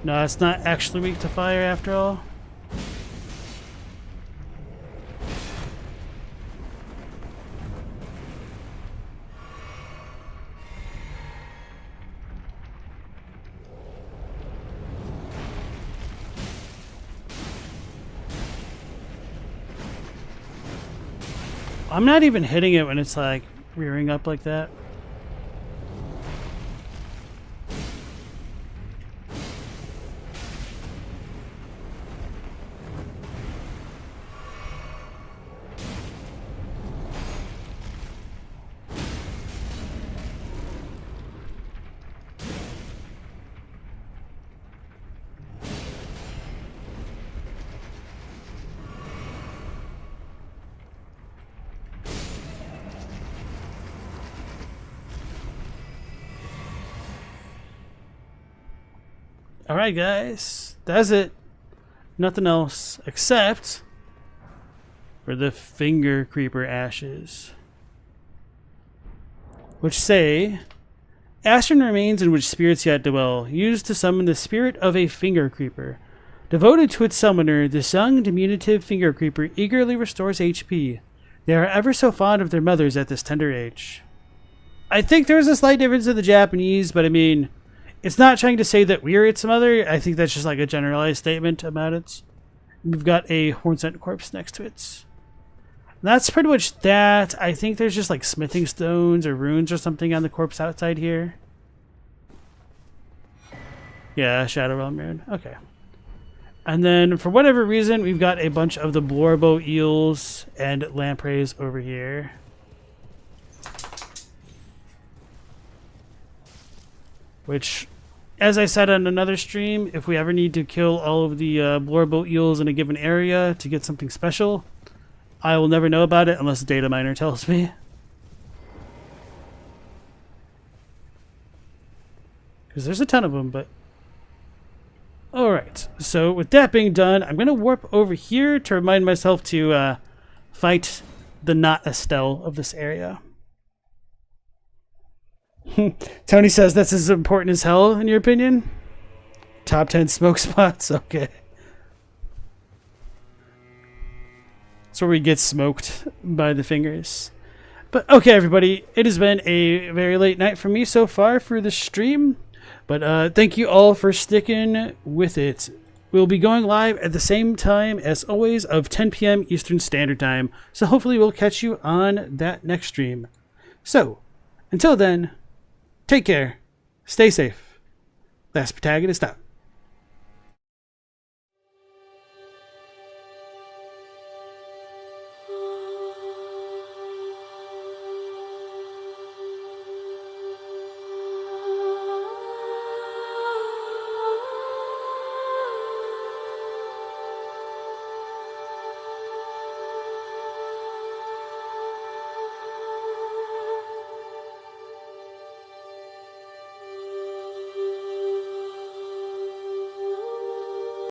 No, it's not actually weak to fire after all. I'm not even hitting it when it's like rearing up like that. Alright guys, that's it. Nothing else except for the Finger Creeper ashes, which say, Ashen remains in which spirits yet dwell, used to summon the spirit of a Finger Creeper. Devoted to its summoner, this young diminutive Finger Creeper eagerly restores HP. They are ever so fond of their mothers at this tender age. I think there's a slight difference in the Japanese, but I mean, it's not trying to say that we're its mother. I think that's just like a generalized statement about it. We've got a horn-sent corpse next to it. That's pretty much that. I think there's just like smithing stones or runes or something on the corpse outside here. Yeah, Shadow Realm rune. Okay. And then for whatever reason, we've got a bunch of the Blorbo eels and lampreys over here. Which, as I said on another stream, if we ever need to kill all of the Blorbo eels in a given area to get something special, I will never know about it unless a data miner tells me. Because there's a ton of them, but... Alright, so with that being done, I'm going to warp over here to remind myself to fight the not Estelle of this area. Tony says that's as important as hell, in your opinion? Top 10 smoke spots? Okay. That's where we get smoked by the fingers. But okay, everybody, it has been a very late night for me so far for the stream. But thank you all for sticking with it. We'll be going live at the same time, as always, of 10 p.m. Eastern Standard Time. So hopefully we'll catch you on that next stream. So, until then, take care, stay safe. Last Protagonist out.